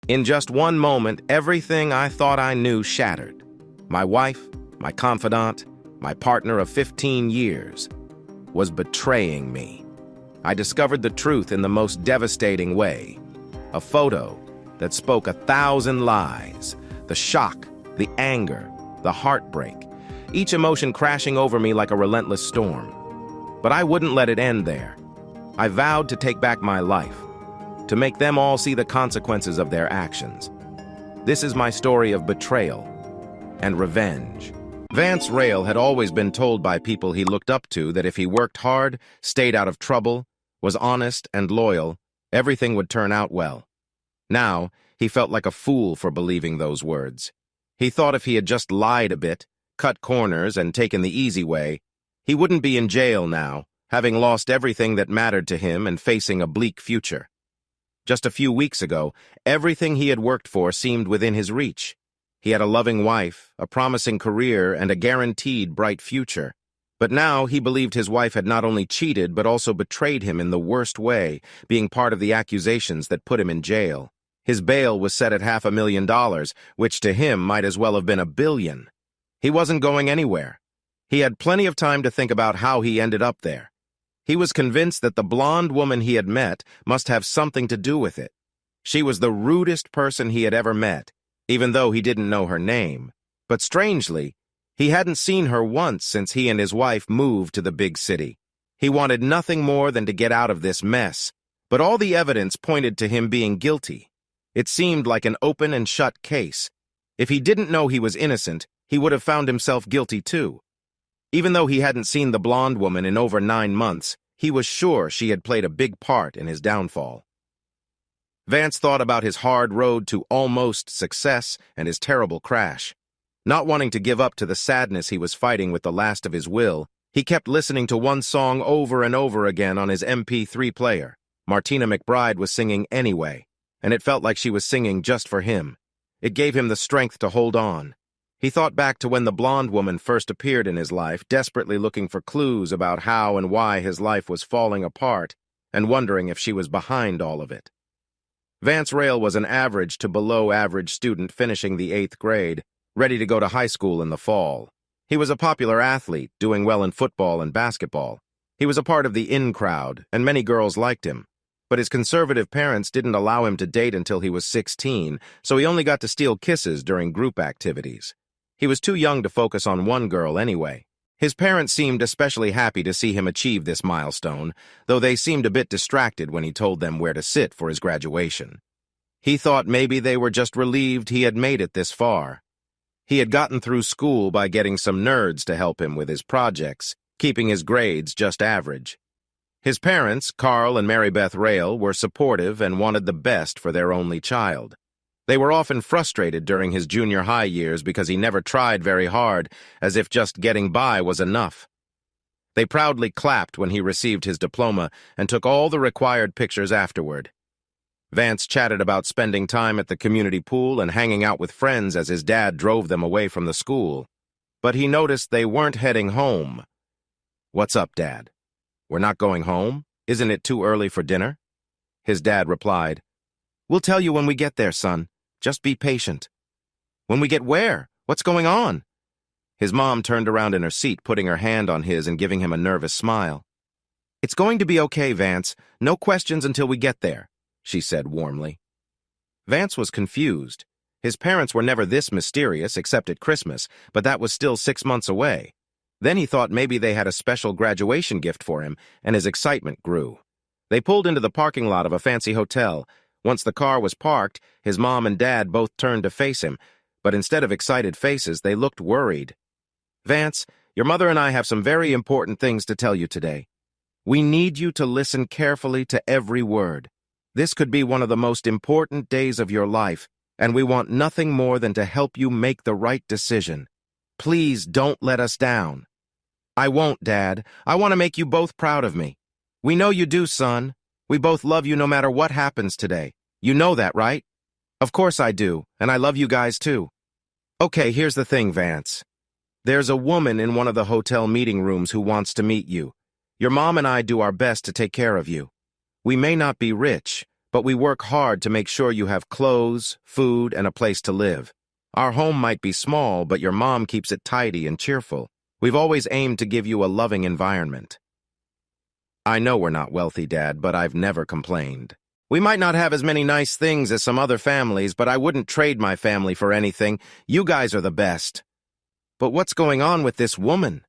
In just one moment, everything I thought I knew shattered. My wife, my confidant, my partner of 15 years, was betraying me. I discovered the truth in the most devastating way. A photo that spoke 1,000 lies. The shock, the anger, the heartbreak, each emotion crashing over me like a relentless storm. But I wouldn't let it end there. I vowed to take back my life, to make them all see the consequences of their actions. This is my story of betrayal and revenge. Vance Rayle had always been told by people he looked up to that if he worked hard, stayed out of trouble, was honest and loyal, everything would turn out well. Now, he felt like a fool for believing those words. He thought if he had just lied a bit, cut corners, and taken the easy way, he wouldn't be in jail now, having lost everything that mattered to him and facing a bleak future. Just a few weeks ago, everything he had worked for seemed within his reach. He had a loving wife, a promising career, and a guaranteed bright future. But now he believed his wife had not only cheated but also betrayed him in the worst way, being part of the accusations that put him in jail. His bail was set at $500,000, which to him might as well have been $1 billion. He wasn't going anywhere. He had plenty of time to think about how he ended up there. He was convinced that the blonde woman he had met must have something to do with it. She was the rudest person he had ever met, even though he didn't know her name. But strangely, he hadn't seen her once since he and his wife moved to the big city. He wanted nothing more than to get out of this mess, but all the evidence pointed to him being guilty. It seemed like an open and shut case. If he didn't know he was innocent, he would have found himself guilty too. Even though he hadn't seen the blonde woman in over 9 months, he was sure she had played a big part in his downfall. Vance thought about his hard road to almost success and his terrible crash. Not wanting to give up to the sadness he was fighting with the last of his will, he kept listening to one song over and over again on his MP3 player. Martina McBride was singing Anyway, and it felt like she was singing just for him. It gave him the strength to hold on. He thought back to when the blonde woman first appeared in his life, desperately looking for clues about how and why his life was falling apart, and wondering if she was behind all of it. Vance Rayle was an average to below-average student finishing the 8th grade, ready to go to high school in the fall. He was a popular athlete, doing well in football and basketball. He was a part of the in crowd, and many girls liked him. But his conservative parents didn't allow him to date until he was 16, so he only got to steal kisses during group activities. He was too young to focus on one girl anyway. His parents seemed especially happy to see him achieve this milestone, though they seemed a bit distracted when he told them where to sit for his graduation. He thought maybe they were just relieved he had made it this far. He had gotten through school by getting some nerds to help him with his projects, keeping his grades just average. His parents, Carl and Mary Beth Rayle, were supportive and wanted the best for their only child. They were often frustrated during his junior high years because he never tried very hard, as if just getting by was enough. They proudly clapped when he received his diploma and took all the required pictures afterward. Vance chatted about spending time at the community pool and hanging out with friends as his dad drove them away from the school. But he noticed they weren't heading home. "What's up, Dad? We're not going home? Isn't it too early for dinner?" His dad replied, "We'll tell you when we get there, son. Just be patient." "When we get where? What's going on?" His mom turned around in her seat, putting her hand on his and giving him a nervous smile. "It's going to be okay, Vance. No questions until we get there," she said warmly. Vance was confused. His parents were never this mysterious except at Christmas, but that was still 6 months away. Then he thought maybe they had a special graduation gift for him, and his excitement grew. They pulled into the parking lot of a fancy hotel. Once the car was parked, his mom and dad both turned to face him, but instead of excited faces, they looked worried. "Vance, your mother and I have some very important things to tell you today. We need you to listen carefully to every word. This could be one of the most important days of your life, and we want nothing more than to help you make the right decision. Please don't let us down." "I won't, Dad. I want to make you both proud of me." "We know you do, son. We both love you no matter what happens today. You know that, right?" "Of course I do, and I love you guys too." "Okay, here's the thing, Vance. There's a woman in one of the hotel meeting rooms who wants to meet you. Your mom and I do our best to take care of you. We may not be rich, but we work hard to make sure you have clothes, food, and a place to live. Our home might be small, but your mom keeps it tidy and cheerful. We've always aimed to give you a loving environment. I know we're not wealthy, Dad, but I've never complained. We might not have as many nice things as some other families, but I wouldn't trade my family for anything. You guys are the best. But what's going on with this woman?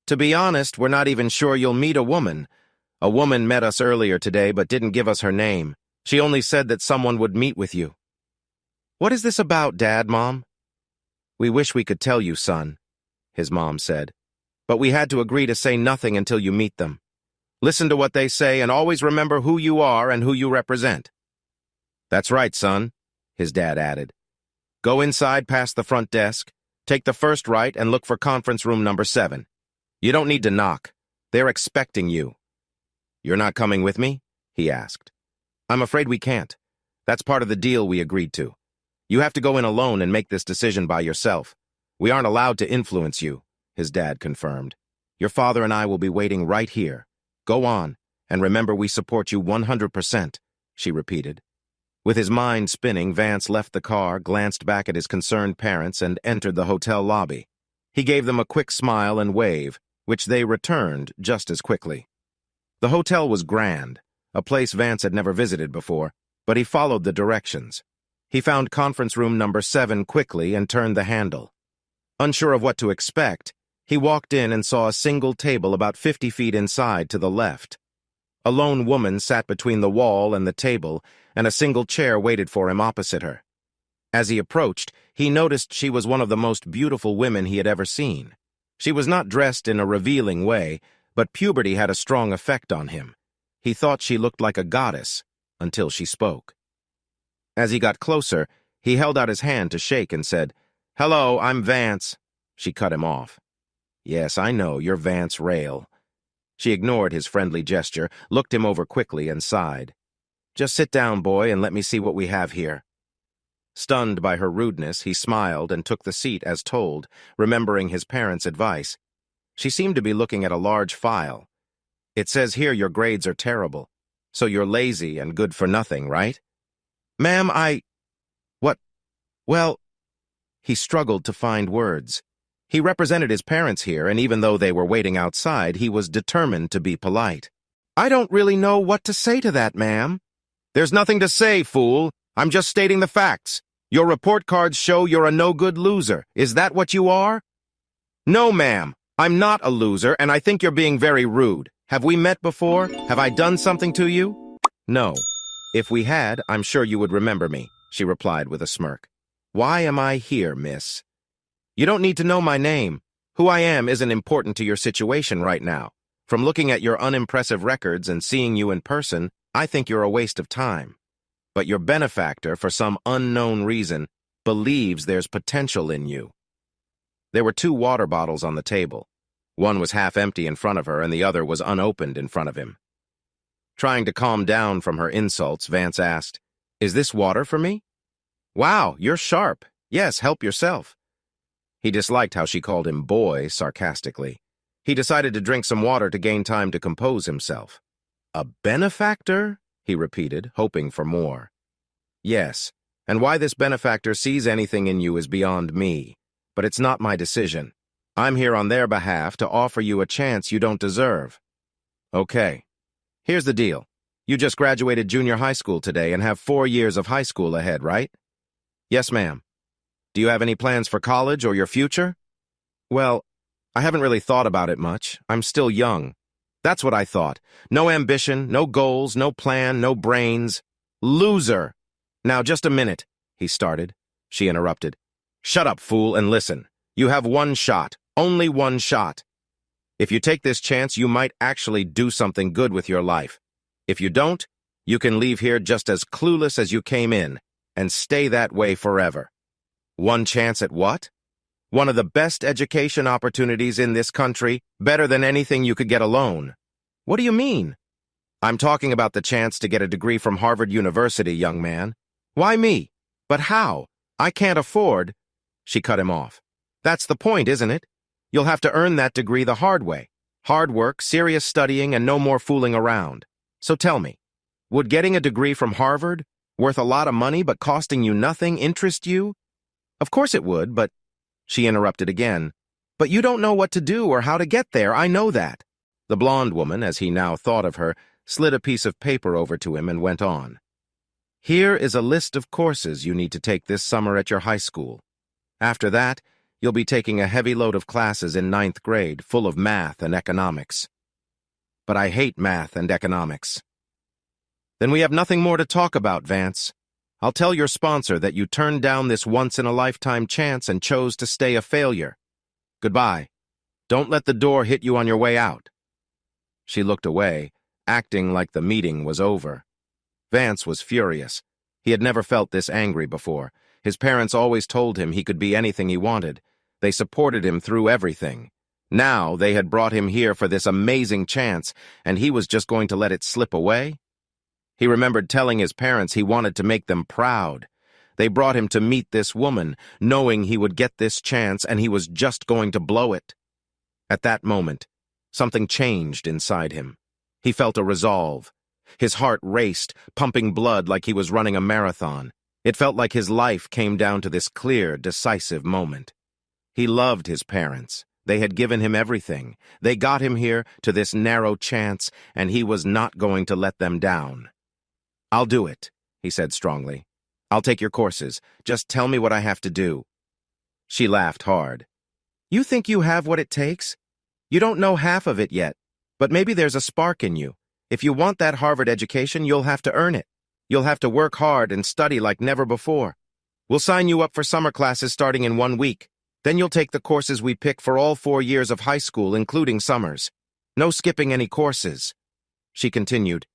To be honest, we're not even sure you'll meet a woman. A woman met us earlier today but didn't give us her name. She only said that someone would meet with you. What is this about, Dad, Mom? We wish we could tell you, son, his mom said. But we had to agree to say nothing until you meet them. Listen to what they say and always remember who you are and who you represent. That's right, son, his dad added. Go inside past the front desk, take the first right and look for conference room number 7. You don't need to knock. They're expecting you. You're not coming with me? He asked. I'm afraid we can't. That's part of the deal we agreed to. You have to go in alone and make this decision by yourself. We aren't allowed to influence you, his dad confirmed. Your father and I will be waiting right here. Go on, and remember we support you 100%, she repeated. With his mind spinning, Vance left the car, glanced back at his concerned parents, and entered the hotel lobby. He gave them a quick smile and wave, which they returned just as quickly. The hotel was grand, a place Vance had never visited before, but he followed the directions. He found conference room number 7 quickly and turned the handle. Unsure of what to expect, he walked in and saw a single table about 50 feet inside to the left. A lone woman sat between the wall and the table, and a single chair waited for him opposite her. As he approached, he noticed she was one of the most beautiful women he had ever seen. She was not dressed in a revealing way, but puberty had a strong effect on him. He thought she looked like a goddess, until she spoke. As he got closer, he held out his hand to shake and said, "Hello, I'm Vance." She cut him off. "Yes, I know, you're Vance Rayle." She ignored his friendly gesture, looked him over quickly, and sighed. "Just sit down, boy, and let me see what we have here." Stunned by her rudeness, he smiled and took the seat as told, remembering his parents' advice. She seemed to be looking at a large file. "It says here your grades are terrible, so you're lazy and good for nothing, right?" "Ma'am, What? Well..." He struggled to find words. He represented his parents here, and even though they were waiting outside, he was determined to be polite. "I don't really know what to say to that, ma'am." "There's nothing to say, fool. I'm just stating the facts. Your report cards show you're a no-good loser. Is that what you are?" "No, ma'am. I'm not a loser, and I think you're being very rude. Have we met before? Have I done something to you?" "No. If we had, I'm sure you would remember me," she replied with a smirk. "Why am I here, miss?" "You don't need to know my name. Who I am isn't important to your situation right now. From looking at your unimpressive records and seeing you in person, I think you're a waste of time. But your benefactor, for some unknown reason, believes there's potential in you." There were 2 water bottles on the table. One was half empty in front of her, and the other was unopened in front of him. Trying to calm down from her insults, Vance asked, "Is this water for me?" "Wow, you're sharp. Yes, help yourself." He disliked how she called him boy sarcastically. He decided to drink some water to gain time to compose himself. "A benefactor?" he repeated, hoping for more. "Yes, and why this benefactor sees anything in you is beyond me, but it's not my decision. I'm here on their behalf to offer you a chance you don't deserve." "Okay. Here's the deal. You just graduated junior high school today and have 4 years of high school ahead, right?" "Yes, ma'am." "Do you have any plans for college or your future?" "Well, I haven't really thought about it much. I'm still young." "That's what I thought. No ambition, no goals, no plan, no brains. Loser!" "Now, just a minute," he started. She interrupted. "Shut up, fool, and listen. You have one shot. Only one shot. If you take this chance, you might actually do something good with your life. If you don't, you can leave here just as clueless as you came in, and stay that way forever." "One chance at what?" "One of the best education opportunities in this country, better than anything you could get alone." "What do you mean?" "I'm talking about the chance to get a degree from Harvard University, young man." "Why me?" "But how? I can't afford..." She cut him off. "That's the point, isn't it? You'll have to earn that degree the hard way. Hard work, serious studying, and no more fooling around. So tell me, Would getting a degree from Harvard, worth a lot of money but costing you nothing, interest you? Of course it would, but... She interrupted again. But you don't know what to do or how to get there, I know that. The blonde woman, as he now thought of her, slid a piece of paper over to him and went on. Here is a list of courses you need to take this summer at your high school. After that, you'll be taking a heavy load of classes in 9th grade, full of math and economics. But I hate math and economics. Then we have nothing more to talk about, Vance. I'll tell your sponsor that you turned down this once-in-a-lifetime chance and chose to stay a failure. Goodbye. Don't let the door hit you on your way out. She looked away, acting like the meeting was over. Vance was furious. He had never felt this angry before. His parents always told him he could be anything he wanted. They supported him through everything. Now they had brought him here for this amazing chance, and he was just going to let it slip away? He remembered telling his parents he wanted to make them proud. They brought him to meet this woman, knowing he would get this chance and he was just going to blow it. At that moment, something changed inside him. He felt a resolve. His heart raced, pumping blood like he was running a marathon. It felt like his life came down to this clear, decisive moment. He loved his parents. They had given him everything. They got him here to this narrow chance, and he was not going to let them down. I'll do it, he said strongly. I'll take your courses. Just tell me what I have to do. She laughed hard. You think you have what it takes? You don't know half of it yet, but maybe there's a spark in you. If you want that Harvard education, you'll have to earn it. You'll have to work hard and study like never before. We'll sign you up for summer classes starting in 1 week. Then you'll take the courses we pick for all 4 years of high school, including summers. No skipping any courses. She continued.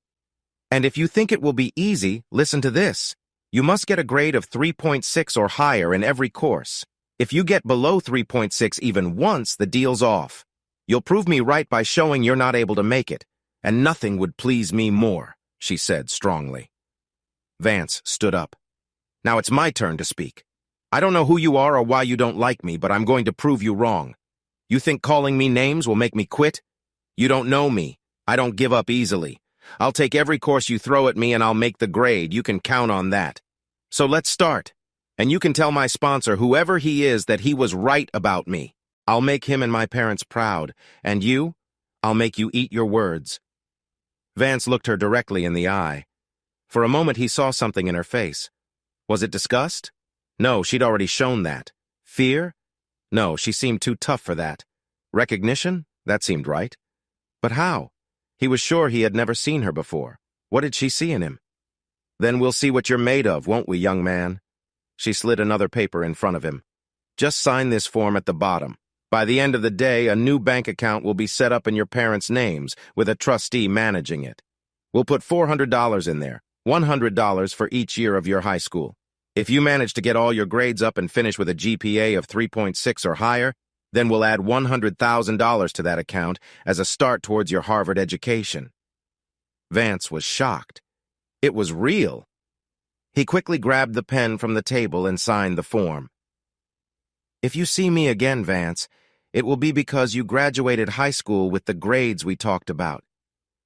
And if you think it will be easy, listen to this. You must get a grade of 3.6 or higher in every course. If you get below 3.6 even once, the deal's off. You'll prove me right by showing you're not able to make it, and nothing would please me more, she said strongly. Vance stood up. Now it's my turn to speak. I don't know who you are or why you don't like me, but I'm going to prove you wrong. You think calling me names will make me quit? You don't know me. I don't give up easily. I'll take every course you throw at me and I'll make the grade. You can count on that. So let's start. And you can tell my sponsor, whoever he is, that he was right about me. I'll make him and my parents proud. And you? I'll make you eat your words. Vance looked her directly in the eye. For a moment he saw something in her face. Was it disgust? No, she'd already shown that. Fear? No, she seemed too tough for that. Recognition? That seemed right. But how? He was sure he had never seen her before. What did she see in him? Then we'll see what you're made of, won't we, young man? She slid another paper in front of him. Just sign this form at the bottom. By the end of the day, a new bank account will be set up in your parents' names, with a trustee managing it. We'll put $400 in there, $100 for each year of your high school. If you manage to get all your grades up and finish with a GPA of 3.6 or higher, then we'll add $100,000 to that account as a start towards your Harvard education. Vance was shocked. It was real. He quickly grabbed the pen from the table and signed the form. If you see me again, Vance, it will be because you graduated high school with the grades we talked about.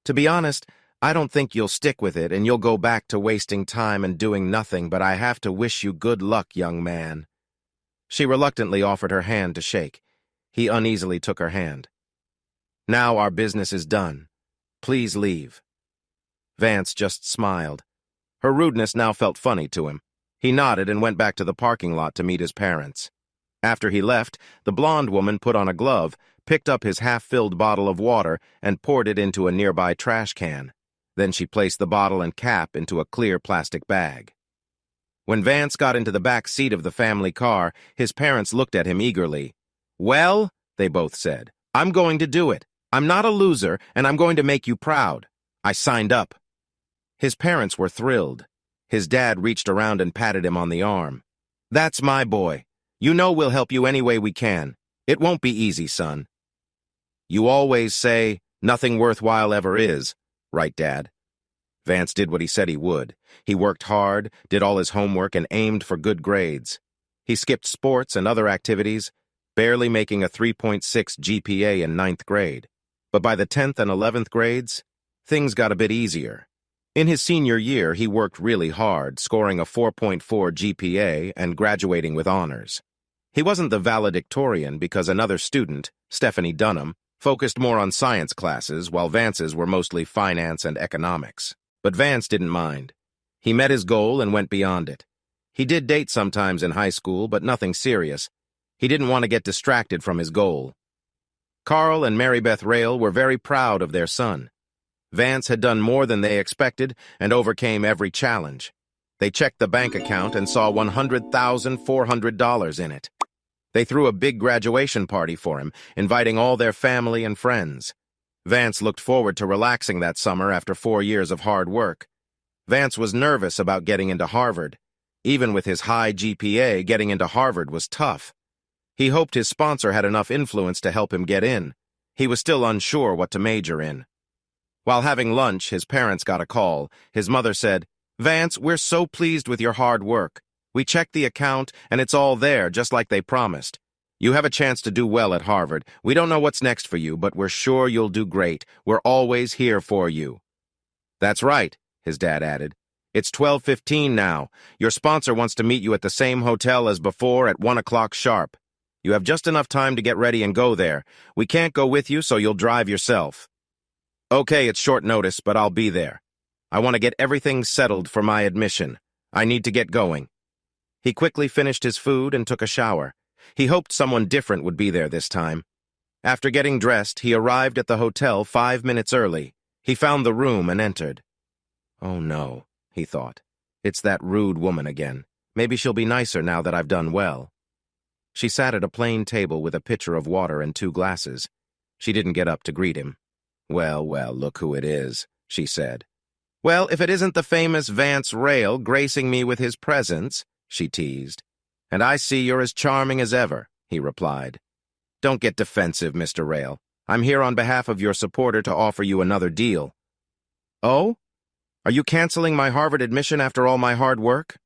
To be honest, I don't think you'll stick with it and you'll go back to wasting time and doing nothing, but I have to wish you good luck, young man. She reluctantly offered her hand to shake. He uneasily took her hand. Now our business is done. Please leave. Vance just smiled. Her rudeness now felt funny to him. He nodded and went back to the parking lot to meet his parents. After he left, the blonde woman put on a glove, picked up his half-filled bottle of water, and poured it into a nearby trash can. Then she placed the bottle and cap into a clear plastic bag. When Vance got into the back seat of the family car, his parents looked at him eagerly. Well, they both said, I'm going to do it. I'm not a loser, and I'm going to make you proud. I signed up. His parents were thrilled. His dad reached around and patted him on the arm. That's my boy. You know we'll help you any way we can. It won't be easy, son. You always say, nothing worthwhile ever is, right, Dad? Vance did what he said he would. He worked hard, did all his homework, and aimed for good grades. He skipped sports and other activities, barely making a 3.6 GPA in 9th grade. But by the 10th and 11th grades, things got a bit easier. In his senior year, he worked really hard, scoring a 4.4 GPA and graduating with honors. He wasn't the valedictorian because another student, Stephanie Dunham, focused more on science classes while Vance's were mostly finance and economics. But Vance didn't mind. He met his goal and went beyond it. He did date sometimes in high school, but nothing serious. He didn't want to get distracted from his goal. Carl and Mary Beth Rayle were very proud of their son. Vance had done more than they expected and overcame every challenge. They checked the bank account and saw $100,400 in it. They threw a big graduation party for him, inviting all their family and friends. Vance looked forward to relaxing that summer after 4 years of hard work. Vance was nervous about getting into Harvard. Even with his high GPA, getting into Harvard was tough. He hoped his sponsor had enough influence to help him get in. He was still unsure what to major in. While having lunch, his parents got a call. His mother said, "Vance, we're so pleased with your hard work. We checked the account, and it's all there, just like they promised. You have a chance to do well at Harvard. We don't know what's next for you, but we're sure you'll do great. We're always here for you." "That's right," his dad added. "It's 12:15 now. Your sponsor wants to meet you at the same hotel as before at 1 o'clock sharp. You have just enough time to get ready and go there. We can't go with you, so you'll drive yourself." "Okay, it's short notice, but I'll be there. I want to get everything settled for my admission. I need to get going." He quickly finished his food and took a shower. He hoped someone different would be there this time. After getting dressed, he arrived at the hotel 5 minutes early. He found the room and entered. "Oh no," he thought. "It's that rude woman again. Maybe she'll be nicer now that I've done well." She sat at a plain table with a pitcher of water and 2 glasses. She didn't get up to greet him. "Well, well, look who it is," she said. "Well, if it isn't the famous Vance Rayle gracing me with his presence," she teased. "And I see you're as charming as ever," he replied. "Don't get defensive, Mr. Rayle. I'm here on behalf of your supporter to offer you another deal." "Oh? Are you canceling my Harvard admission after all my hard work?"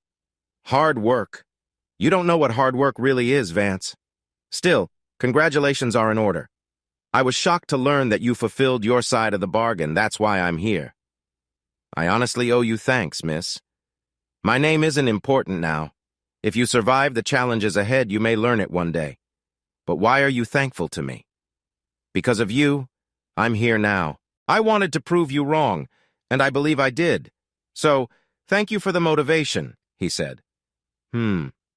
"Hard work? You don't know what hard work really is, Vance. Still, congratulations are in order. I was shocked to learn that you fulfilled your side of the bargain. That's why I'm here." "I honestly owe you thanks, miss. My name isn't important now. If you survive the challenges ahead, you may learn it one day. But why are you thankful to me?" "Because of you, I'm here now. I wanted to prove you wrong, and I believe I did. So, thank you for the motivation," he said.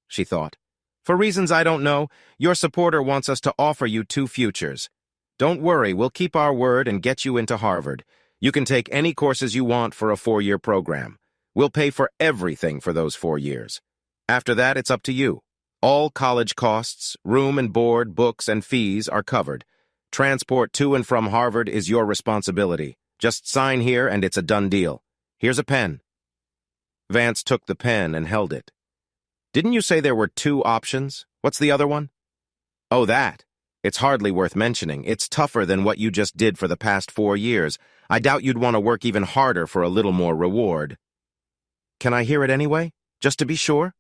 She thought. "For reasons I don't know, your supporter wants us to offer you 2 futures. Don't worry, we'll keep our word and get you into Harvard. You can take any courses you want for a 4-year program. We'll pay for everything for those 4 years. After that, it's up to you. All college costs, room and board, books, and fees are covered. Transport to and from Harvard is your responsibility. Just sign here and it's a done deal. Here's a pen." Vance took the pen and held it. "Didn't you say there were 2 options? What's the other one?" "Oh, that. It's hardly worth mentioning. It's tougher than what you just did for the past 4 years. I doubt you'd want to work even harder for a little more reward." "Can I hear it anyway, just to be sure?"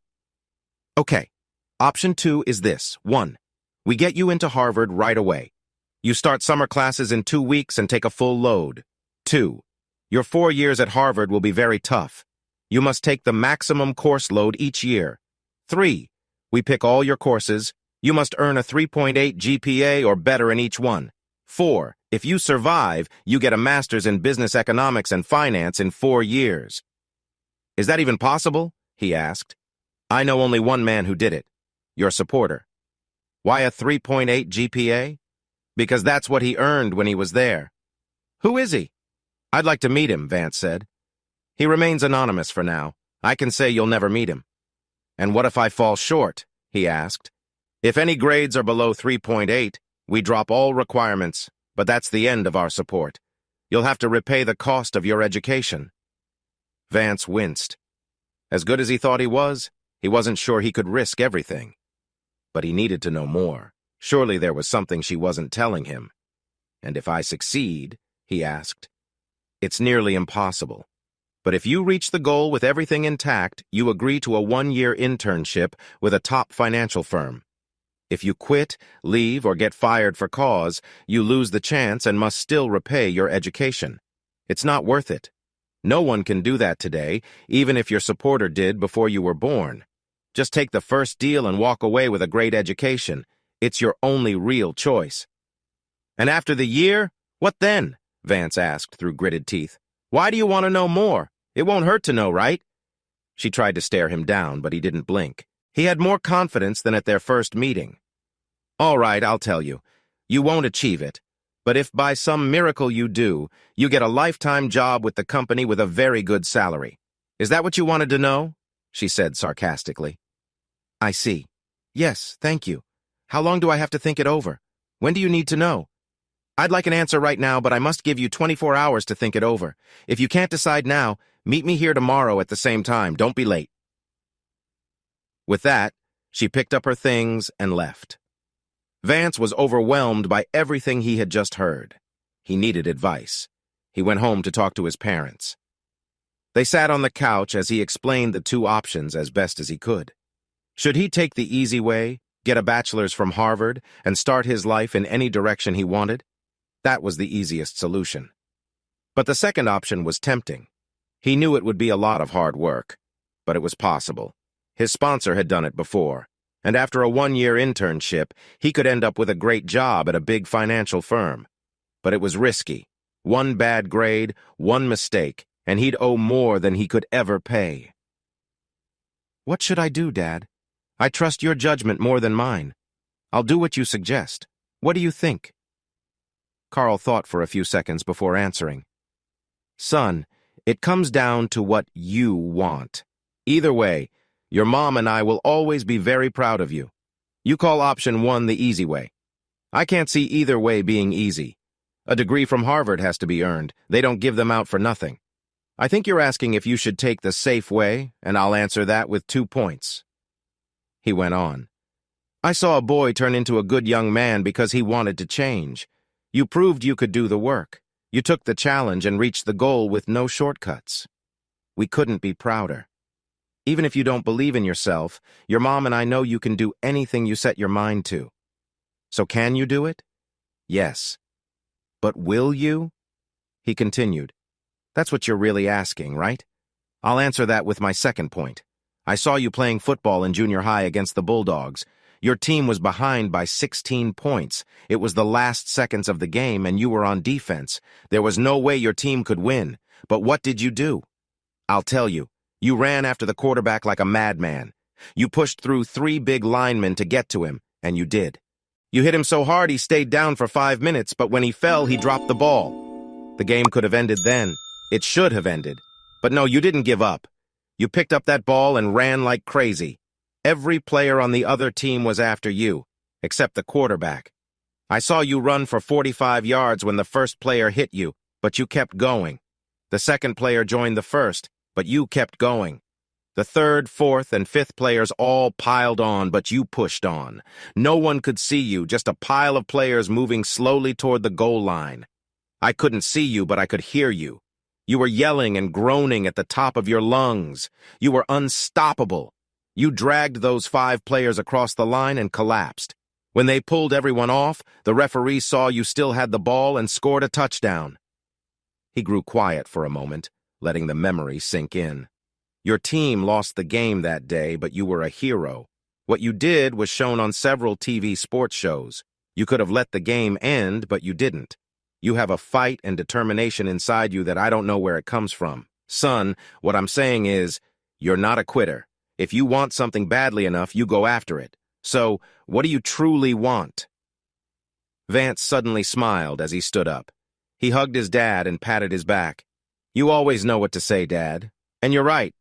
"Okay. Option 2 is this. 1. We get you into Harvard right away. You start summer classes in 2 weeks and take a full load. 2. Your 4 years at Harvard will be very tough. You must take the maximum course load each year. 3. We pick all your courses. You must earn a 3.8 GPA or better in each one. 4. If you survive, you get a master's in business economics and finance in 4 years. "Is that even possible?" he asked. "I know only one man who did it. Your supporter." "Why a 3.8 GPA?" "Because that's what he earned when he was there." "Who is he?" "I'd like to meet him," Vance said. "He remains anonymous for now. I can say you'll never meet him." "And what if I fall short?" he asked. "If any grades are below 3.8, we drop all requirements, but that's the end of our support. You'll have to repay the cost of your education." Vance winced. As good as he thought he wasn't sure he could risk everything. But he needed to know more. Surely there was something she wasn't telling him. "And if I succeed?" he asked. "It's nearly impossible. But if you reach the goal with everything intact, you agree to a 1-year internship with a top financial firm. If you quit, leave, or get fired for cause, you lose the chance and must still repay your education. It's not worth it. No one can do that today, even if your supporter did before you were born. Just take the first deal and walk away with a great education. It's your only real choice. And after the year, what then? Vance asked through gritted teeth. Why do you want to know more? It won't hurt to know, right? She tried to stare him down, but he didn't blink. He had more confidence than at their first meeting. All right, I'll tell you. You won't achieve it. But if by some miracle you do, you get a lifetime job with the company with a very good salary. Is that what you wanted to know? She said sarcastically. I see. Yes, thank you. How long do I have to think it over? When do you need to know? I'd like an answer right now, but I must give you 24 hours to think it over. If you can't decide now, meet me here tomorrow at the same time. Don't be late. With that, she picked up her things and left. Vance was overwhelmed by everything he had just heard. He needed advice. He went home to talk to his parents. They sat on the couch as he explained the two options as best as he could. Should he take the easy way, get a bachelor's from Harvard, and start his life in any direction he wanted? That was the easiest solution. But the second option was tempting. He knew it would be a lot of hard work, but it was possible. His sponsor had done it before, and after a one-year internship, he could end up with a great job at a big financial firm. But it was risky. One bad grade, one mistake, and he'd owe more than he could ever pay. What should I do, Dad? I trust your judgment more than mine. I'll do what you suggest. What do you think? Carl thought for a few seconds before answering. Son, it comes down to what you want. Either way, your mom and I will always be very proud of you. You call option one the easy way. I can't see either way being easy. A degree from Harvard has to be earned. They don't give them out for nothing. I think you're asking if you should take the safe way, and I'll answer that with 2 points. He went on. I saw a boy turn into a good young man because he wanted to change. You proved you could do the work. You took the challenge and reached the goal with no shortcuts. We couldn't be prouder. Even if you don't believe in yourself, your mom and I know you can do anything you set your mind to. So can you do it? Yes. But will you? He continued. That's what you're really asking, right? I'll answer that with my second point. I saw you playing football in junior high against the Bulldogs. Your team was behind by 16 points. It was the last seconds of the game, and you were on defense. There was no way your team could win. But what did you do? I'll tell you. You ran after the quarterback like a madman. You pushed through 3 big linemen to get to him, and you did. You hit him so hard he stayed down for 5 minutes, but when he fell, he dropped the ball. The game could have ended then. It should have ended. But no, you didn't give up. You picked up that ball and ran like crazy. Every player on the other team was after you, except the quarterback. I saw you run for 45 yards when the first player hit you, but you kept going. The second player joined the first, but you kept going. The third, fourth, and fifth players all piled on, but you pushed on. No one could see you, just a pile of players moving slowly toward the goal line. I couldn't see you, but I could hear you. You were yelling and groaning at the top of your lungs. You were unstoppable. You dragged those 5 players across the line and collapsed. When they pulled everyone off, the referee saw you still had the ball and scored a touchdown. He grew quiet for a moment, letting the memory sink in. Your team lost the game that day, but you were a hero. What you did was shown on several TV sports shows. You could have let the game end, but you didn't. You have a fight and determination inside you that I don't know where it comes from. Son, what I'm saying is, you're not a quitter. If you want something badly enough, you go after it. So, what do you truly want? Vance suddenly smiled as he stood up. He hugged his dad and patted his back. You always know what to say, Dad. And you're right.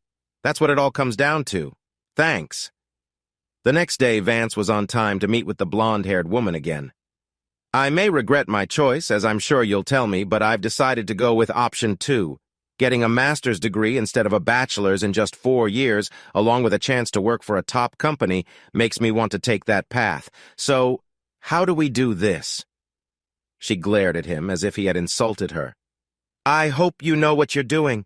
That's what it all comes down to. Thanks. The next day, Vance was on time to meet with the blonde-haired woman again. I may regret my choice, as I'm sure you'll tell me, but I've decided to go with option 2. Getting a master's degree instead of a bachelor's in just 4 years, along with a chance to work for a top company, makes me want to take that path. So, how do we do this? She glared at him as if he had insulted her. I hope you know what you're doing.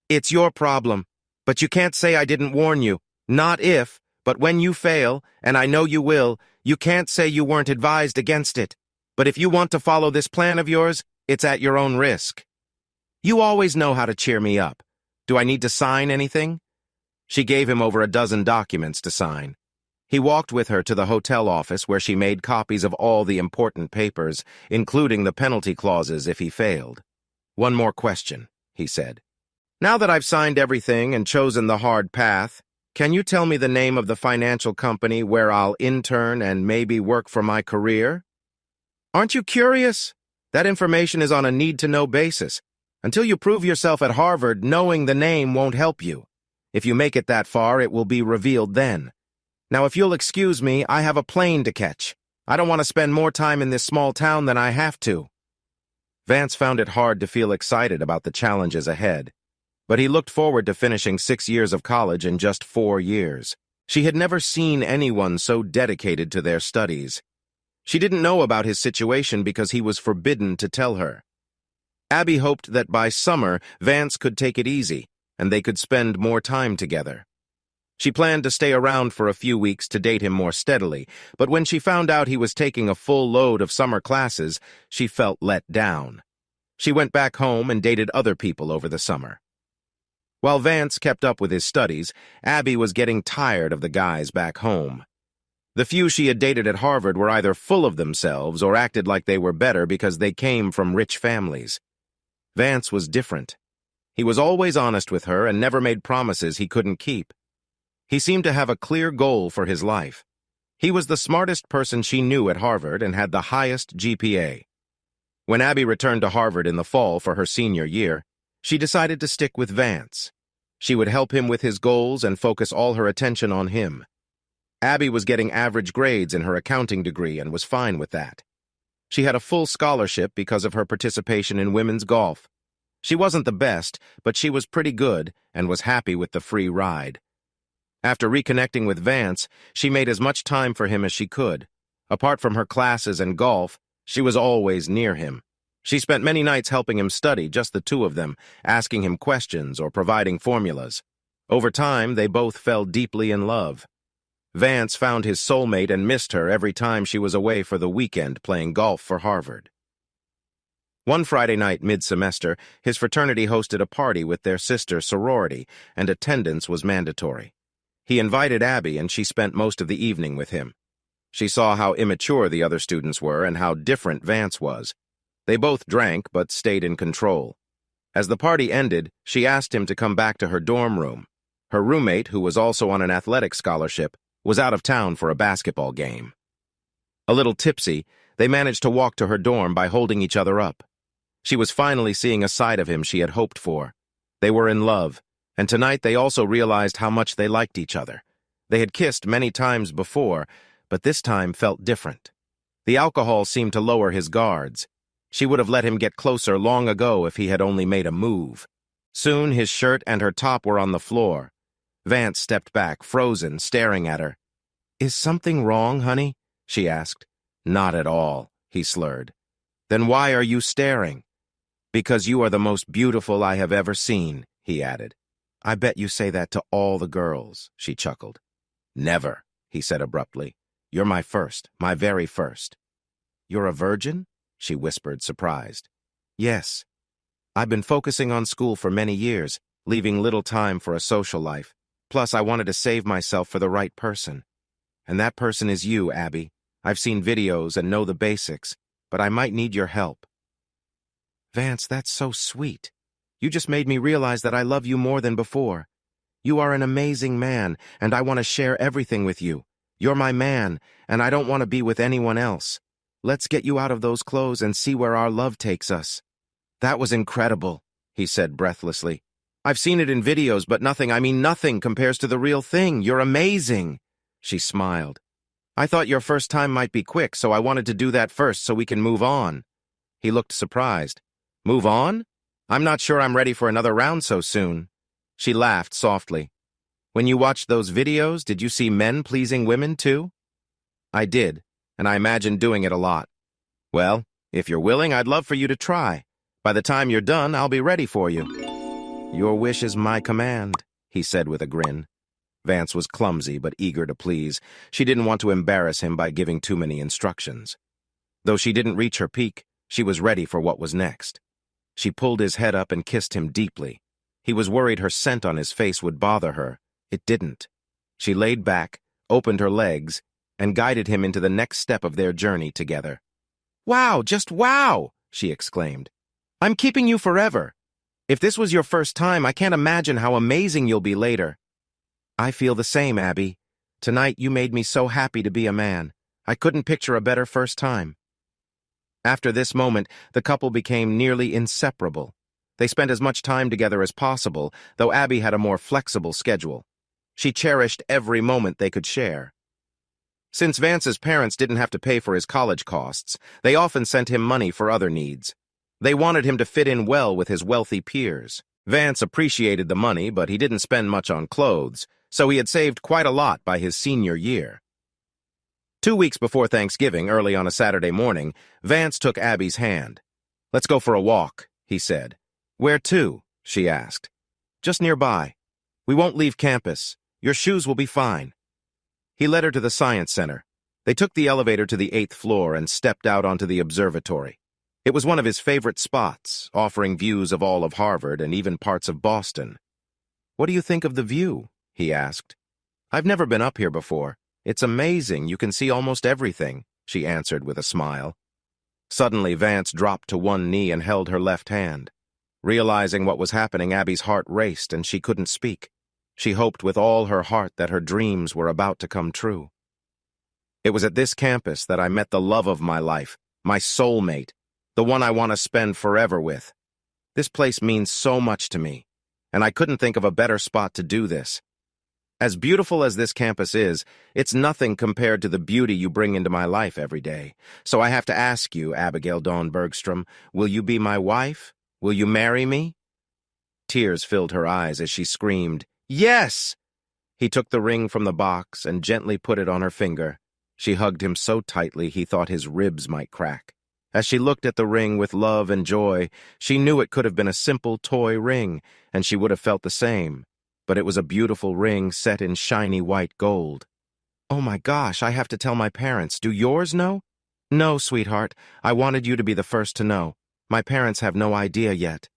It's your problem. But you can't say I didn't warn you. Not if, but when you fail, and I know you will, you can't say you weren't advised against it. But if you want to follow this plan of yours, it's at your own risk. You always know how to cheer me up. Do I need to sign anything? She gave him over a dozen documents to sign. He walked with her to the hotel office where she made copies of all the important papers, including the penalty clauses if he failed. One more question, he said. Now that I've signed everything and chosen the hard path, can you tell me the name of the financial company where I'll intern and maybe work for my career? Aren't you curious? That information is on a need-to-know basis. Until you prove yourself at Harvard, knowing the name won't help you. If you make it that far, it will be revealed then. Now, if you'll excuse me, I have a plane to catch. I don't want to spend more time in this small town than I have to. Vance found it hard to feel excited about the challenges ahead. But he looked forward to finishing 6 years of college in just 4 years. She had never seen anyone so dedicated to their studies. She didn't know about his situation because he was forbidden to tell her. Abby hoped that by summer, Vance could take it easy, and they could spend more time together. She planned to stay around for a few weeks to date him more steadily, but when she found out he was taking a full load of summer classes, she felt let down. She went back home and dated other people over the summer. While Vance kept up with his studies, Abby was getting tired of the guys back home. The few she had dated at Harvard were either full of themselves or acted like they were better because they came from rich families. Vance was different. He was always honest with her and never made promises he couldn't keep. He seemed to have a clear goal for his life. He was the smartest person she knew at Harvard and had the highest GPA. When Abby returned to Harvard in the fall for her senior year, she decided to stick with Vance. She would help him with his goals and focus all her attention on him. Abby was getting average grades in her accounting degree and was fine with that. She had a full scholarship because of her participation in women's golf. She wasn't the best, but she was pretty good and was happy with the free ride. After reconnecting with Vance, she made as much time for him as she could. Apart from her classes and golf, she was always near him. She spent many nights helping him study, just the two of them, asking him questions or providing formulas. Over time, they both fell deeply in love. Vance found his soulmate and missed her every time she was away for the weekend playing golf for Harvard. One Friday night mid-semester, his fraternity hosted a party with their sister sorority, and attendance was mandatory. He invited Abby, and she spent most of the evening with him. She saw how immature the other students were and how different Vance was. They both drank, but stayed in control. As the party ended, she asked him to come back to her dorm room. Her roommate, who was also on an athletic scholarship, was out of town for a basketball game. A little tipsy, they managed to walk to her dorm by holding each other up. She was finally seeing a side of him she had hoped for. They were in love. And tonight they also realized how much they liked each other. They had kissed many times before, but this time felt different. The alcohol seemed to lower his guards. She would have let him get closer long ago if he had only made a move. Soon his shirt and her top were on the floor. Vance stepped back, frozen, staring at her. "Is something wrong, honey?" she asked. "Not at all," he slurred. "Then why are you staring?" "Because you are the most beautiful I have ever seen," he added. "I bet you say that to all the girls," she chuckled. "Never," he said abruptly. "You're my first, my very first." "You're a virgin?" she whispered, surprised. "Yes. I've been focusing on school for many years, leaving little time for a social life. Plus, I wanted to save myself for the right person. And that person is you, Abby. I've seen videos and know the basics, but I might need your help." "Vance, that's so sweet. You just made me realize that I love you more than before. You are an amazing man, and I want to share everything with you. You're my man, and I don't want to be with anyone else. Let's get you out of those clothes and see where our love takes us." "That was incredible," he said breathlessly. "I've seen it in videos, but nothing compares to the real thing. You're amazing." She smiled. "I thought your first time might be quick, so I wanted to do that first so we can move on." He looked surprised. "Move on? I'm not sure I'm ready for another round so soon." She laughed softly. "When you watched those videos, did you see men pleasing women too?" "I did, and I imagine doing it a lot." "Well, if you're willing, I'd love for you to try. By the time you're done, I'll be ready for you." "Your wish is my command," he said with a grin. Vance was clumsy but eager to please. She didn't want to embarrass him by giving too many instructions. Though she didn't reach her peak, she was ready for what was next. She pulled his head up and kissed him deeply. He was worried her scent on his face would bother her. It didn't. She laid back, opened her legs, and guided him into the next step of their journey together. "Wow, just wow!" she exclaimed. "I'm keeping you forever. If this was your first time, I can't imagine how amazing you'll be later." "I feel the same, Abby. Tonight you made me so happy to be a man. I couldn't picture a better first time." After this moment, the couple became nearly inseparable. They spent as much time together as possible, though Abby had a more flexible schedule. She cherished every moment they could share. Since Vance's parents didn't have to pay for his college costs, they often sent him money for other needs. They wanted him to fit in well with his wealthy peers. Vance appreciated the money, but he didn't spend much on clothes, so he had saved quite a lot by his senior year. 2 weeks before Thanksgiving, early on a Saturday morning, Vance took Abby's hand. "Let's go for a walk," he said. "Where to?" she asked. "Just nearby. We won't leave campus. Your shoes will be fine." He led her to the science center. They took the elevator to the 8th floor and stepped out onto the observatory. It was one of his favorite spots, offering views of all of Harvard and even parts of Boston. "What do you think of the view?" he asked. "I've never been up here before. It's amazing. You can see almost everything," she answered with a smile. Suddenly, Vance dropped to one knee and held her left hand. Realizing what was happening, Abby's heart raced and she couldn't speak. She hoped with all her heart that her dreams were about to come true. "It was at this campus that I met the love of my life, my soulmate, the one I want to spend forever with. This place means so much to me, and I couldn't think of a better spot to do this. As beautiful as this campus is, it's nothing compared to the beauty you bring into my life every day. So I have to ask you, Abigail Dawn Bergstrom, will you be my wife? Will you marry me?" Tears filled her eyes as she screamed, "Yes!" He took the ring from the box and gently put it on her finger. She hugged him so tightly he thought his ribs might crack. As she looked at the ring with love and joy, she knew it could have been a simple toy ring, and she would have felt the same. But it was a beautiful ring set in shiny white gold. "Oh my gosh, I have to tell my parents. Do yours know?" "No, sweetheart. I wanted you to be the first to know. My parents have no idea yet.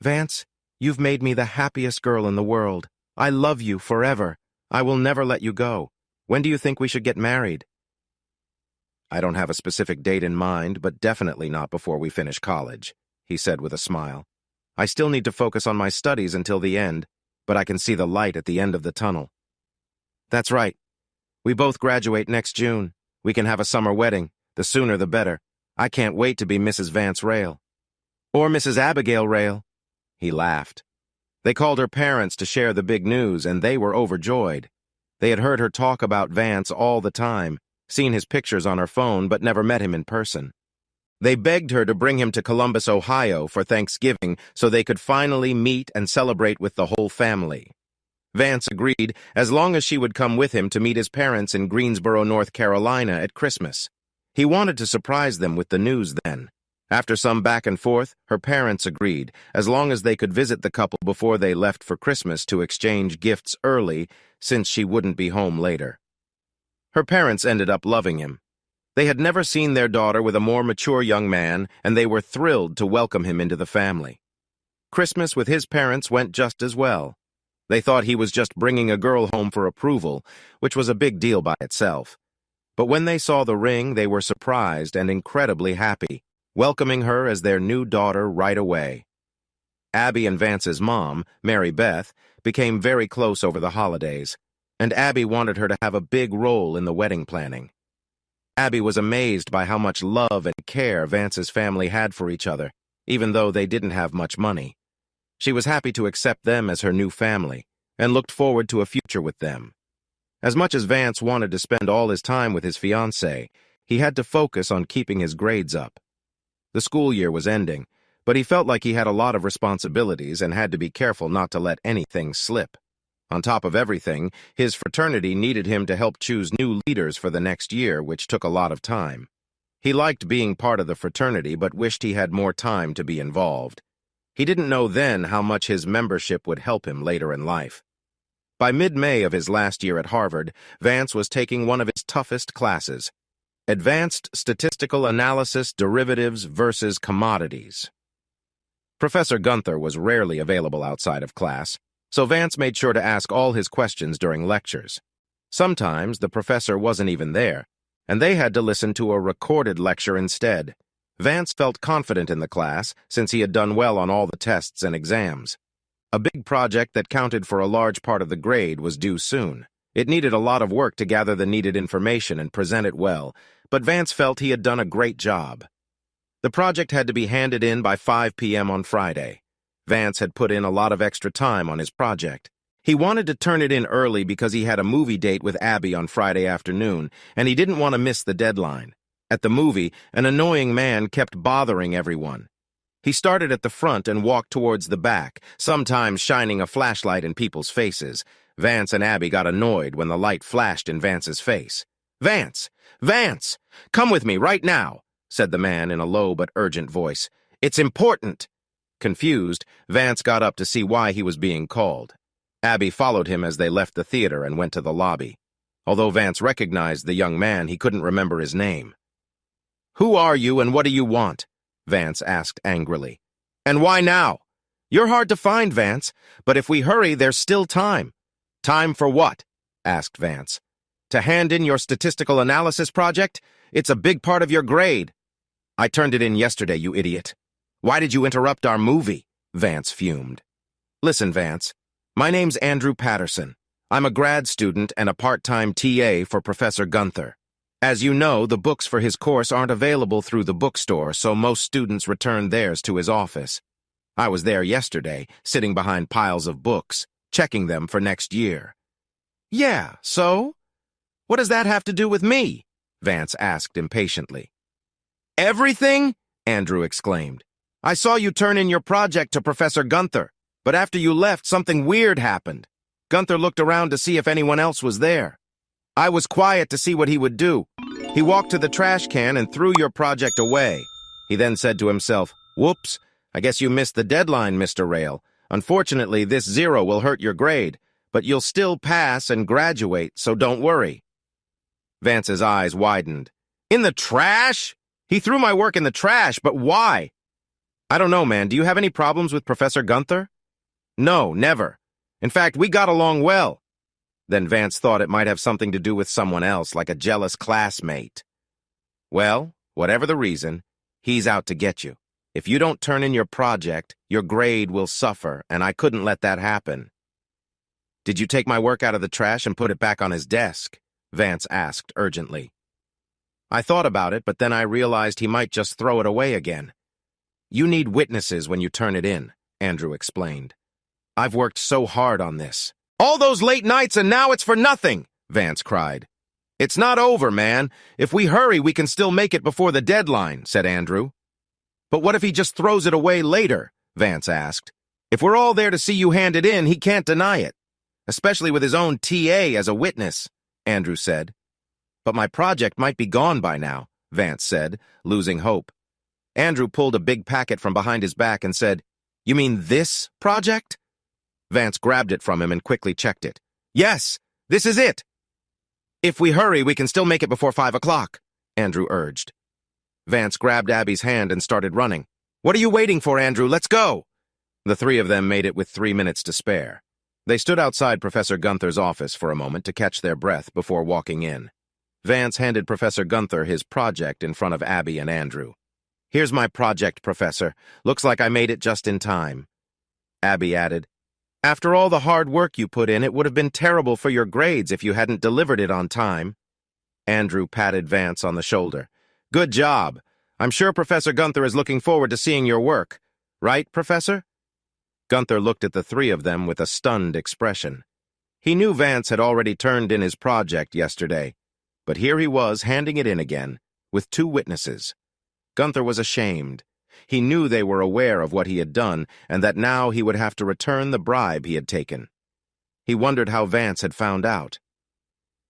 Vance, you've made me the happiest girl in the world. I love you forever. I will never let you go. When do you think we should get married?" "I don't have a specific date in mind, but definitely not before we finish college," he said with a smile. "I still need to focus on my studies until the end, but I can see the light at the end of the tunnel." "That's right. We both graduate next June. We can have a summer wedding. The sooner the better. I can't wait to be Mrs. Vance Rayle." "Or Mrs. Abigail Rayle." He laughed. They called her parents to share the big news, and they were overjoyed. They had heard her talk about Vance all the time, seen his pictures on her phone, but never met him in person. They begged her to bring him to Columbus, Ohio for Thanksgiving so they could finally meet and celebrate with the whole family. Vance agreed as long as she would come with him to meet his parents in Greensboro, North Carolina at Christmas. He wanted to surprise them with the news then. After some back and forth, her parents agreed, as long as they could visit the couple before they left for Christmas to exchange gifts early, since she wouldn't be home later. Her parents ended up loving him. They had never seen their daughter with a more mature young man, and they were thrilled to welcome him into the family. Christmas with his parents went just as well. They thought he was just bringing a girl home for approval, which was a big deal by itself. But when they saw the ring, they were surprised and incredibly happy, welcoming her as their new daughter right away. Abby and Vance's mom, Mary Beth, became very close over the holidays, and Abby wanted her to have a big role in the wedding planning. Abby was amazed by how much love and care Vance's family had for each other, even though they didn't have much money. She was happy to accept them as her new family, and looked forward to a future with them. As much as Vance wanted to spend all his time with his fiancée, he had to focus on keeping his grades up. The school year was ending, but he felt like he had a lot of responsibilities and had to be careful not to let anything slip. On top of everything, his fraternity needed him to help choose new leaders for the next year, which took a lot of time. He liked being part of the fraternity, but wished he had more time to be involved. He didn't know then how much his membership would help him later in life. By mid-May of his last year at Harvard, Vance was taking one of his toughest classes, Advanced Statistical Analysis, Derivatives versus Commodities. Professor Gunther was rarely available outside of class, so Vance made sure to ask all his questions during lectures. Sometimes the professor wasn't even there, and they had to listen to a recorded lecture instead. Vance felt confident in the class since he had done well on all the tests and exams. A big project that counted for a large part of the grade was due soon. It needed a lot of work to gather the needed information and present it well, but Vance felt he had done a great job. The project had to be handed in by 5 p.m. on Friday. Vance had put in a lot of extra time on his project. He wanted to turn it in early because he had a movie date with Abby on Friday afternoon, and he didn't want to miss the deadline. At the movie, an annoying man kept bothering everyone. He started at the front and walked towards the back, sometimes shining a flashlight in people's faces. Vance and Abby got annoyed when the light flashed in Vance's face. "Vance! Vance! Come with me right now!" said the man in a low but urgent voice. "It's important!" Confused, Vance got up to see why he was being called. Abby followed him as they left the theater and went to the lobby. Although Vance recognized the young man, he couldn't remember his name. "Who are you and what do you want?" Vance asked angrily. "And why now? You're hard to find, Vance, but if we hurry, there's still time." "Time for what?" asked Vance. "To hand in your statistical analysis project? It's a big part of your grade." "I turned it in yesterday, you idiot." "Why did you interrupt our movie?" Vance fumed. "Listen, Vance, my name's Andrew Patterson. I'm a grad student and a part-time TA for Professor Gunther. As you know, the books for his course aren't available through the bookstore, so most students return theirs to his office. I was there yesterday, sitting behind piles of books, checking them for next year." "Yeah, so? What does that have to do with me?" Vance asked impatiently. "Everything?" Andrew exclaimed. "I saw you turn in your project to Professor Gunther, but after you left, something weird happened. Gunther looked around to see if anyone else was there. I was quiet to see what he would do. He walked to the trash can and threw your project away. He then said to himself, 'Whoops, I guess you missed the deadline, Mr. Rayle. Unfortunately, this 0 will hurt your grade, but you'll still pass and graduate, so don't worry.'" Vance's eyes widened. "In the trash? He threw my work in the trash, but why?" "I don't know, man. Do you have any problems with Professor Gunther?" "No, never. In fact, we got along well." Then Vance thought it might have something to do with someone else, like a jealous classmate. "Well, whatever the reason, he's out to get you. If you don't turn in your project, your grade will suffer, and I couldn't let that happen." "Did you take my work out of the trash and put it back on his desk?" Vance asked urgently. "I thought about it, but then I realized he might just throw it away again." "You need witnesses when you turn it in," Andrew explained. "I've worked so hard on this." "All those late nights and now it's for nothing!" Vance cried. "It's not over, man. If we hurry, we can still make it before the deadline," said Andrew. "But what if he just throws it away later?" Vance asked. "If we're all there to see you hand it in, he can't deny it. Especially with his own TA as a witness," Andrew said. "But my project might be gone by now," Vance said, losing hope. Andrew pulled a big packet from behind his back and said, "You mean this project?" Vance grabbed it from him and quickly checked it. "Yes, this is it." "If we hurry, we can still make it before 5 o'clock, Andrew urged. Vance grabbed Abby's hand and started running. "What are you waiting for, Andrew? Let's go!" The three of them made it with 3 minutes to spare. They stood outside Professor Gunther's office for a moment to catch their breath before walking in. Vance handed Professor Gunther his project in front of Abby and Andrew. "Here's my project, Professor. Looks like I made it just in time." Abby added, "After all the hard work you put in, it would have been terrible for your grades if you hadn't delivered it on time." Andrew patted Vance on the shoulder. "Good job. I'm sure Professor Gunther is looking forward to seeing your work. Right, Professor?" Gunther looked at the three of them with a stunned expression. He knew Vance had already turned in his project yesterday, but here he was handing it in again, with 2 witnesses. Gunther was ashamed. He knew they were aware of what he had done, and that now he would have to return the bribe he had taken. He wondered how Vance had found out.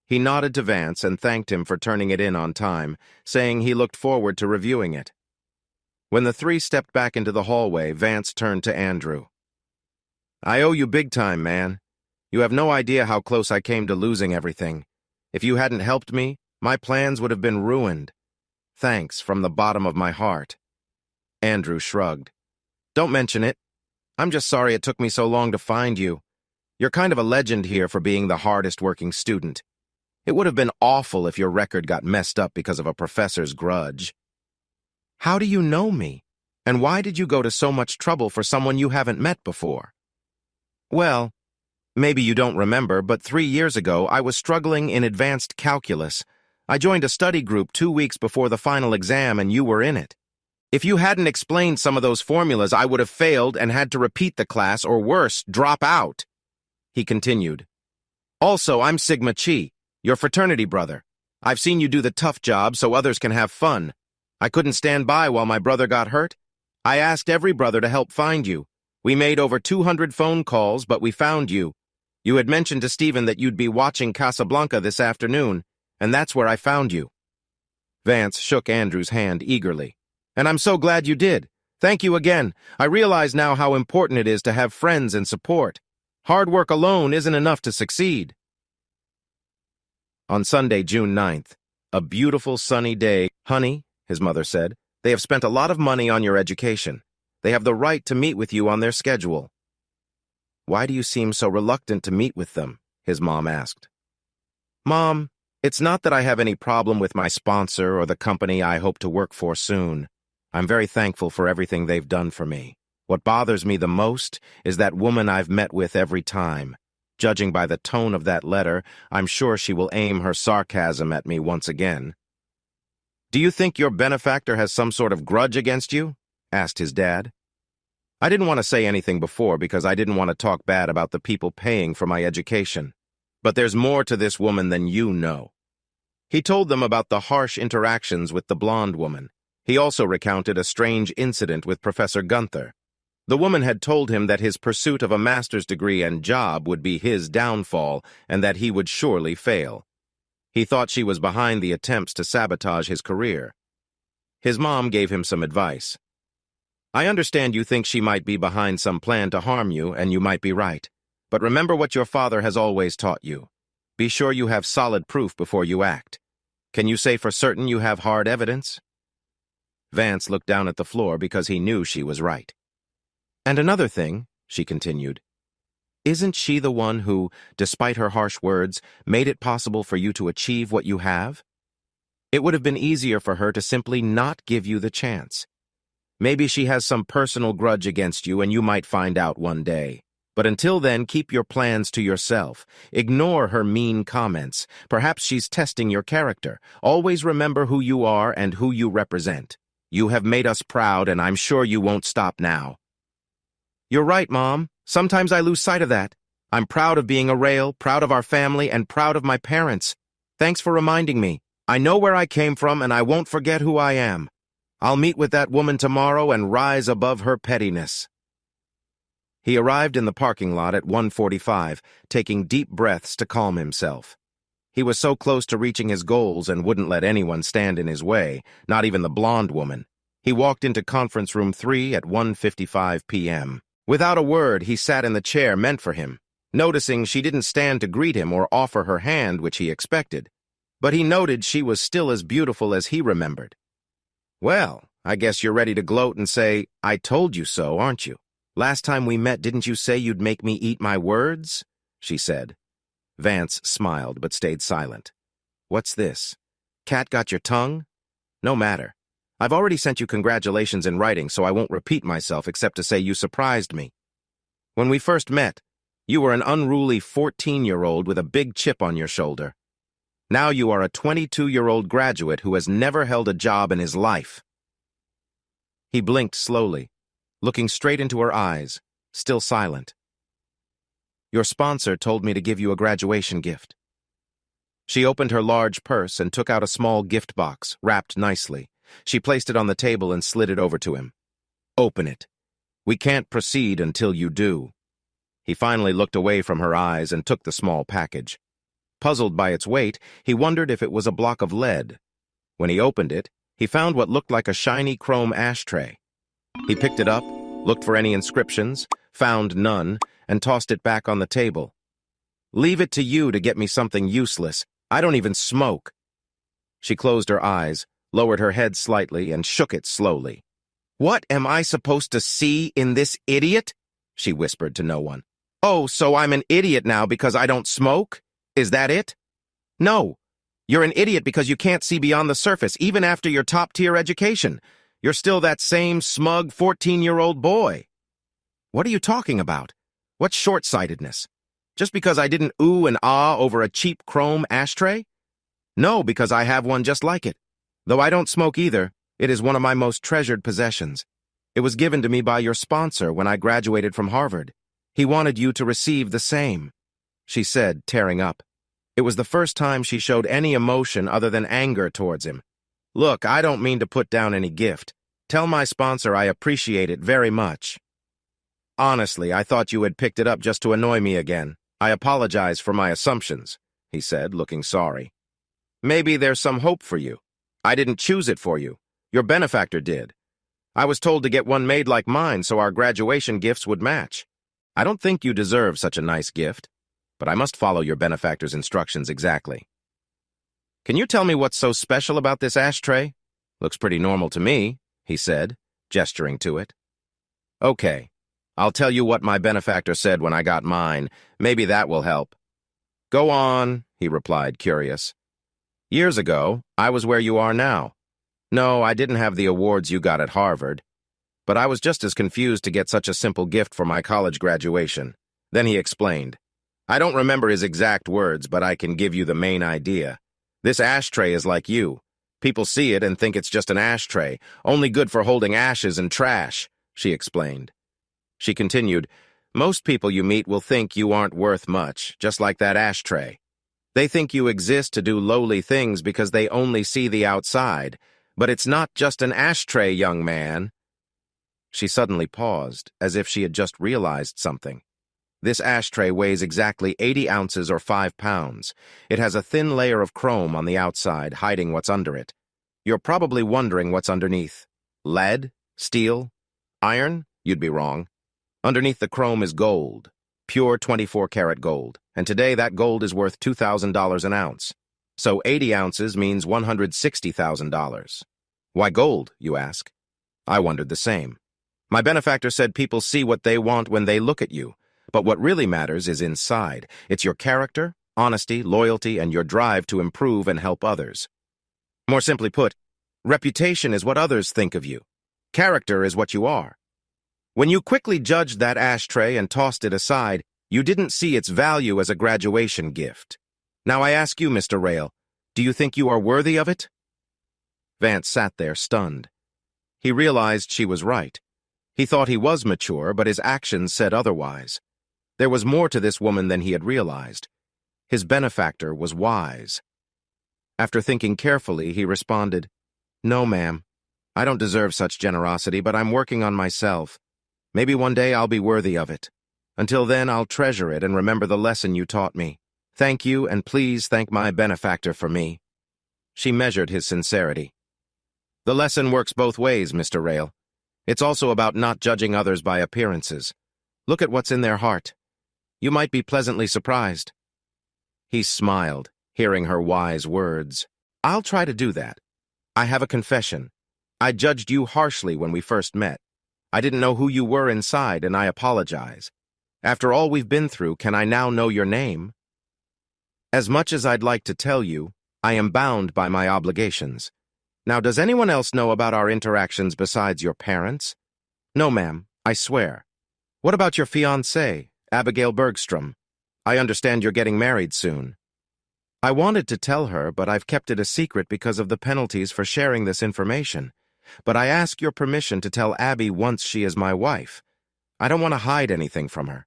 He nodded to Vance and thanked him for turning it in on time, saying he looked forward to reviewing it. When the 3 stepped back into the hallway, Vance turned to Andrew. "I owe you big time, man. You have no idea how close I came to losing everything. If you hadn't helped me, my plans would have been ruined. Thanks from the bottom of my heart." Andrew shrugged. Don't mention it. I'm just sorry it took me so long to find you. You're kind of a legend here for being the hardest working student. It would have been awful if your record got messed up because of a professor's grudge. How do you know me? And why did you go to so much trouble for someone you haven't met before? Well, maybe you don't remember, but 3 years ago I was struggling in advanced calculus. I joined a study group 2 weeks before the final exam and you were in it. If you hadn't explained some of those formulas, I would have failed and had to repeat the class or worse, drop out. He continued. Also, I'm Sigma Chi, your fraternity brother. I've seen you do the tough job so others can have fun. I couldn't stand by while my brother got hurt. I asked every brother to help find you. We made over 200 phone calls, but we found you. You had mentioned to Stephen that you'd be watching Casablanca this afternoon, and that's where I found you. Vance shook Andrew's hand eagerly. And I'm so glad you did. Thank you again. I realize now how important it is to have friends and support. Hard work alone isn't enough to succeed. On Sunday, June 9th, a beautiful sunny day. Honey, his mother said, they have spent a lot of money on your education. They have the right to meet with you on their schedule. Why do you seem so reluctant to meet with them? His mom asked. Mom, it's not that I have any problem with my sponsor or the company I hope to work for soon. I'm very thankful for everything they've done for me. What bothers me the most is that woman I've met with every time. Judging by the tone of that letter, I'm sure she will aim her sarcasm at me once again. Do you think your benefactor has some sort of grudge against you? Asked his dad. I didn't want to say anything before because I didn't want to talk bad about the people paying for my education. But there's more to this woman than you know. He told them about the harsh interactions with the blonde woman. He also recounted a strange incident with Professor Gunther. The woman had told him that his pursuit of a master's degree and job would be his downfall and that he would surely fail. He thought she was behind the attempts to sabotage his career. His mom gave him some advice. I understand you think she might be behind some plan to harm you, and you might be right. But remember what your father has always taught you. Be sure you have solid proof before you act. Can you say for certain you have hard evidence? Vance looked down at the floor because he knew she was right. And another thing, she continued, isn't she the one who, despite her harsh words, made it possible for you to achieve what you have? It would have been easier for her to simply not give you the chance. Maybe she has some personal grudge against you and you might find out one day. But until then, keep your plans to yourself. Ignore her mean comments. Perhaps she's testing your character. Always remember who you are and who you represent. You have made us proud, and I'm sure you won't stop now. You're right, Mom. Sometimes I lose sight of that. I'm proud of being a Rayle, proud of our family, and proud of my parents. Thanks for reminding me. I know where I came from, and I won't forget who I am. I'll meet with that woman tomorrow and rise above her pettiness. He arrived in the parking lot at 1:45, taking deep breaths to calm himself. He was so close to reaching his goals and wouldn't let anyone stand in his way, not even the blonde woman. He walked into conference room 3 at 1:55 p.m. Without a word, he sat in the chair meant for him, noticing she didn't stand to greet him or offer her hand, which he expected. But he noted she was still as beautiful as he remembered. Well, I guess you're ready to gloat and say, I told you so, aren't you? Last time we met, didn't you say you'd make me eat my words? She said. Vance smiled but stayed silent. What's this? Cat got your tongue? No matter. I've already sent you congratulations in writing, so I won't repeat myself except to say you surprised me. When we first met, you were an unruly 14-year-old with a big chip on your shoulder. Now you are a 22-year-old graduate who has never held a job in his life. He blinked slowly, looking straight into her eyes, still silent. Your sponsor told me to give you a graduation gift. She opened her large purse and took out a small gift box, wrapped nicely. She placed it on the table and slid it over to him. Open it. We can't proceed until you do. He finally looked away from her eyes and took the small package. Puzzled by its weight, he wondered if it was a block of lead. When he opened it, he found what looked like a shiny chrome ashtray. He picked it up, looked for any inscriptions, found none, and tossed it back on the table. Leave it to you to get me something useless. I don't even smoke. She closed her eyes, lowered her head slightly, and shook it slowly. What am I supposed to see in this idiot? She whispered to no one. Oh, so I'm an idiot now because I don't smoke? Is that it? No. You're an idiot because you can't see beyond the surface, even after your top-tier education. You're still that same smug 14-year-old boy. What are you talking about? What's short-sightedness? Just because I didn't ooh and ah over a cheap chrome ashtray? No, because I have one just like it. Though I don't smoke either, it is one of my most treasured possessions. It was given to me by your sponsor when I graduated from Harvard. He wanted you to receive the same, she said, tearing up. It was the first time she showed any emotion other than anger towards him. Look, I don't mean to put down any gift. Tell my sponsor I appreciate it very much. Honestly, I thought you had picked it up just to annoy me again. I apologize for my assumptions, he said, looking sorry. Maybe there's some hope for you. I didn't choose it for you. Your benefactor did. I was told to get one made like mine so our graduation gifts would match. I don't think you deserve such a nice gift, but I must follow your benefactor's instructions exactly. Can you tell me what's so special about this ashtray? Looks pretty normal to me, he said, gesturing to it. Okay, I'll tell you what my benefactor said when I got mine. Maybe that will help. Go on, he replied, curious. Years ago, I was where you are now. No, I didn't have the awards you got at Harvard, but I was just as confused to get such a simple gift for my college graduation. Then he explained. I don't remember his exact words, but I can give you the main idea. This ashtray is like you. People see it and think it's just an ashtray, only good for holding ashes and trash, she explained. She continued, most people you meet will think you aren't worth much, just like that ashtray. They think you exist to do lowly things because they only see the outside, but it's not just an ashtray, young man. She suddenly paused, as if she had just realized something. This ashtray weighs exactly 80 ounces or 5 pounds. It has a thin layer of chrome on the outside, hiding what's under it. You're probably wondering what's underneath. Lead? Steel? Iron? You'd be wrong. Underneath the chrome is gold, pure 24-karat gold, and today that gold is worth $2,000 an ounce. So 80 ounces means $160,000. Why gold, you ask? I wondered the same. My benefactor said people see what they want when they look at you, but what really matters is inside. It's your character, honesty, loyalty, and your drive to improve and help others. More simply put, reputation is what others think of you. Character is what you are. When you quickly judged that ashtray and tossed it aside, you didn't see its value as a graduation gift. Now I ask you, Mr. Rayle, do you think you are worthy of it? Vance sat there, stunned. He realized she was right. He thought he was mature, but his actions said otherwise. There was more to this woman than he had realized. His benefactor was wise. After thinking carefully, he responded, No, ma'am. I don't deserve such generosity, but I'm working on myself. Maybe one day I'll be worthy of it. Until then, I'll treasure it and remember the lesson you taught me. Thank you, and please thank my benefactor for me. She measured his sincerity. The lesson works both ways, Mr. Rayle. It's also about not judging others by appearances. Look at what's in their heart. You might be pleasantly surprised. He smiled, hearing her wise words. I'll try to do that. I have a confession. I judged you harshly when we first met. I didn't know who you were inside, and I apologize. After all we've been through, can I now know your name? As much as I'd like to tell you, I am bound by my obligations. Now, does anyone else know about our interactions besides your parents? No, ma'am, I swear. What about your fiancée, Abigail Bergstrom? I understand you're getting married soon. I wanted to tell her, but I've kept it a secret because of the penalties for sharing this information. But I ask your permission to tell Abby once she is my wife. I don't want to hide anything from her.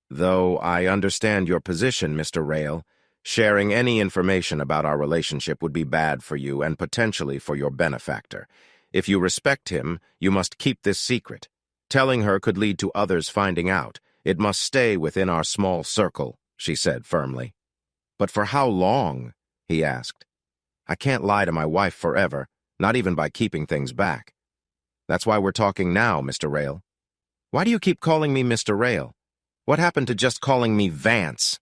Though I understand your position, Mr. Rayle, sharing any information about our relationship would be bad for you and potentially for your benefactor. If you respect him, you must keep this secret. Telling her could lead to others finding out. It must stay within our small circle, she said firmly. But for how long? He asked. I can't lie to my wife forever, not even by keeping things back. That's why we're talking now, Mr. Rayle. Why do you keep calling me Mr. Rayle? What happened to just calling me Vance?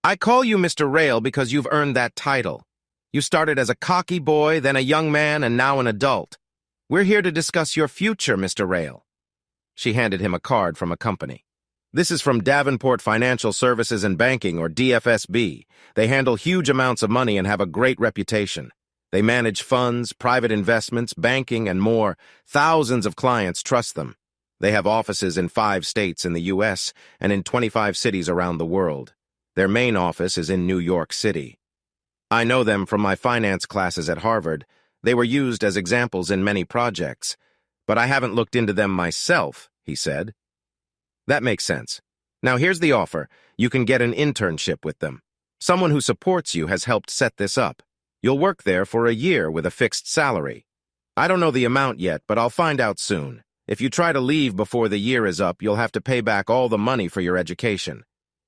I call you Mr. Rayle because you've earned that title. You started as a cocky boy, then a young man, and now an adult. We're here to discuss your future, Mr. Rayle. She handed him a card from a company. This is from Davenport Financial Services and Banking, or DFSB. They handle huge amounts of money and have a great reputation. They manage funds, private investments, banking, and more. Thousands of clients trust them. They have offices in 5 states in the U.S. and in 25 cities around the world. Their main office is in New York City. I know them from my finance classes at Harvard. They were used as examples in many projects. But I haven't looked into them myself, he said. That makes sense. Now here's the offer. You can get an internship with them. Someone who supports you has helped set this up. You'll work there for a year with a fixed salary. I don't know the amount yet, but I'll find out soon. If you try to leave before the year is up, you'll have to pay back all the money for your education.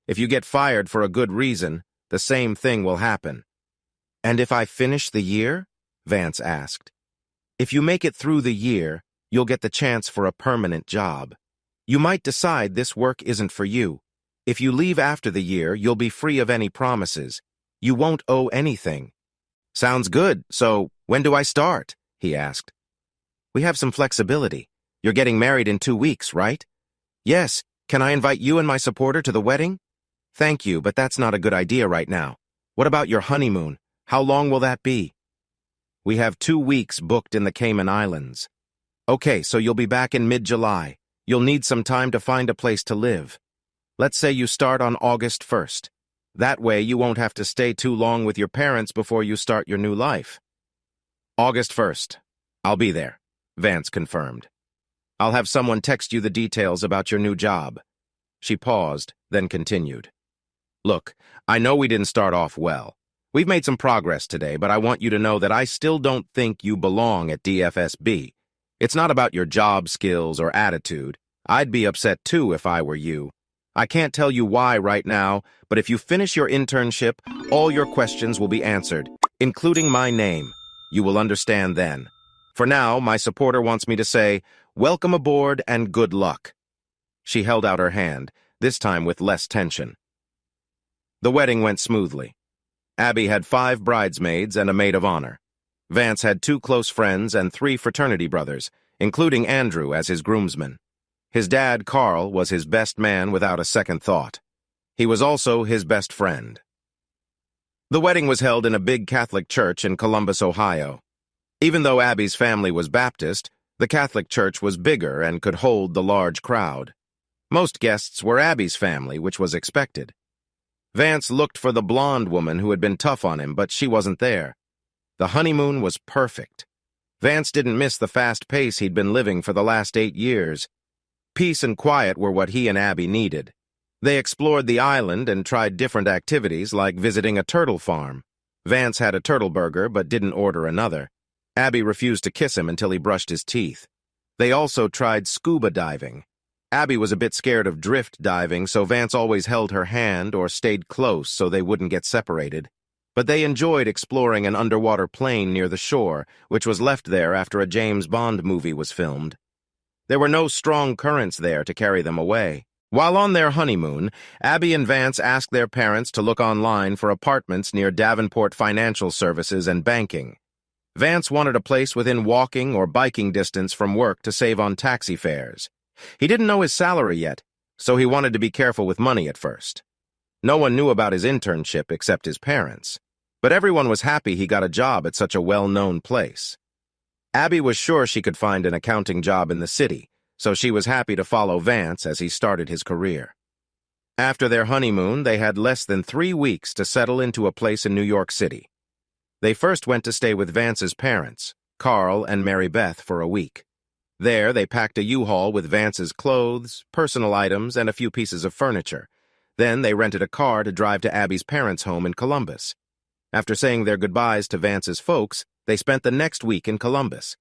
If you get fired for a good reason, the same thing will happen. And if I finish the year? Vance asked. If you make it through the year, you'll get the chance for a permanent job. You might decide this work isn't for you. If you leave after the year, you'll be free of any promises. You won't owe anything. Sounds good. So, when do I start? He asked. We have some flexibility. You're getting married in 2 weeks, right? Yes. Can I invite you and my supporter to the wedding? Thank you, but that's not a good idea right now. What about your honeymoon? How long will that be? We have 2 weeks booked in the Cayman Islands. Okay, so you'll be back in mid-July. You'll need some time to find a place to live. Let's say you start on August 1st. That way you won't have to stay too long with your parents before you start your new life. August 1st. I'll be there, Vance confirmed. I'll have someone text you the details about your new job. She paused, then continued. Look, I know we didn't start off well. We've made some progress today, but I want you to know that I still don't think you belong at DFSB. It's not about your job skills or attitude. I'd be upset too if I were you. I can't tell you why right now, but if you finish your internship, all your questions will be answered, including my name. You will understand then. For now, my supporter wants me to say, welcome aboard and good luck. She held out her hand, this time with less tension. The wedding went smoothly. Abby had 5 bridesmaids and a maid of honor. Vance had 2 close friends and 3 fraternity brothers, including Andrew as his groomsman. His dad, Carl, was his best man without a second thought. He was also his best friend. The wedding was held in a big Catholic church in Columbus, Ohio. Even though Abby's family was Baptist, the Catholic church was bigger and could hold the large crowd. Most guests were Abby's family, which was expected. Vance looked for the blonde woman who had been tough on him, but she wasn't there. The honeymoon was perfect. Vance didn't miss the fast pace he'd been living for the last 8 years. Peace and quiet were what he and Abby needed. They explored the island and tried different activities like visiting a turtle farm. Vance had a turtle burger but didn't order another. Abby refused to kiss him until he brushed his teeth. They also tried scuba diving. Abby was a bit scared of drift diving, so Vance always held her hand or stayed close so they wouldn't get separated. But they enjoyed exploring an underwater plane near the shore, which was left there after a James Bond movie was filmed. There were no strong currents there to carry them away. While on their honeymoon, Abby and Vance asked their parents to look online for apartments near Davenport Financial Services and Banking. Vance wanted a place within walking or biking distance from work to save on taxi fares. He didn't know his salary yet, so he wanted to be careful with money at first. No one knew about his internship except his parents, but everyone was happy he got a job at such a well-known place. Abby was sure she could find an accounting job in the city, so she was happy to follow Vance as he started his career. After their honeymoon, they had less than 3 weeks to settle into a place in New York City. They first went to stay with Vance's parents, Carl and Mary Beth, for a week. There, they packed a U-Haul with Vance's clothes, personal items, and a few pieces of furniture. Then they rented a car to drive to Abby's parents' home in Columbus. After saying their goodbyes to Vance's folks, they spent the next week in Columbus.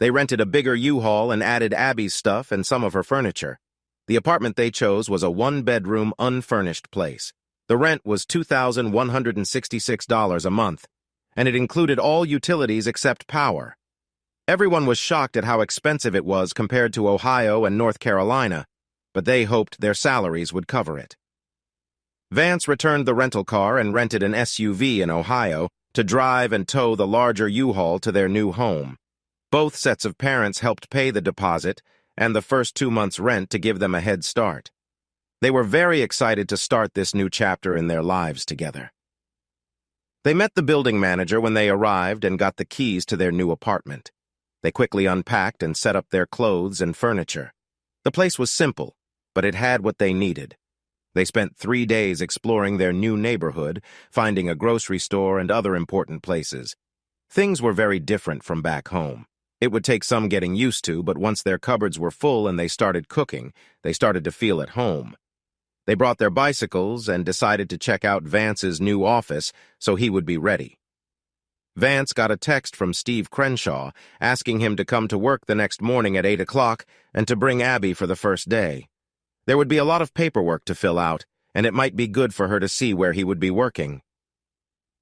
They rented a bigger U-Haul and added Abby's stuff and some of her furniture. The apartment they chose was a 1-bedroom, unfurnished place. The rent was $2,166 a month, and it included all utilities except power. Everyone was shocked at how expensive it was compared to Ohio and North Carolina, but they hoped their salaries would cover it. Vance returned the rental car and rented an SUV in Ohio to drive and tow the larger U-Haul to their new home. Both sets of parents helped pay the deposit and the first 2 months' rent to give them a head start. They were very excited to start this new chapter in their lives together. They met the building manager when they arrived and got the keys to their new apartment. They quickly unpacked and set up their clothes and furniture. The place was simple, but it had what they needed. They spent 3 days exploring their new neighborhood, finding a grocery store and other important places. Things were very different from back home. It would take some getting used to, but once their cupboards were full and they started cooking, they started to feel at home. They brought their bicycles and decided to check out Vance's new office so he would be ready. Vance got a text from Steve Crenshaw asking him to come to work the next morning at 8 o'clock and to bring Abby for the first day. There would be a lot of paperwork to fill out, and it might be good for her to see where he would be working.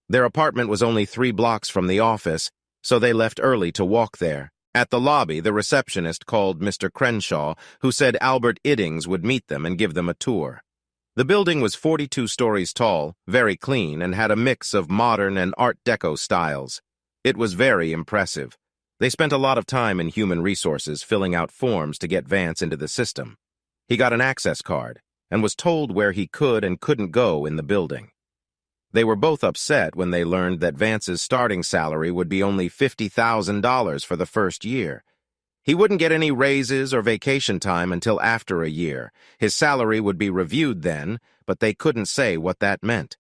Their apartment was only 3 blocks from the office, so they left early to walk there. At the lobby, the receptionist called Mr. Crenshaw, who said Albert Iddings would meet them and give them a tour. The building was 42 stories tall, very clean, and had a mix of modern and Art Deco styles. It was very impressive. They spent a lot of time in human resources filling out forms to get Vance into the system. He got an access card and was told where he could and couldn't go in the building. They were both upset when they learned that Vance's starting salary would be only $50,000 for the first year. He wouldn't get any raises or vacation time until after a year. His salary would be reviewed then, but they couldn't say what that meant.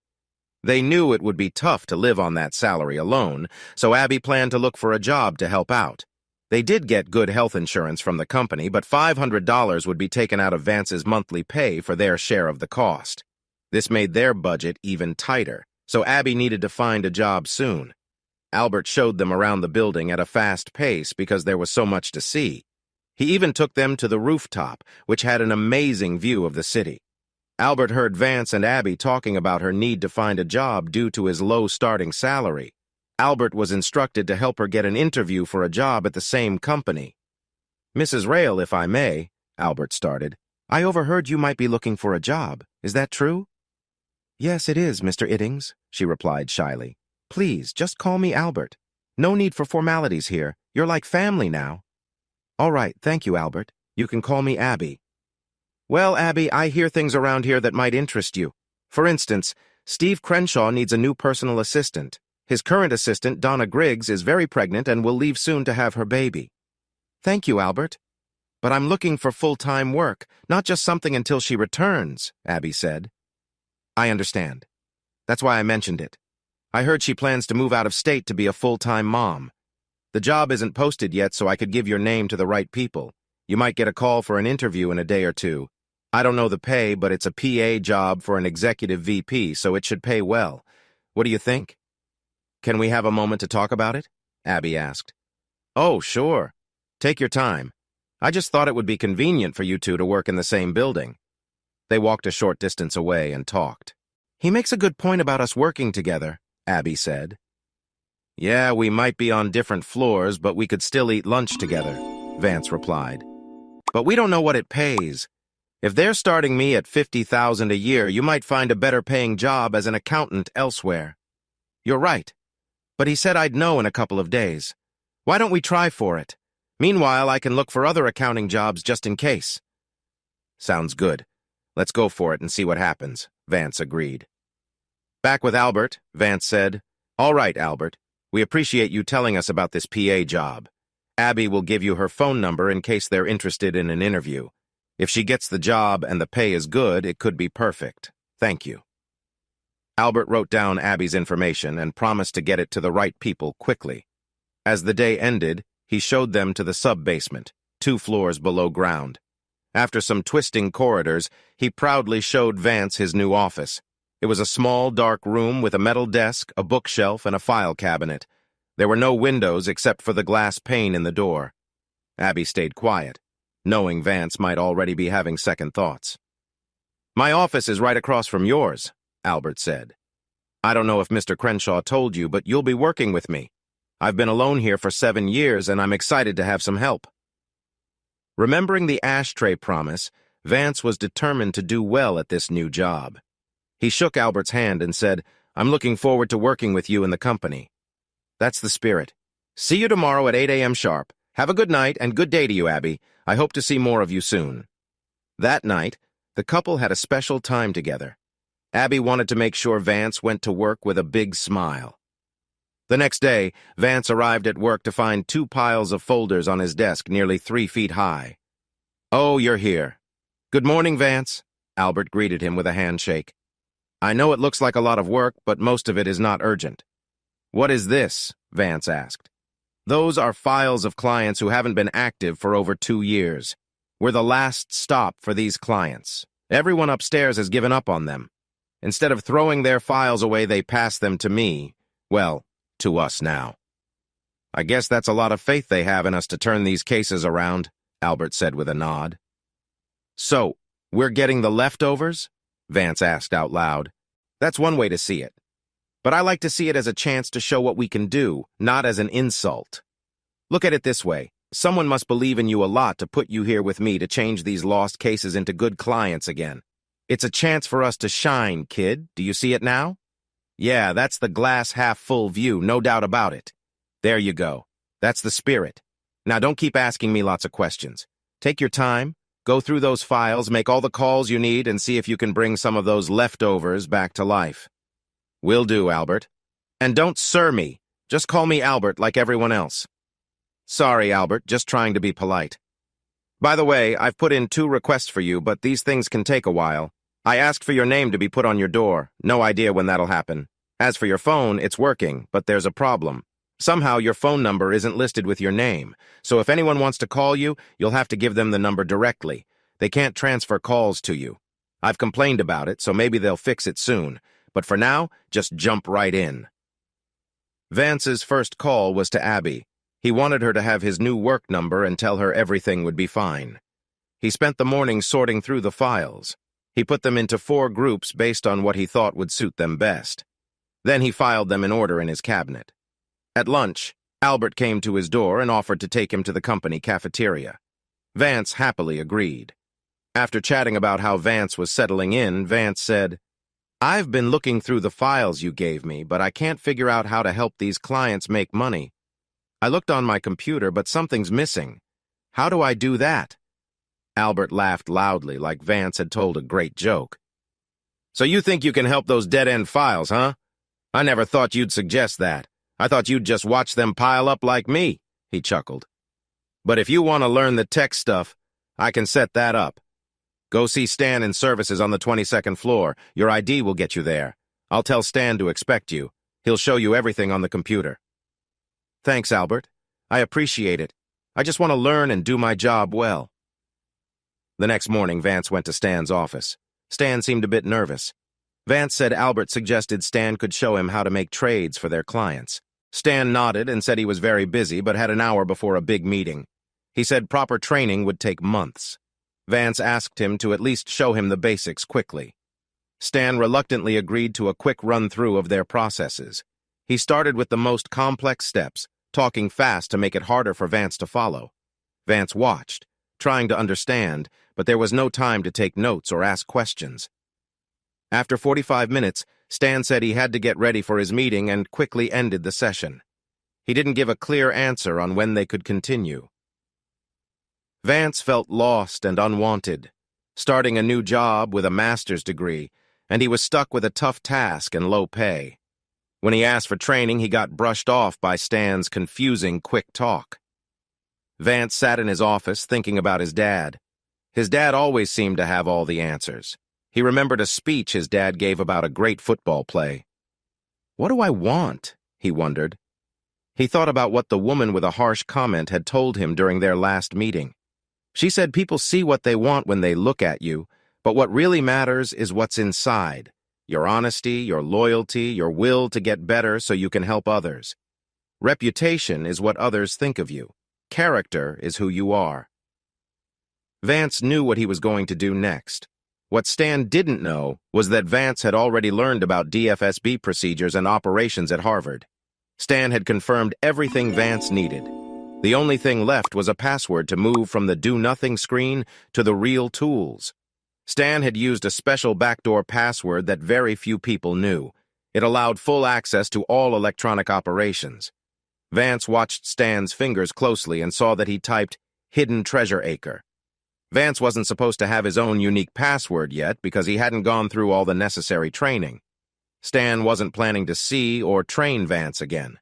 They knew it would be tough to live on that salary alone, so Abby planned to look for a job to help out. They did get good health insurance from the company, but $500 would be taken out of Vance's monthly pay for their share of the cost. This made their budget even tighter, so Abby needed to find a job soon. Albert showed them around the building at a fast pace because there was so much to see. He even took them to the rooftop, which had an amazing view of the city. Albert heard Vance and Abby talking about her need to find a job due to his low starting salary. Albert was instructed to help her get an interview for a job at the same company. "Mrs. Rayle, if I may," Albert started, "I overheard you might be looking for a job. Is that true?" "Yes, it is, Mr. Iddings," she replied shyly. "Please, just call me Albert. No need for formalities here. You're like family now." "All right, thank you, Albert. You can call me Abby." "Well, Abby, I hear things around here that might interest you. For instance, Steve Crenshaw needs a new personal assistant. His current assistant, Donna Griggs, is very pregnant and will leave soon to have her baby." "Thank you, Albert. But I'm looking for full-time work, not just something until she returns," Abby said. "I understand. That's why I mentioned it. I heard she plans to move out of state to be a full-time mom. The job isn't posted yet, so I could give your name to the right people. You might get a call for an interview in a day or two. I don't know the pay, but it's a PA job for an executive VP, so it should pay well. What do you think?" "Can we have a moment to talk about it?" Abby asked. "Oh, sure. Take your time. I just thought it would be convenient for you two to work in the same building." They walked a short distance away and talked. "He makes a good point about us working together," Abby said. "Yeah, we might be on different floors, but we could still eat lunch together," Vance replied. "But we don't know what it pays. If they're starting me at $50,000 a year, you might find a better paying job as an accountant elsewhere." "You're right. But he said I'd know in a couple of days. Why don't we try for it? Meanwhile, I can look for other accounting jobs just in case." "Sounds good. Let's go for it and see what happens," Vance agreed. Back with Albert, Vance said, "All right, Albert. We appreciate you telling us about this PA job. Abby will give you her phone number in case they're interested in an interview. If she gets the job and the pay is good, it could be perfect. Thank you." Albert wrote down Abby's information and promised to get it to the right people quickly. As the day ended, he showed them to the sub-basement, 2 floors below ground. After some twisting corridors, he proudly showed Vance his new office. It was a small, dark room with a metal desk, a bookshelf, and a file cabinet. There were no windows except for the glass pane in the door. Abby stayed quiet, knowing Vance might already be having second thoughts. "My office is right across from yours," Albert said. "I don't know if Mr. Crenshaw told you, but you'll be working with me. I've been alone here for 7 years, and I'm excited to have some help." Remembering the ashtray promise, Vance was determined to do well at this new job. He shook Albert's hand and said, "I'm looking forward to working with you in the company." "That's the spirit. See you tomorrow at 8 a.m. sharp. Have a good night and good day to you, Abby. I hope to see more of you soon. That night, the couple had a special time together. Abby wanted to make sure Vance went to work with a big smile. The next day, Vance arrived at work to find 2 piles of folders on his desk nearly 3 feet high. "Oh, you're here. Good morning, Vance," Albert greeted him with a handshake. "I know it looks like a lot of work, but most of it is not urgent." "What is this?" Vance asked. "Those are files of clients who haven't been active for over 2 years. We're the last stop for these clients. Everyone upstairs has given up on them. Instead of throwing their files away, they pass them to me. Well, to us now." "I guess that's a lot of faith they have in us to turn these cases around," Albert said with a nod. "So, we're getting the leftovers?" Vance asked out loud. "That's one way to see it. But I like to see it as a chance to show what we can do, not as an insult. Look at it this way. Someone must believe in you a lot to put you here with me to change these lost cases into good clients again. It's a chance for us to shine, kid. Do you see it now? Yeah, that's the glass half full view, no doubt about it. There you go. That's the spirit. Now don't keep asking me lots of questions. Take your time, go through those files, make all the calls you need, and see if you can bring some of those leftovers back to life." "Will do, Albert. And don't sir me. Just call me Albert like everyone else." "Sorry, Albert, just trying to be polite. By the way, I've put in 2 requests for you, but these things can take a while. I asked for your name to be put on your door. No idea when that'll happen. As for your phone, it's working, but there's a problem. Somehow your phone number isn't listed with your name, so if anyone wants to call you, you'll have to give them the number directly. They can't transfer calls to you. I've complained about it, so maybe they'll fix it soon. But for now, just jump right in." Vance's first call was to Abby. He wanted her to have his new work number and tell her everything would be fine. He spent the morning sorting through the files. He put them into 4 groups based on what he thought would suit them best. Then he filed them in order in his cabinet. At lunch, Albert came to his door and offered to take him to the company cafeteria. Vance happily agreed. After chatting about how Vance was settling in, Vance said, "I've been looking through the files you gave me, but I can't figure out how to help these clients make money. I looked on my computer, but something's missing. How do I do that?" Albert laughed loudly, like Vance had told a great joke. "So you think you can help those dead-end files, huh? I never thought you'd suggest that. I thought you'd just watch them pile up like me," he chuckled. "But if you want to learn the tech stuff, I can set that up. Go see Stan in services on the 22nd floor. Your ID will get you there. I'll tell Stan to expect you. He'll show you everything on the computer." "Thanks, Albert. I appreciate it. I just want to learn and do my job well." The next morning, Vance went to Stan's office. Stan seemed a bit nervous. Vance said Albert suggested Stan could show him how to make trades for their clients. Stan nodded and said he was very busy but had an hour before a big meeting. He said proper training would take months. Vance asked him to at least show him the basics quickly. Stan reluctantly agreed to a quick run-through of their processes. He started with the most complex steps, talking fast to make it harder for Vance to follow. Vance watched, trying to understand, but there was no time to take notes or ask questions. After 45 minutes, Stan said he had to get ready for his meeting and quickly ended the session. He didn't give a clear answer on when they could continue. Vance felt lost and unwanted, starting a new job with a master's degree, and he was stuck with a tough task and low pay. When he asked for training, he got brushed off by Stan's confusing, quick talk. Vance sat in his office thinking about his dad. His dad always seemed to have all the answers. He remembered a speech his dad gave about a great football play. "What do I want?" he wondered. He thought about what the woman with a harsh comment had told him during their last meeting. She said people see what they want when they look at you, but what really matters is what's inside. Your honesty, your loyalty, your will to get better so you can help others. Reputation is what others think of you. Character is who you are. Vance knew what he was going to do next. What Stan didn't know was that Vance had already learned about DFSB procedures and operations at Harvard. Stan had confirmed everything Vance needed. The only thing left was a password to move from the do-nothing screen to the real tools. Stan had used a special backdoor password that very few people knew. It allowed full access to all electronic operations. Vance watched Stan's fingers closely and saw that he typed Hidden Treasure Acre. Vance wasn't supposed to have his own unique password yet because he hadn't gone through all the necessary training. Stan wasn't planning to see or train Vance again.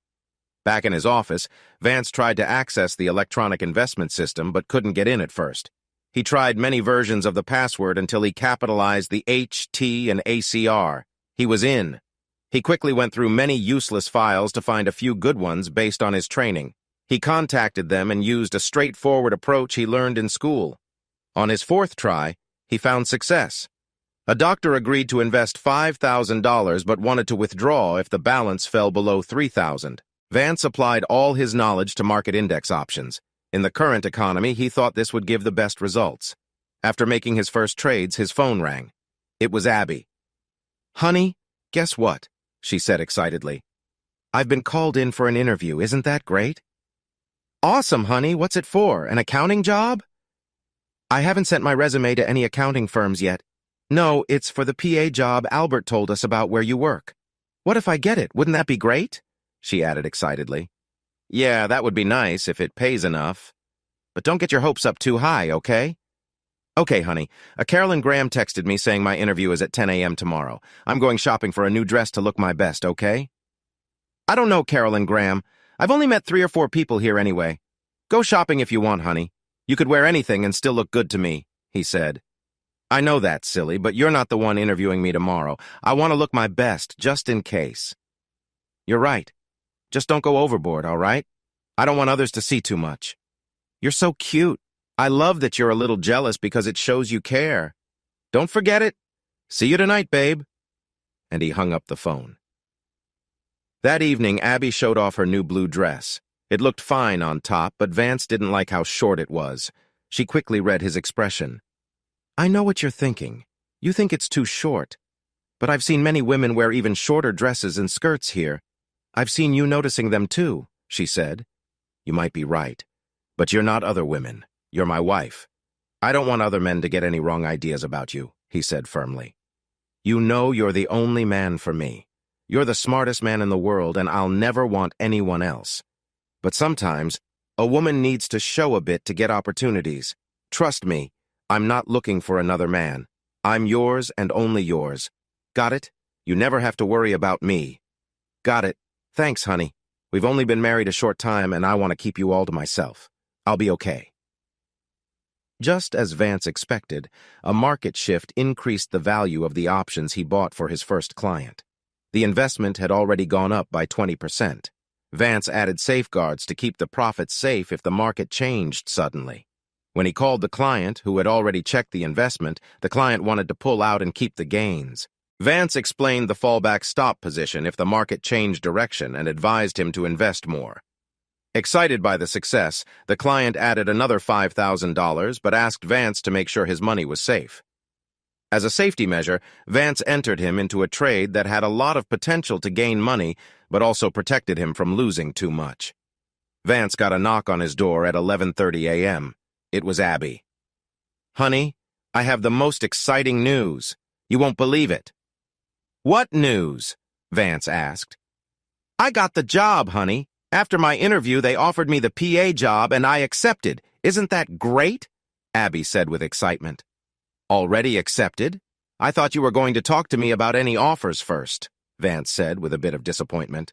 Back in his office, Vance tried to access the electronic investment system but couldn't get in at first. He tried many versions of the password until he capitalized the H, T, and ACR. He was in. He quickly went through many useless files to find a few good ones based on his training. He contacted them and used a straightforward approach he learned in school. On his fourth try, he found success. A doctor agreed to invest $5,000 but wanted to withdraw if the balance fell below $3,000. Vance applied all his knowledge to market index options. In the current economy, he thought this would give the best results. After making his first trades, his phone rang. It was Abby. "Honey, guess what?" she said excitedly. "I've been called in for an interview. Isn't that great?" "Awesome, honey. What's it for? An accounting job?" "I haven't sent my resume to any accounting firms yet. No, it's for the PA job Albert told us about where you work." "What if I get it? Wouldn't that be great?" she added excitedly. "Yeah, that would be nice if it pays enough. But don't get your hopes up too high, okay?" "Okay, honey. Carolyn Graham texted me saying my interview is at 10 a.m. tomorrow. I'm going shopping for a new dress to look my best, okay?" "I don't know Carolyn Graham. I've only met 3 or 4 people here anyway. Go shopping if you want, honey. You could wear anything and still look good to me," he said. "I know that, silly, but you're not the one interviewing me tomorrow. I want to look my best, just in case." "You're right. Just don't go overboard, all right? I don't want others to see too much." "You're so cute. I love that you're a little jealous because it shows you care. Don't forget it. See you tonight, babe." And he hung up the phone. That evening, Abby showed off her new blue dress. It looked fine on top, but Vance didn't like how short it was. She quickly read his expression. "I know what you're thinking. You think it's too short. But I've seen many women wear even shorter dresses and skirts here. I've seen you noticing them too," she said. "You might be right. But you're not other women. You're my wife. I don't want other men to get any wrong ideas about you," he said firmly. "You know you're the only man for me. You're the smartest man in the world, and I'll never want anyone else. But sometimes, a woman needs to show a bit to get opportunities. Trust me, I'm not looking for another man. I'm yours and only yours. Got it? You never have to worry about me." "Got it. Thanks, honey. We've only been married a short time, and I want to keep you all to myself. I'll be okay." Just as Vance expected, a market shift increased the value of the options he bought for his first client. The investment had already gone up by 20%. Vance added safeguards to keep the profits safe if the market changed suddenly. When he called the client, who had already checked the investment, the client wanted to pull out and keep the gains. Vance explained the fallback stop position if the market changed direction and advised him to invest more. Excited by the success, the client added another $5,000 but asked Vance to make sure his money was safe. As a safety measure, Vance entered him into a trade that had a lot of potential to gain money but also protected him from losing too much. Vance got a knock on his door at 11:30 a.m. It was Abby. "Honey, I have the most exciting news. You won't believe it." "What news?" Vance asked. "I got the job, honey. After my interview, they offered me the PA job, and I accepted. Isn't that great?" Abby said with excitement. "Already accepted? I thought you were going to talk to me about any offers first," Vance said with a bit of disappointment.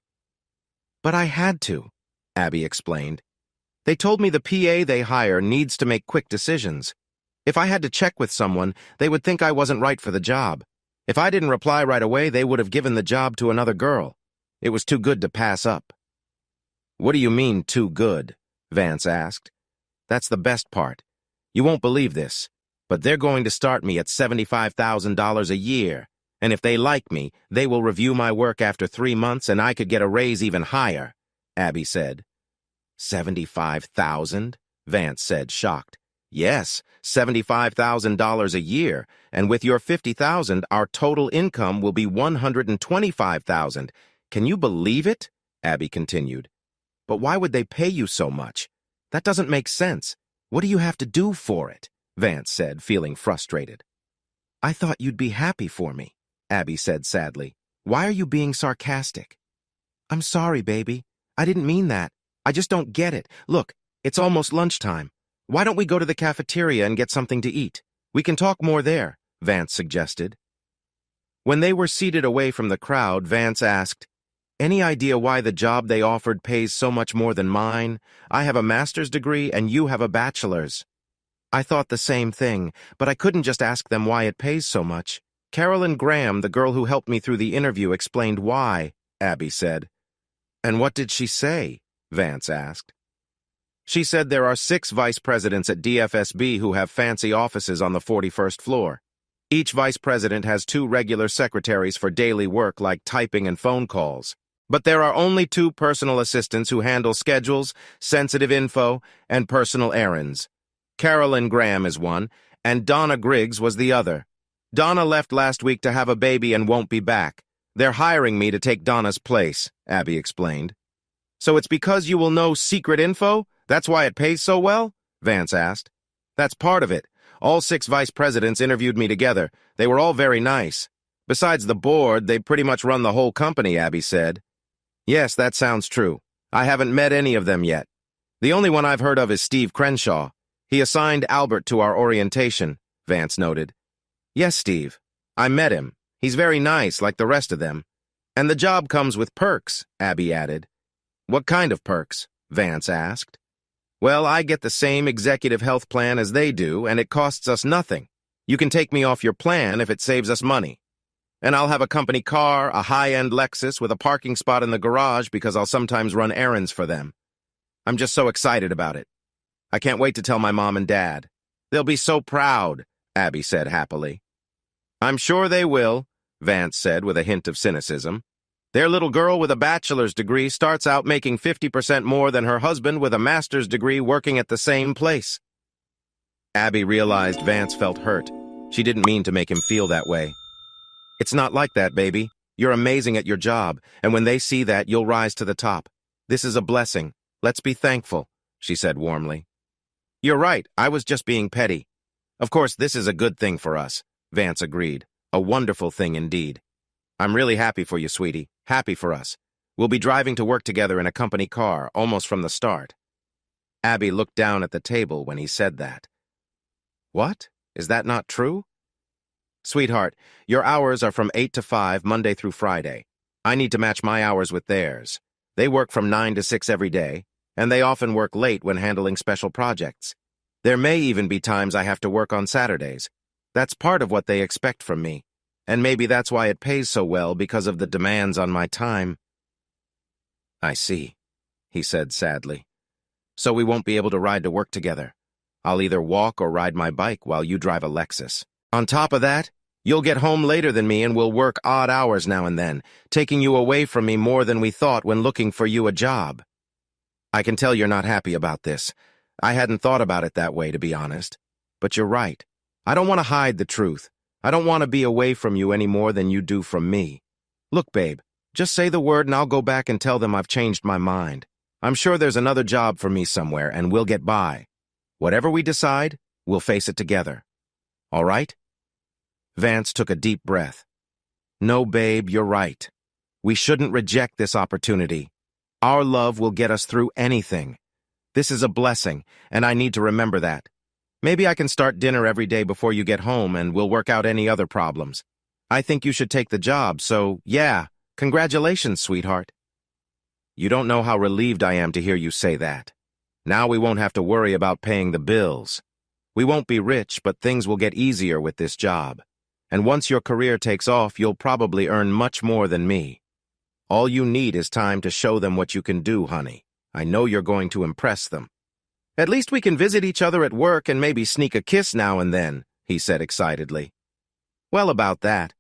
"But I had to," Abby explained. "They told me the PA they hire needs to make quick decisions. If I had to check with someone, they would think I wasn't right for the job. If I didn't reply right away, they would have given the job to another girl. It was too good to pass up." "What do you mean, too good?" Vance asked. "That's the best part. You won't believe this, but they're going to start me at $75,000 a year, and if they like me, they will review my work after 3 months and I could get a raise even higher," Abby said. "$75,000?" Vance said, shocked. "Yes, $75,000 a year, and with your $50,000, our total income will be $125,000. Can you believe it?" Abby continued. "But why would they pay you so much? That doesn't make sense. What do you have to do for it?" Vance said, feeling frustrated. "I thought you'd be happy for me," Abby said sadly. "Why are you being sarcastic?" "I'm sorry, baby. I didn't mean that. I just don't get it. Look, it's almost lunchtime. Why don't we go to the cafeteria and get something to eat? We can talk more there, Vance suggested. When they were seated away from the crowd, Vance asked, "Any idea why the job they offered pays so much more than mine? I have a master's degree and you have a bachelor's." I thought the same thing, but I couldn't just ask them why it pays so much. Carolyn Graham, the girl who helped me through the interview, explained why, Abby said. "And what did she say?" Vance asked. "She said there are 6 vice presidents at DFSB who have fancy offices on the 41st floor. Each vice president has 2 regular secretaries for daily work like typing and phone calls. But there are only 2 personal assistants who handle schedules, sensitive info, and personal errands. Carolyn Graham is one, and Donna Griggs was the other. Donna left last week to have a baby and won't be back. They're hiring me to take Donna's place," Abby explained. "So it's because you will know secret info? That's why it pays so well?" Vance asked. "That's part of it. All 6 vice presidents interviewed me together. They were all very nice. Besides the board, they pretty much run the whole company," Abby said. "Yes, that sounds true. I haven't met any of them yet. The only one I've heard of is Steve Crenshaw. He assigned Albert to our orientation," Vance noted. "Yes, Steve. I met him. He's very nice, like the rest of them. And the job comes with perks," Abby added. "What kind of perks?" Vance asked. "Well, I get the same executive health plan as they do, and it costs us nothing. You can take me off your plan if it saves us money. And I'll have a company car, a high-end Lexus with a parking spot in the garage because I'll sometimes run errands for them. I'm just so excited about it. I can't wait to tell my mom and dad. They'll be so proud," Abby said happily. "I'm sure they will," Vance said with a hint of cynicism. "Their little girl with a bachelor's degree starts out making 50% more than her husband with a master's degree working at the same place." Abby realized Vance felt hurt. She didn't mean to make him feel that way. "It's not like that, baby. You're amazing at your job, and when they see that, you'll rise to the top. This is a blessing. Let's be thankful," she said warmly. "You're right. I was just being petty. Of course, this is a good thing for us," Vance agreed. "A wonderful thing indeed. I'm really happy for you, sweetie. Happy for us. We'll be driving to work together in a company car, almost from the start." Abby looked down at the table when he said that. "What? Is that not true?" "Sweetheart, your hours are from 8 to 5, Monday through Friday. I need to match my hours with theirs. They work from 9 to 6 every day, and they often work late when handling special projects. There may even be times I have to work on Saturdays. That's part of what they expect from me. And maybe that's why it pays so well, because of the demands on my time." "I see," he said sadly. "So we won't be able to ride to work together. I'll either walk or ride my bike while you drive a Lexus. On top of that, you'll get home later than me and we'll work odd hours now and then, taking you away from me more than we thought when looking for you a job. I can tell you're not happy about this. I hadn't thought about it that way, to be honest. But you're right. I don't want to hide the truth. I don't want to be away from you any more than you do from me. Look, babe, just say the word and I'll go back and tell them I've changed my mind. I'm sure there's another job for me somewhere and we'll get by. Whatever we decide, we'll face it together. All right?" Vance took a deep breath. "No, babe, you're right. We shouldn't reject this opportunity. Our love will get us through anything. This is a blessing, and I need to remember that. Maybe I can start dinner every day before you get home and we'll work out any other problems. I think you should take the job, so yeah, congratulations, sweetheart." "You don't know how relieved I am to hear you say that. Now we won't have to worry about paying the bills. We won't be rich, but things will get easier with this job. And once your career takes off, you'll probably earn much more than me. All you need is time to show them what you can do, honey. I know you're going to impress them. At least we can visit each other at work and maybe sneak a kiss now and then," he said excitedly. "Well, about that.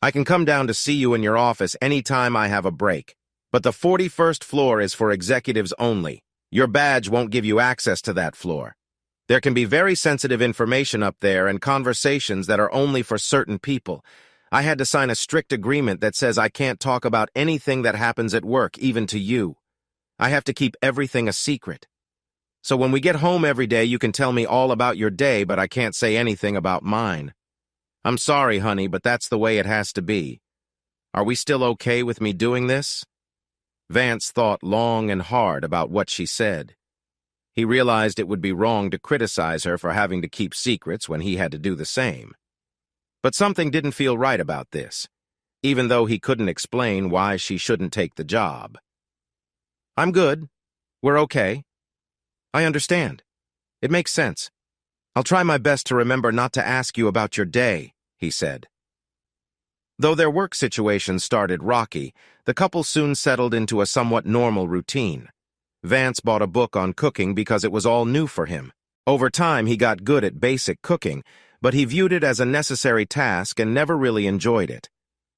I can come down to see you in your office any time I have a break. But the 41st floor is for executives only. Your badge won't give you access to that floor. There can be very sensitive information up there and conversations that are only for certain people. I had to sign a strict agreement that says I can't talk about anything that happens at work, even to you. I have to keep everything a secret. So when we get home every day, you can tell me all about your day, but I can't say anything about mine. I'm sorry, honey, but that's the way it has to be. Are we still okay with me doing this?" Vance thought long and hard about what she said. He realized it would be wrong to criticize her for having to keep secrets when he had to do the same. But something didn't feel right about this, even though he couldn't explain why she shouldn't take the job. "I'm good. We're okay. I understand. It makes sense. I'll try my best to remember not to ask you about your day," he said. Though their work situation started rocky, the couple soon settled into a somewhat normal routine. Vance bought a book on cooking because it was all new for him. Over time, he got good at basic cooking, but he viewed it as a necessary task and never really enjoyed it.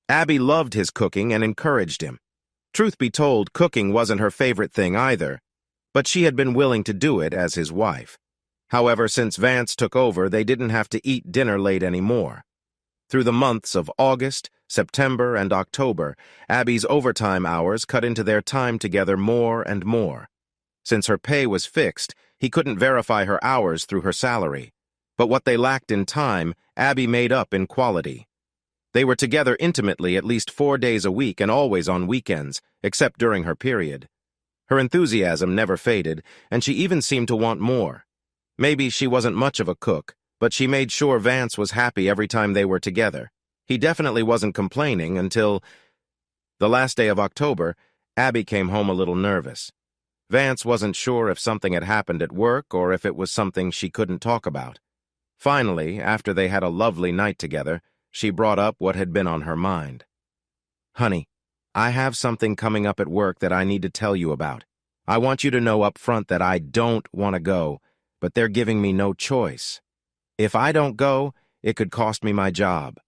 Abby loved his cooking and encouraged him. Truth be told, cooking wasn't her favorite thing either, but she had been willing to do it as his wife. However, since Vance took over, they didn't have to eat dinner late anymore. Through the months of August, September, and October, Abby's overtime hours cut into their time together more and more. Since her pay was fixed, he couldn't verify her hours through her salary. But what they lacked in time, Abby made up in quality. They were together intimately at least 4 days a week and always on weekends, except during her period. Her enthusiasm never faded, and she even seemed to want more. Maybe she wasn't much of a cook, but she made sure Vance was happy every time they were together. He definitely wasn't complaining until the last day of October. Abby came home a little nervous. Vance wasn't sure if something had happened at work or if it was something she couldn't talk about. Finally, after they had a lovely night together, she brought up what had been on her mind. "Honey, I have something coming up at work that I need to tell you about. I want you to know up front that I don't want to go, but they're giving me no choice. If I don't go, it could cost me my job."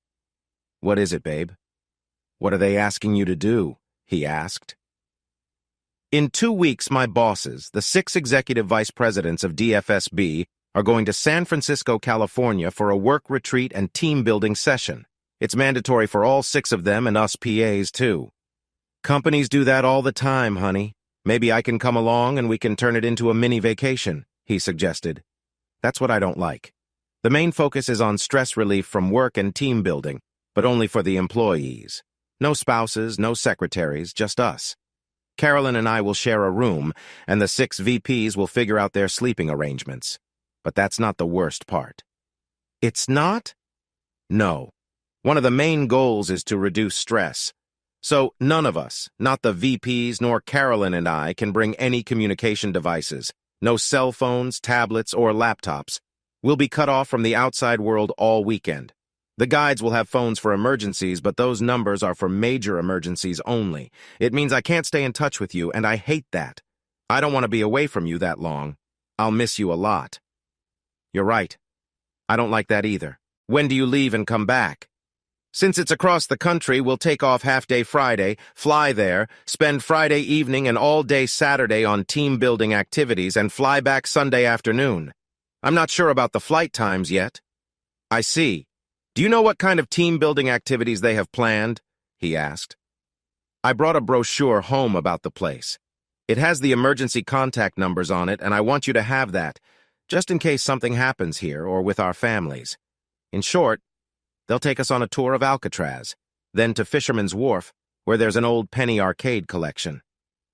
"What is it, babe?" "What are they asking you to do?" he asked. "In 2 weeks, my bosses, the 6 executive vice presidents of DFSB, are going to San Francisco, California for a work retreat and team-building session. It's mandatory for all 6 of them and us PAs, too." "Companies do that all the time, honey. Maybe I can come along and we can turn it into a mini vacation," he suggested. "That's what I don't like. The main focus is on stress relief from work and team building, but only for the employees. No spouses, no secretaries, just us. Carolyn and I will share a room, and the 6 VPs will figure out their sleeping arrangements. But that's not the worst part." "It's not?" "No. One of the main goals is to reduce stress. So none of us, not the VPs nor Carolyn and I, can bring any communication devices. No cell phones, tablets, or laptops. We'll be cut off from the outside world all weekend. The guides will have phones for emergencies, but those numbers are for major emergencies only. It means I can't stay in touch with you, and I hate that. I don't want to be away from you that long. I'll miss you a lot." "You're right. I don't like that either. When do you leave and come back?" "Since it's across the country, we'll take off half-day Friday, fly there, spend Friday evening and all-day Saturday on team-building activities, and fly back Sunday afternoon. I'm not sure about the flight times yet." "I see. Do you know what kind of team-building activities they have planned?" he asked. "I brought a brochure home about the place. It has the emergency contact numbers on it, and I want you to have that, just in case something happens here or with our families. In short, they'll take us on a tour of Alcatraz, then to Fisherman's Wharf, where there's an old penny arcade collection.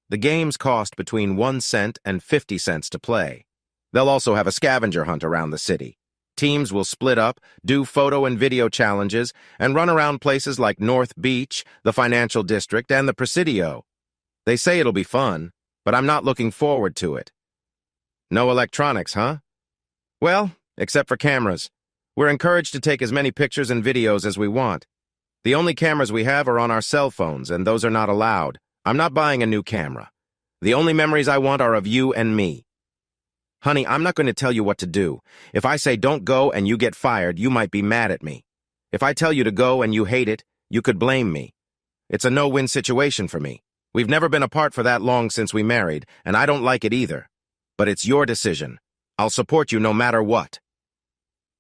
The games cost between 1 cent and 50 cents to play. They'll also have a scavenger hunt around the city. Teams will split up, do photo and video challenges, and run around places like North Beach, the Financial District, and the Presidio. They say it'll be fun, but I'm not looking forward to it." "No electronics, huh?" "Well, except for cameras. We're encouraged to take as many pictures and videos as we want. The only cameras we have are on our cell phones, and those are not allowed. I'm not buying a new camera. The only memories I want are of you and me." "Honey, I'm not going to tell you what to do. If I say don't go and you get fired, you might be mad at me. If I tell you to go and you hate it, you could blame me. It's a no-win situation for me. We've never been apart for that long since we married, and I don't like it either. But it's your decision. I'll support you no matter what."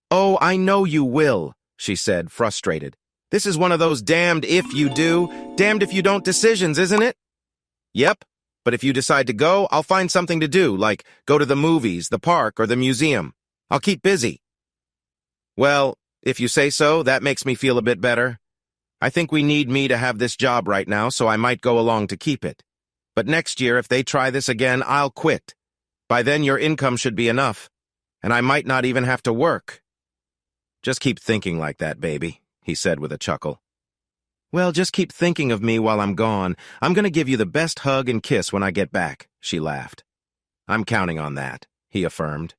"Oh, I know you will," she said, frustrated. "This is one of those damned if you do, damned if you don't decisions, isn't it?" "Yep. But if you decide to go, I'll find something to do, like go to the movies, the park, or the museum. I'll keep busy." "Well, if you say so, that makes me feel a bit better. I think we need me to have this job right now, so I might go along to keep it. But next year, if they try this again, I'll quit. By then, your income should be enough, and I might not even have to work." "Just keep thinking like that, baby," he said with a chuckle. "Well, just keep thinking of me while I'm gone. I'm going to give you the best hug and kiss when I get back," she laughed. "I'm counting on that," he affirmed.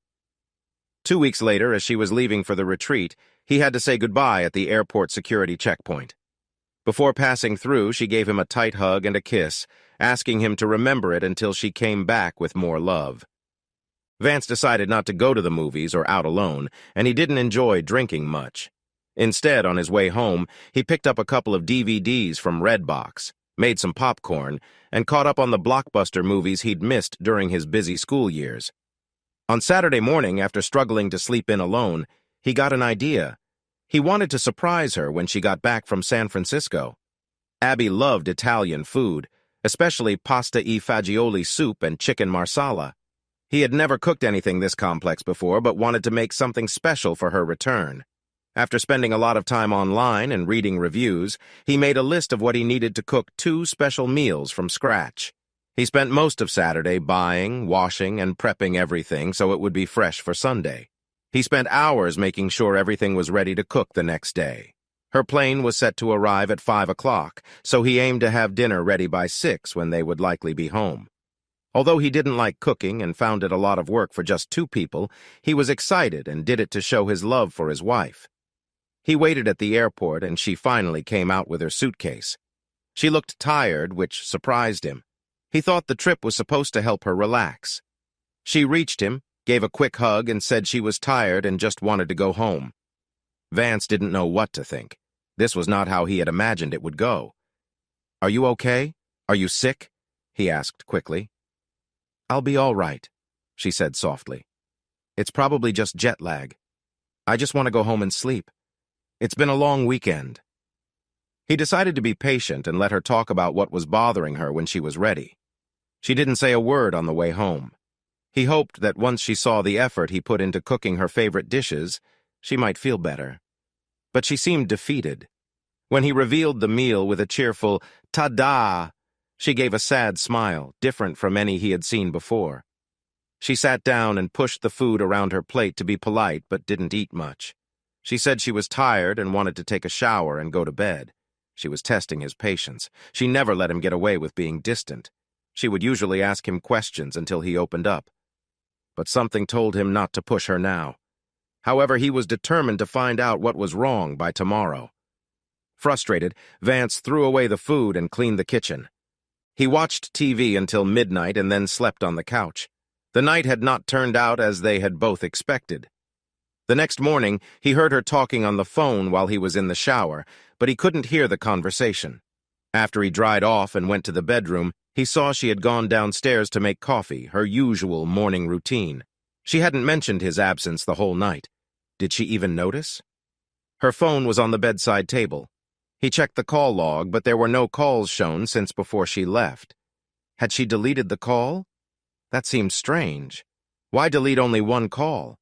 2 weeks later, as she was leaving for the retreat, he had to say goodbye at the airport security checkpoint. Before passing through, she gave him a tight hug and a kiss, asking him to remember it until she came back with more love. Vance decided not to go to the movies or out alone, and he didn't enjoy drinking much. Instead, on his way home, he picked up a couple of DVDs from Redbox, made some popcorn, and caught up on the blockbuster movies he'd missed during his busy school years. On Saturday morning, after struggling to sleep in alone, he got an idea. He wanted to surprise her when she got back from San Francisco. Abby loved Italian food, especially pasta e fagioli soup and chicken marsala. He had never cooked anything this complex before, but wanted to make something special for her return. After spending a lot of time online and reading reviews, he made a list of what he needed to cook 2 special meals from scratch. He spent most of Saturday buying, washing, and prepping everything so it would be fresh for Sunday. He spent hours making sure everything was ready to cook the next day. Her plane was set to arrive at 5 o'clock, so he aimed to have dinner ready by 6 when they would likely be home. Although he didn't like cooking and found it a lot of work for just 2 people, he was excited and did it to show his love for his wife. He waited at the airport, and she finally came out with her suitcase. She looked tired, which surprised him. He thought the trip was supposed to help her relax. She reached him, gave a quick hug, and said she was tired and just wanted to go home. Vance didn't know what to think. This was not how he had imagined it would go. "Are you okay? Are you sick?" he asked quickly. "I'll be all right," she said softly. "It's probably just jet lag. I just want to go home and sleep. It's been a long weekend." He decided to be patient and let her talk about what was bothering her when she was ready. She didn't say a word on the way home. He hoped that once she saw the effort he put into cooking her favorite dishes, she might feel better. But she seemed defeated. When he revealed the meal with a cheerful "ta-da," she gave a sad smile, different from any he had seen before. She sat down and pushed the food around her plate to be polite, but didn't eat much. She said she was tired and wanted to take a shower and go to bed. She was testing his patience. She never let him get away with being distant. She would usually ask him questions until he opened up. But something told him not to push her now. However, he was determined to find out what was wrong by tomorrow. Frustrated, Vance threw away the food and cleaned the kitchen. He watched TV until midnight and then slept on the couch. The night had not turned out as they had both expected. The next morning, he heard her talking on the phone while he was in the shower, but he couldn't hear the conversation. After he dried off and went to the bedroom, he saw she had gone downstairs to make coffee, her usual morning routine. She hadn't mentioned his absence the whole night. Did she even notice? Her phone was on the bedside table. He checked the call log, but there were no calls shown since before she left. Had she deleted the call? That seemed strange. Why delete only one call?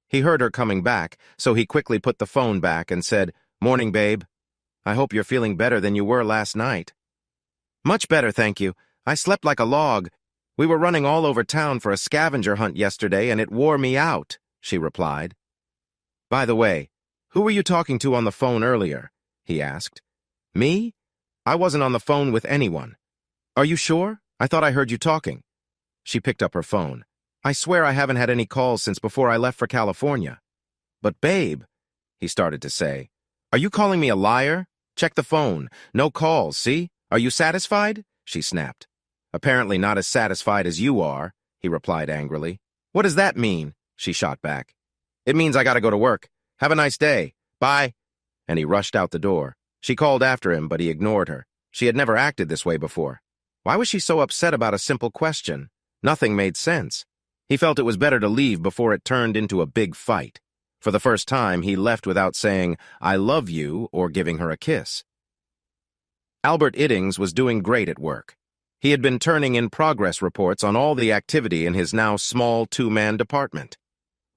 He heard her coming back, so he quickly put the phone back and said, "Morning, babe. I hope you're feeling better than you were last night." "Much better, thank you. I slept like a log. We were running all over town for a scavenger hunt yesterday, and it wore me out," she replied. "By the way, who were you talking to on the phone earlier?" he asked. "Me? I wasn't on the phone with anyone." "Are you sure? I thought I heard you talking." She picked up her phone. "I swear I haven't had any calls since before I left for California." "But babe," he started to say. "Are you calling me a liar? Check the phone. No calls, see? Are you satisfied?" she snapped. "Apparently not as satisfied as you are," he replied angrily. "What does that mean?" she shot back. "It means I gotta go to work. Have a nice day. Bye." And he rushed out the door. She called after him, but he ignored her. She had never acted this way before. Why was she so upset about a simple question? Nothing made sense. He felt it was better to leave before it turned into a big fight. For the first time, he left without saying, "I love you," or giving her a kiss. Albert Iddings was doing great at work. He had been turning in progress reports on all the activity in his now small 2-man department.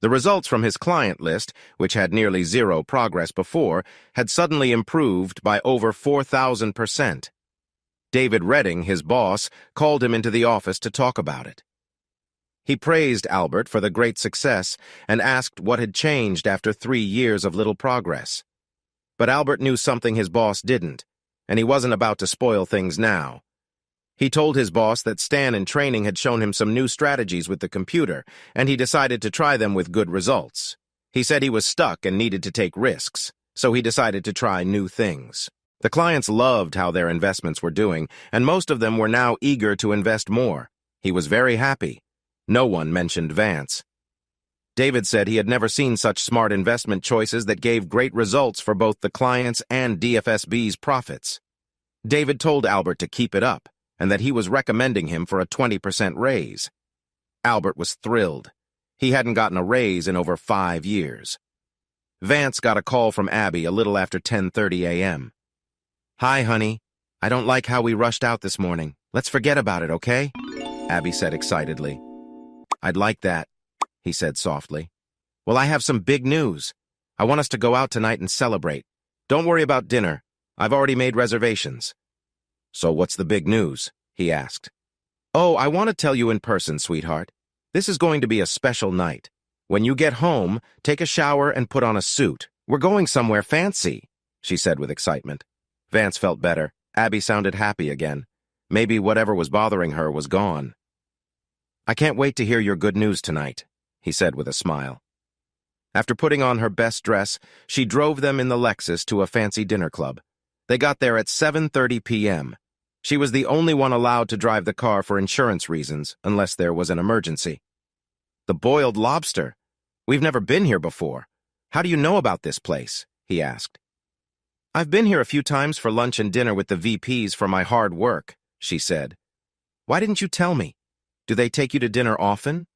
The results from his client list, which had nearly 0 progress before, had suddenly improved by over 4,000%. David Redding, his boss, called him into the office to talk about it. He praised Albert for the great success and asked what had changed after 3 years of little progress. But Albert knew something his boss didn't, and he wasn't about to spoil things now. He told his boss that Stan in training had shown him some new strategies with the computer, and he decided to try them with good results. He said he was stuck and needed to take risks, so he decided to try new things. The clients loved how their investments were doing, and most of them were now eager to invest more. He was very happy. No one mentioned Vance. David said he had never seen such smart investment choices that gave great results for both the clients and DFSB's profits. David told Albert to keep it up, and that he was recommending him for a 20% raise. Albert was thrilled. He hadn't gotten a raise in over 5 years. Vance got a call from Abby a little after 10:30 a.m. "Hi, honey. I don't like how we rushed out this morning. Let's forget about it, okay?" Abby said excitedly. "I'd like that," he said softly. "Well, I have some big news. I want us to go out tonight and celebrate. Don't worry about dinner. I've already made reservations." "So what's the big news?" he asked. "Oh, I want to tell you in person, sweetheart. This is going to be a special night. When you get home, take a shower and put on a suit. We're going somewhere fancy," she said with excitement. Vance felt better. Abby sounded happy again. Maybe whatever was bothering her was gone. "I can't wait to hear your good news tonight," he said with a smile. After putting on her best dress, she drove them in the Lexus to a fancy dinner club. They got there at 7:30 p.m. She was the only one allowed to drive the car for insurance reasons, unless there was an emergency. "The Boiled Lobster. We've never been here before. How do you know about this place?" he asked. "I've been here a few times for lunch and dinner with the VPs for my hard work," she said. "Why didn't you tell me? Do they take you to dinner often?"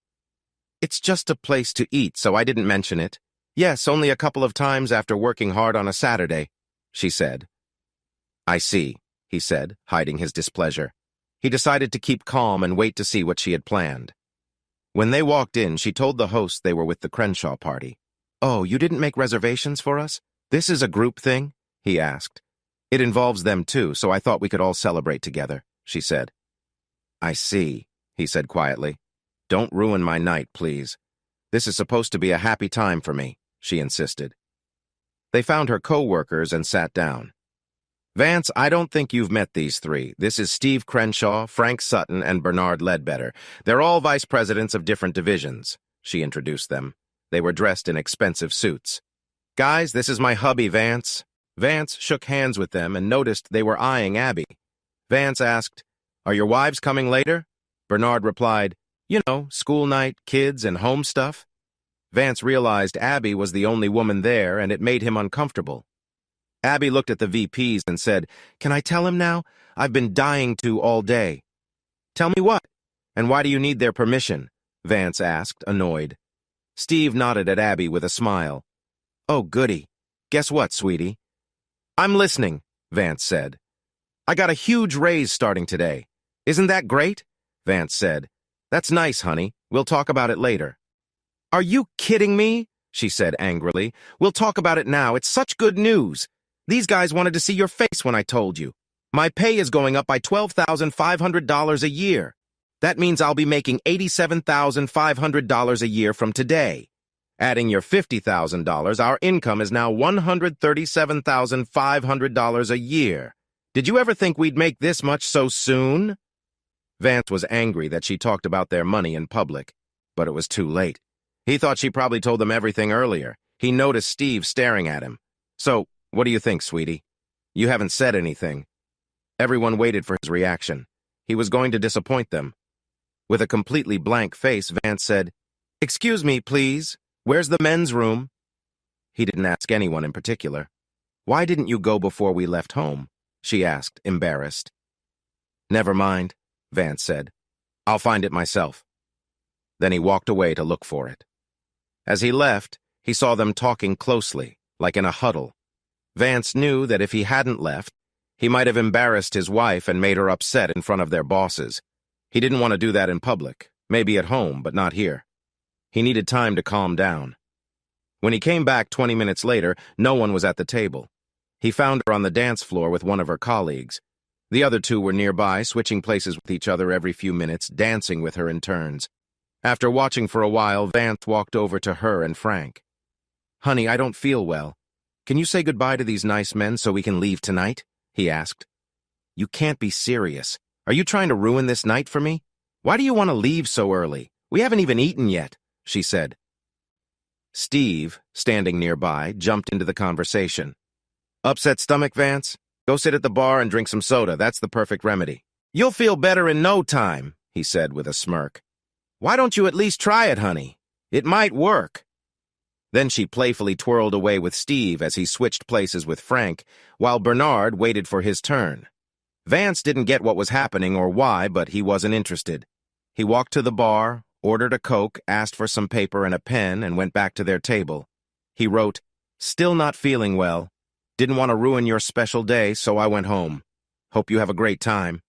"It's just a place to eat, so I didn't mention it. Yes, only a couple of times after working hard on a Saturday," she said. "I see," he said, hiding his displeasure. He decided to keep calm and wait to see what she had planned. When they walked in, she told the host they were with the Crenshaw party. "Oh, you didn't make reservations for us? This is a group thing?" he asked. "It involves them too, so I thought we could all celebrate together," she said. "I see," he said quietly. "Don't ruin my night, please. This is supposed to be a happy time for me," she insisted. They found her co-workers and sat down. "Vance, I don't think you've met these three. This is Steve Crenshaw, Frank Sutton, and Bernard Ledbetter. They're all vice presidents of different divisions," she introduced them. They were dressed in expensive suits. "Guys, this is my hubby, Vance." Vance shook hands with them and noticed they were eyeing Abby. Vance asked, "Are your wives coming later?" Bernard replied, "You know, school night, kids, and home stuff." Vance realized Abby was the only woman there, and it made him uncomfortable. Abby looked at the VPs and said, "Can I tell him now? I've been dying to all day." "Tell me what? And why do you need their permission?" Vance asked, annoyed. Steve nodded at Abby with a smile. "Oh, goody. Guess what, sweetie?" "I'm listening," Vance said. "I got a huge raise starting today. Isn't that great?" Vance said. "That's nice, honey. We'll talk about it later." "Are you kidding me?" she said angrily. "We'll talk about it now. It's such good news. These guys wanted to see your face when I told you. My pay is going up by $12,500 a year. That means I'll be making $87,500 a year from today. Adding your $50,000, our income is now $137,500 a year. Did you ever think we'd make this much so soon?" Vance was angry that she talked about their money in public, but it was too late. He thought she probably told them everything earlier. He noticed Steve staring at him. "So, what do you think, sweetie? You haven't said anything." Everyone waited for his reaction. He was going to disappoint them. With a completely blank face, Vance said, "Excuse me, please. Where's the men's room?" He didn't ask anyone in particular. "Why didn't you go before we left home?" she asked, embarrassed. "Never mind," Vance said. "I'll find it myself." Then he walked away to look for it. As he left, he saw them talking closely, like in a huddle. Vance knew that if he hadn't left, he might have embarrassed his wife and made her upset in front of their bosses. He didn't want to do that in public, maybe at home, but not here. He needed time to calm down. When he came back 20 minutes later, no one was at the table. He found her on the dance floor with one of her colleagues. The other two were nearby, switching places with each other every few minutes, dancing with her in turns. After watching for a while, Vance walked over to her and Frank. "Honey, I don't feel well. Can you say goodbye to these nice men so we can leave tonight?" he asked. "You can't be serious. Are you trying to ruin this night for me? Why do you want to leave so early? We haven't even eaten yet," she said. Steve, standing nearby, jumped into the conversation. "Upset stomach, Vance? Go sit at the bar and drink some soda. That's the perfect remedy." "You'll feel better in no time," he said with a smirk. "Why don't you at least try it, honey? It might work." Then she playfully twirled away with Steve as he switched places with Frank, while Bernard waited for his turn. Vance didn't get what was happening or why, but he wasn't interested. He walked to the bar, ordered a Coke, asked for some paper and a pen, and went back to their table. He wrote, "Still not feeling well. Didn't want to ruin your special day, so I went home. Hope you have a great time."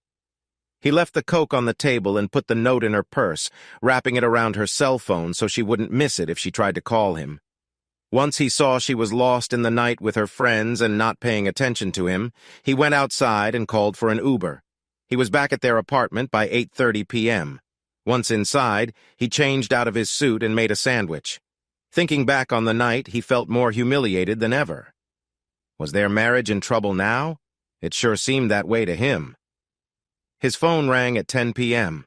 He left the Coke on the table and put the note in her purse, wrapping it around her cell phone so she wouldn't miss it if she tried to call him. Once he saw she was lost in the night with her friends and not paying attention to him, he went outside and called for an Uber. He was back at their apartment by 8:30 p.m. Once inside, he changed out of his suit and made a sandwich. Thinking back on the night, he felt more humiliated than ever. Was their marriage in trouble now? It sure seemed that way to him. His phone rang at 10 p.m.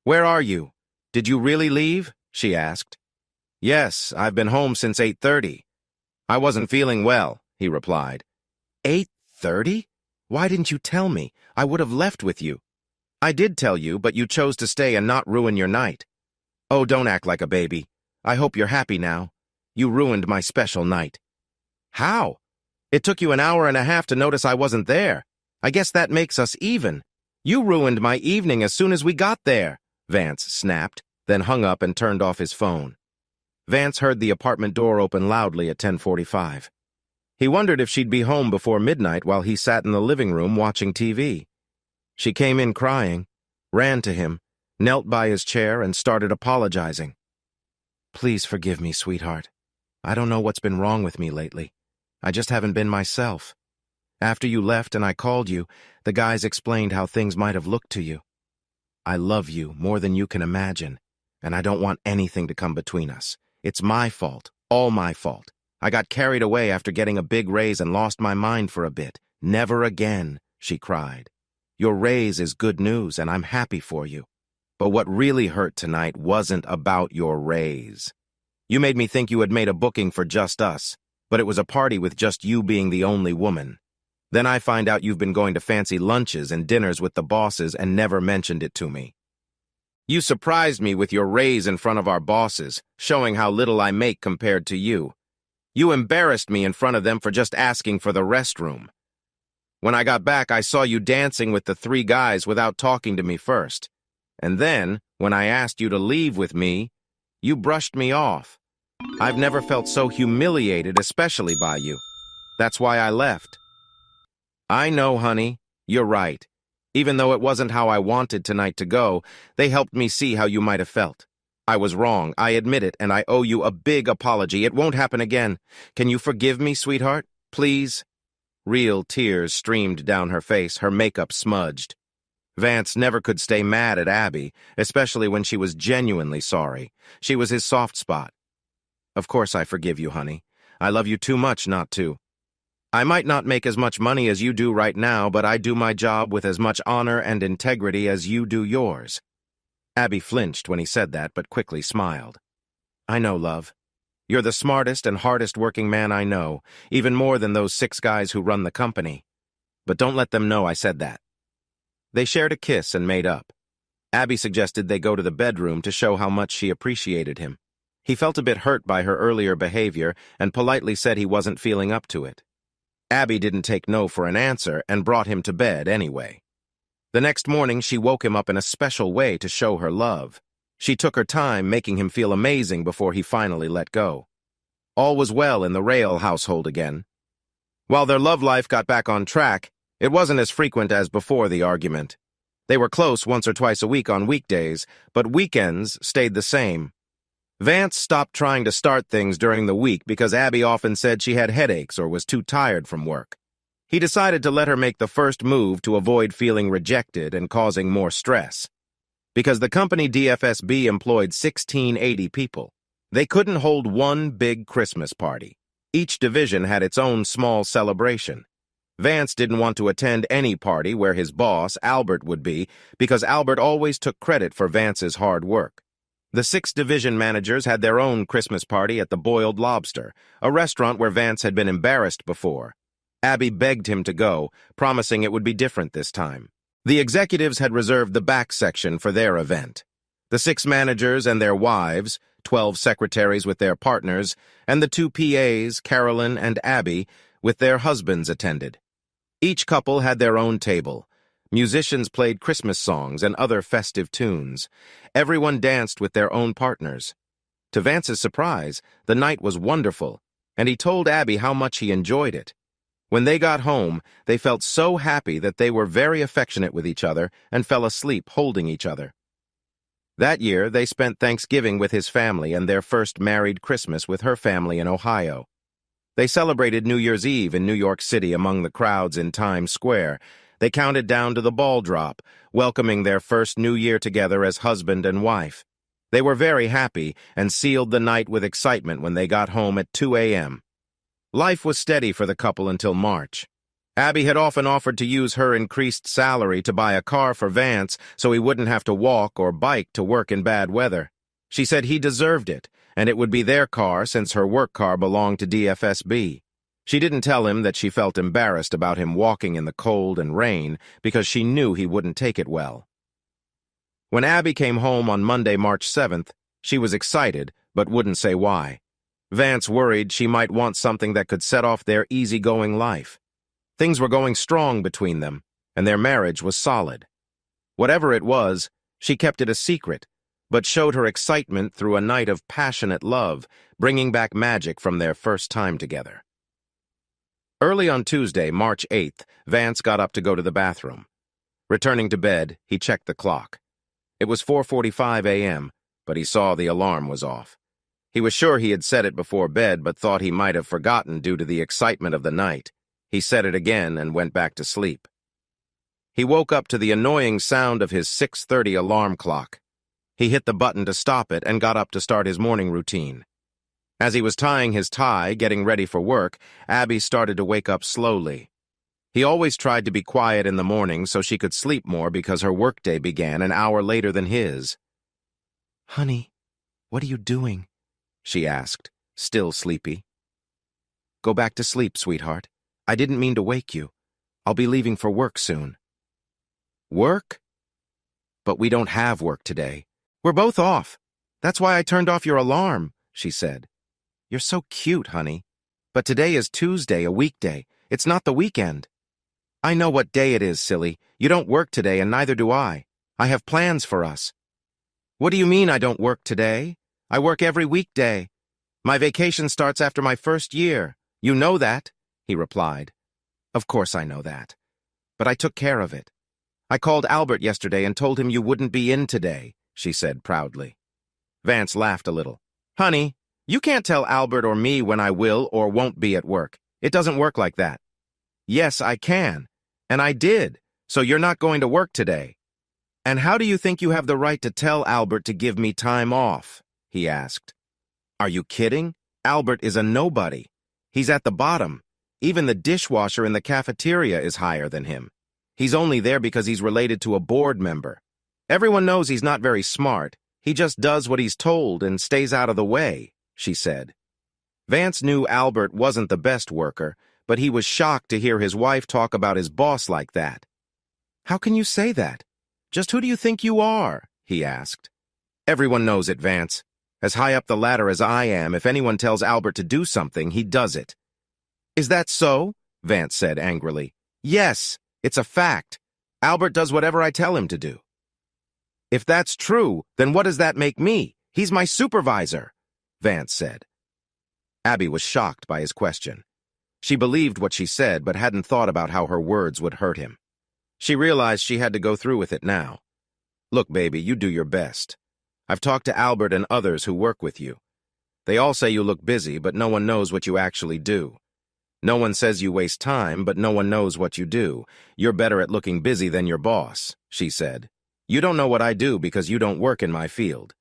"Where are you? Did you really leave?" she asked. "Yes, I've been home since 8:30. "I wasn't feeling well," he replied. 8:30? Why didn't you tell me? I would have left with you." "I did tell you, but you chose to stay and not ruin your night." "Oh, don't act like a baby. I hope you're happy now. You ruined my special night." "How? It took you an hour and a half to notice I wasn't there. I guess that makes us even. You ruined my evening as soon as we got there," Vance snapped, then hung up and turned off his phone. Vance heard the apartment door open loudly at 10:45. He wondered if she'd be home before midnight while he sat in the living room watching TV. She came in crying, ran to him, knelt by his chair, and started apologizing. "Please forgive me, sweetheart. I don't know what's been wrong with me lately. I just haven't been myself. After you left and I called you, the guys explained how things might have looked to you. I love you more than you can imagine, and I don't want anything to come between us. It's my fault, all my fault. I got carried away after getting a big raise and lost my mind for a bit. Never again," she cried. "Your raise is good news, and I'm happy for you. But what really hurt tonight wasn't about your raise. You made me think you had made a booking for just us, but it was a party with just you being the only woman. Then I find out you've been going to fancy lunches and dinners with the bosses and never mentioned it to me. You surprised me with your raise in front of our bosses, showing how little I make compared to you. You embarrassed me in front of them for just asking for the restroom. When I got back, I saw you dancing with the three guys without talking to me first. And then, when I asked you to leave with me, you brushed me off. I've never felt so humiliated, especially by you. That's why I left." "I know, honey. You're right. Even though it wasn't how I wanted tonight to go, they helped me see how you might have felt. I was wrong, I admit it, and I owe you a big apology. It won't happen again. Can you forgive me, sweetheart? Please?" Real tears streamed down her face, her makeup smudged. Vance never could stay mad at Abby, especially when she was genuinely sorry. She was his soft spot. "Of course I forgive you, honey. I love you too much not to. I might not make as much money as you do right now, but I do my job with as much honor and integrity as you do yours." Abby flinched when he said that, but quickly smiled. "I know, love. You're the smartest and hardest working man I know, even more than those 6 guys who run the company. But don't let them know I said that." They shared a kiss and made up. Abby suggested they go to the bedroom to show how much she appreciated him. He felt a bit hurt by her earlier behavior and politely said he wasn't feeling up to it. Abby didn't take no for an answer and brought him to bed anyway. The next morning, she woke him up in a special way to show her love. She took her time, making him feel amazing before he finally let go. All was well in the Rayle household again. While their love life got back on track, it wasn't as frequent as before the argument. They were close once or twice a week on weekdays, but weekends stayed the same. Vance stopped trying to start things during the week because Abby often said she had headaches or was too tired from work. He decided to let her make the first move to avoid feeling rejected and causing more stress. Because the company DFSB employed 1680 people, they couldn't hold one big Christmas party. Each division had its own small celebration. Vance didn't want to attend any party where his boss, Albert, would be, because Albert always took credit for Vance's hard work. The 6 division managers had their own Christmas party at the Boiled Lobster, a restaurant where Vance had been embarrassed before. Abby begged him to go, promising it would be different this time. The executives had reserved the back section for their event. The 6 managers and their wives, 12 secretaries with their partners, and the 2 PAs, Carolyn and Abby, with their husbands attended. Each couple had their own table. Musicians played Christmas songs and other festive tunes. Everyone danced with their own partners. To Vance's surprise, the night was wonderful, and he told Abby how much he enjoyed it. When they got home, they felt so happy that they were very affectionate with each other and fell asleep holding each other. That year, they spent Thanksgiving with his family and their first married Christmas with her family in Ohio. They celebrated New Year's Eve in New York City among the crowds in Times Square. They counted down to the ball drop, welcoming their first New Year together as husband and wife. They were very happy and sealed the night with excitement when they got home at 2 a.m. Life was steady for the couple until March. Abby had often offered to use her increased salary to buy a car for Vance so he wouldn't have to walk or bike to work in bad weather. She said he deserved it, and it would be their car since her work car belonged to DFSB. She didn't tell him that she felt embarrassed about him walking in the cold and rain because she knew he wouldn't take it well. When Abby came home on Monday, March 7th, she was excited but wouldn't say why. Vance worried she might want something that could set off their easygoing life. Things were going strong between them, and their marriage was solid. Whatever it was, she kept it a secret, but showed her excitement through a night of passionate love, bringing back magic from their first time together. Early on Tuesday, March 8th, Vance got up to go to the bathroom. Returning to bed, he checked the clock. It was 4:45 a.m., but he saw the alarm was off. He was sure he had set it before bed, but thought he might have forgotten due to the excitement of the night. He set it again and went back to sleep. He woke up to the annoying sound of his 6:30 alarm clock. He hit the button to stop it and got up to start his morning routine. As he was tying his tie, getting ready for work, Abby started to wake up slowly. He always tried to be quiet in the morning so she could sleep more because her workday began an hour later than his. "Honey, what are you doing?" she asked, still sleepy. "Go back to sleep, sweetheart. I didn't mean to wake you. I'll be leaving for work soon." "Work? But we don't have work today. We're both off. That's why I turned off your alarm," she said. "You're so cute, honey. But today is Tuesday, a weekday. It's not the weekend." "I know what day it is, silly. You don't work today, and neither do I. I have plans for us." "What do you mean I don't work today? I work every weekday. My vacation starts after my first year. You know that," he replied. "Of course I know that. But I took care of it. I called Albert yesterday and told him you wouldn't be in today," she said proudly. Vance laughed a little. "Honey, you can't tell Albert or me when I will or won't be at work. It doesn't work like that." "Yes, I can. And I did. So you're not going to work today." "And how do you think you have the right to tell Albert to give me time off?" he asked. "Are you kidding? Albert is a nobody. He's at the bottom. Even the dishwasher in the cafeteria is higher than him. He's only there because he's related to a board member. Everyone knows he's not very smart. He just does what he's told and stays out of the way," she said. Vance knew Albert wasn't the best worker, but he was shocked to hear his wife talk about his boss like that. "How can you say that? Just who do you think you are?" he asked. "Everyone knows it, Vance. As high up the ladder as I am, if anyone tells Albert to do something, he does it." "Is that so?" Vance said angrily. "Yes, it's a fact. Albert does whatever I tell him to do." "If that's true, then what does that make me? He's my supervisor," Vance said. Abby was shocked by his question. She believed what she said, but hadn't thought about how her words would hurt him. She realized she had to go through with it now. "Look, baby, you do your best. I've talked to Albert and others who work with you. They all say you look busy, but no one knows what you actually do. No one says you waste time, but no one knows what you do. You're better at looking busy than your boss, she said. You don't know what I do because you don't work in my field.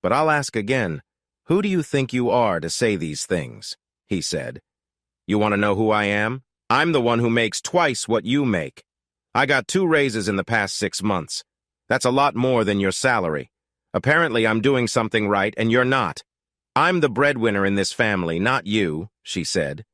But I'll ask again, who do you think you are to say these things? He said. You want to know who I am? I'm the one who makes twice what you make. I got 2 raises in the past 6 months. That's a lot more than your salary. Apparently I'm doing something right and you're not. I'm the breadwinner in this family, not you, she said.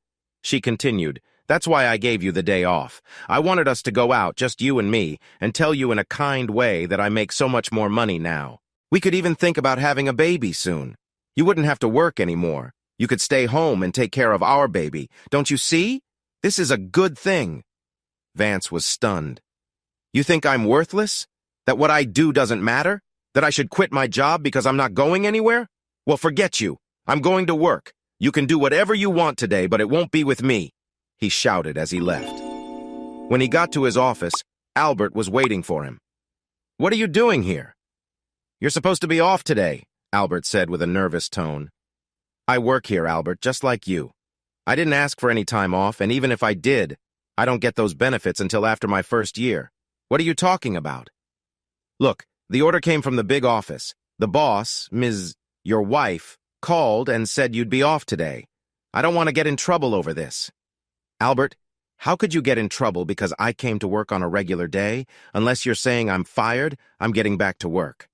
She continued, that's why I gave you the day off. I wanted us to go out, just you and me, and tell you in a kind way that I make so much more money now. We could even think about having a baby soon. You wouldn't have to work anymore. You could stay home and take care of our baby. Don't you see? This is a good thing. Vance was stunned. You think I'm worthless? That what I do doesn't matter? That I should quit my job because I'm not going anywhere? Well, forget you. I'm going to work. You can do whatever you want today, but it won't be with me, he shouted as he left. When he got to his office, Albert was waiting for him. What are you doing here? You're supposed to be off today, Albert said with a nervous tone. I work here, Albert, just like you. I didn't ask for any time off, and even if I did, I don't get those benefits until after my first year. What are you talking about? Look, the order came from the big office. The boss, your wife, called and said you'd be off today. I don't want to get in trouble over this. Albert, how could you get in trouble because I came to work on a regular day? Unless you're saying I'm fired, I'm getting back to work.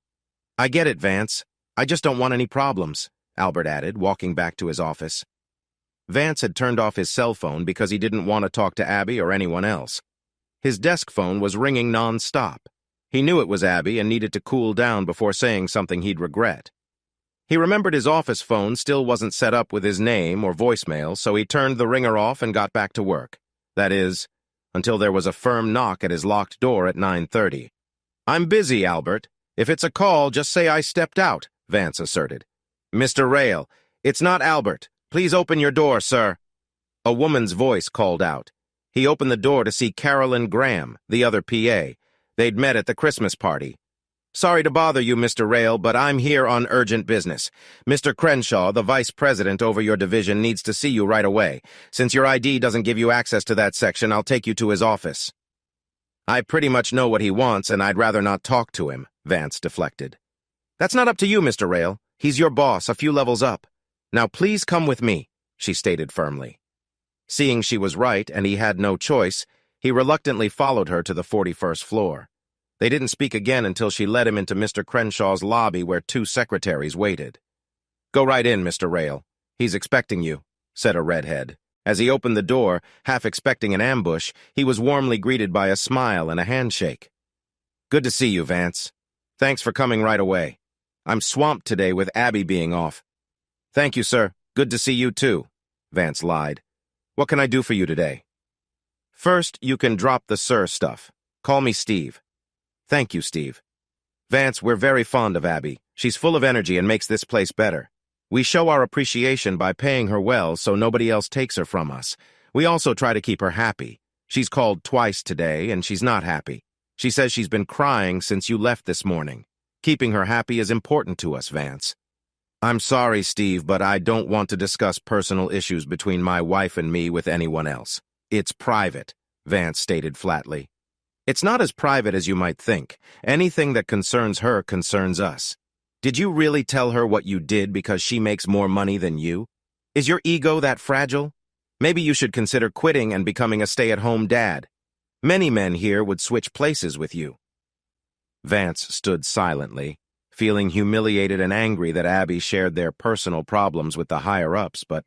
I get it, Vance. I just don't want any problems, Albert added, walking back to his office. Vance had turned off his cell phone because he didn't want to talk to Abby or anyone else. His desk phone was ringing non-stop. He knew it was Abby and needed to cool down before saying something he'd regret. He remembered his office phone still wasn't set up with his name or voicemail, so he turned the ringer off and got back to work. That is, until there was a firm knock at his locked door at 9:30. I'm busy, Albert. If it's a call, just say I stepped out, Vance asserted. Mr. Rayle, it's not Albert. Please open your door, sir. A woman's voice called out. He opened the door to see Carolyn Graham, the other PA. They'd met at the Christmas party. Sorry to bother you, Mr. Rayle, but I'm here on urgent business. Mr. Crenshaw, the vice president over your division, needs to see you right away. Since your ID doesn't give you access to that section, I'll take you to his office. I pretty much know what he wants, and I'd rather not talk to him, Vance deflected. That's not up to you, Mr. Rayle. He's your boss, a few levels up. Now please come with me, she stated firmly. Seeing she was right and he had no choice, he reluctantly followed her to the 41st floor. They didn't speak again until she led him into Mr. Crenshaw's lobby where 2 secretaries waited. Go right in, Mr. Rayle. He's expecting you, said a redhead. As he opened the door, half expecting an ambush, he was warmly greeted by a smile and a handshake. Good to see you, Vance. Thanks for coming right away. I'm swamped today with Abby being off. Thank you, sir. Good to see you, too, Vance lied. What can I do for you today? First, you can drop the sir stuff. Call me Steve. Thank you, Steve. Vance, we're very fond of Abby. She's full of energy and makes this place better. We show our appreciation by paying her well so nobody else takes her from us. We also try to keep her happy. She's called twice today, and she's not happy. She says she's been crying since you left this morning. Keeping her happy is important to us, Vance. I'm sorry, Steve, but I don't want to discuss personal issues between my wife and me with anyone else. It's private, Vance stated flatly. It's not as private as you might think. Anything that concerns her concerns us. Did you really tell her what you did because she makes more money than you? Is your ego that fragile? Maybe you should consider quitting and becoming a stay-at-home dad. Many men here would switch places with you. Vance stood silently, feeling humiliated and angry that Abby shared their personal problems with the higher-ups, but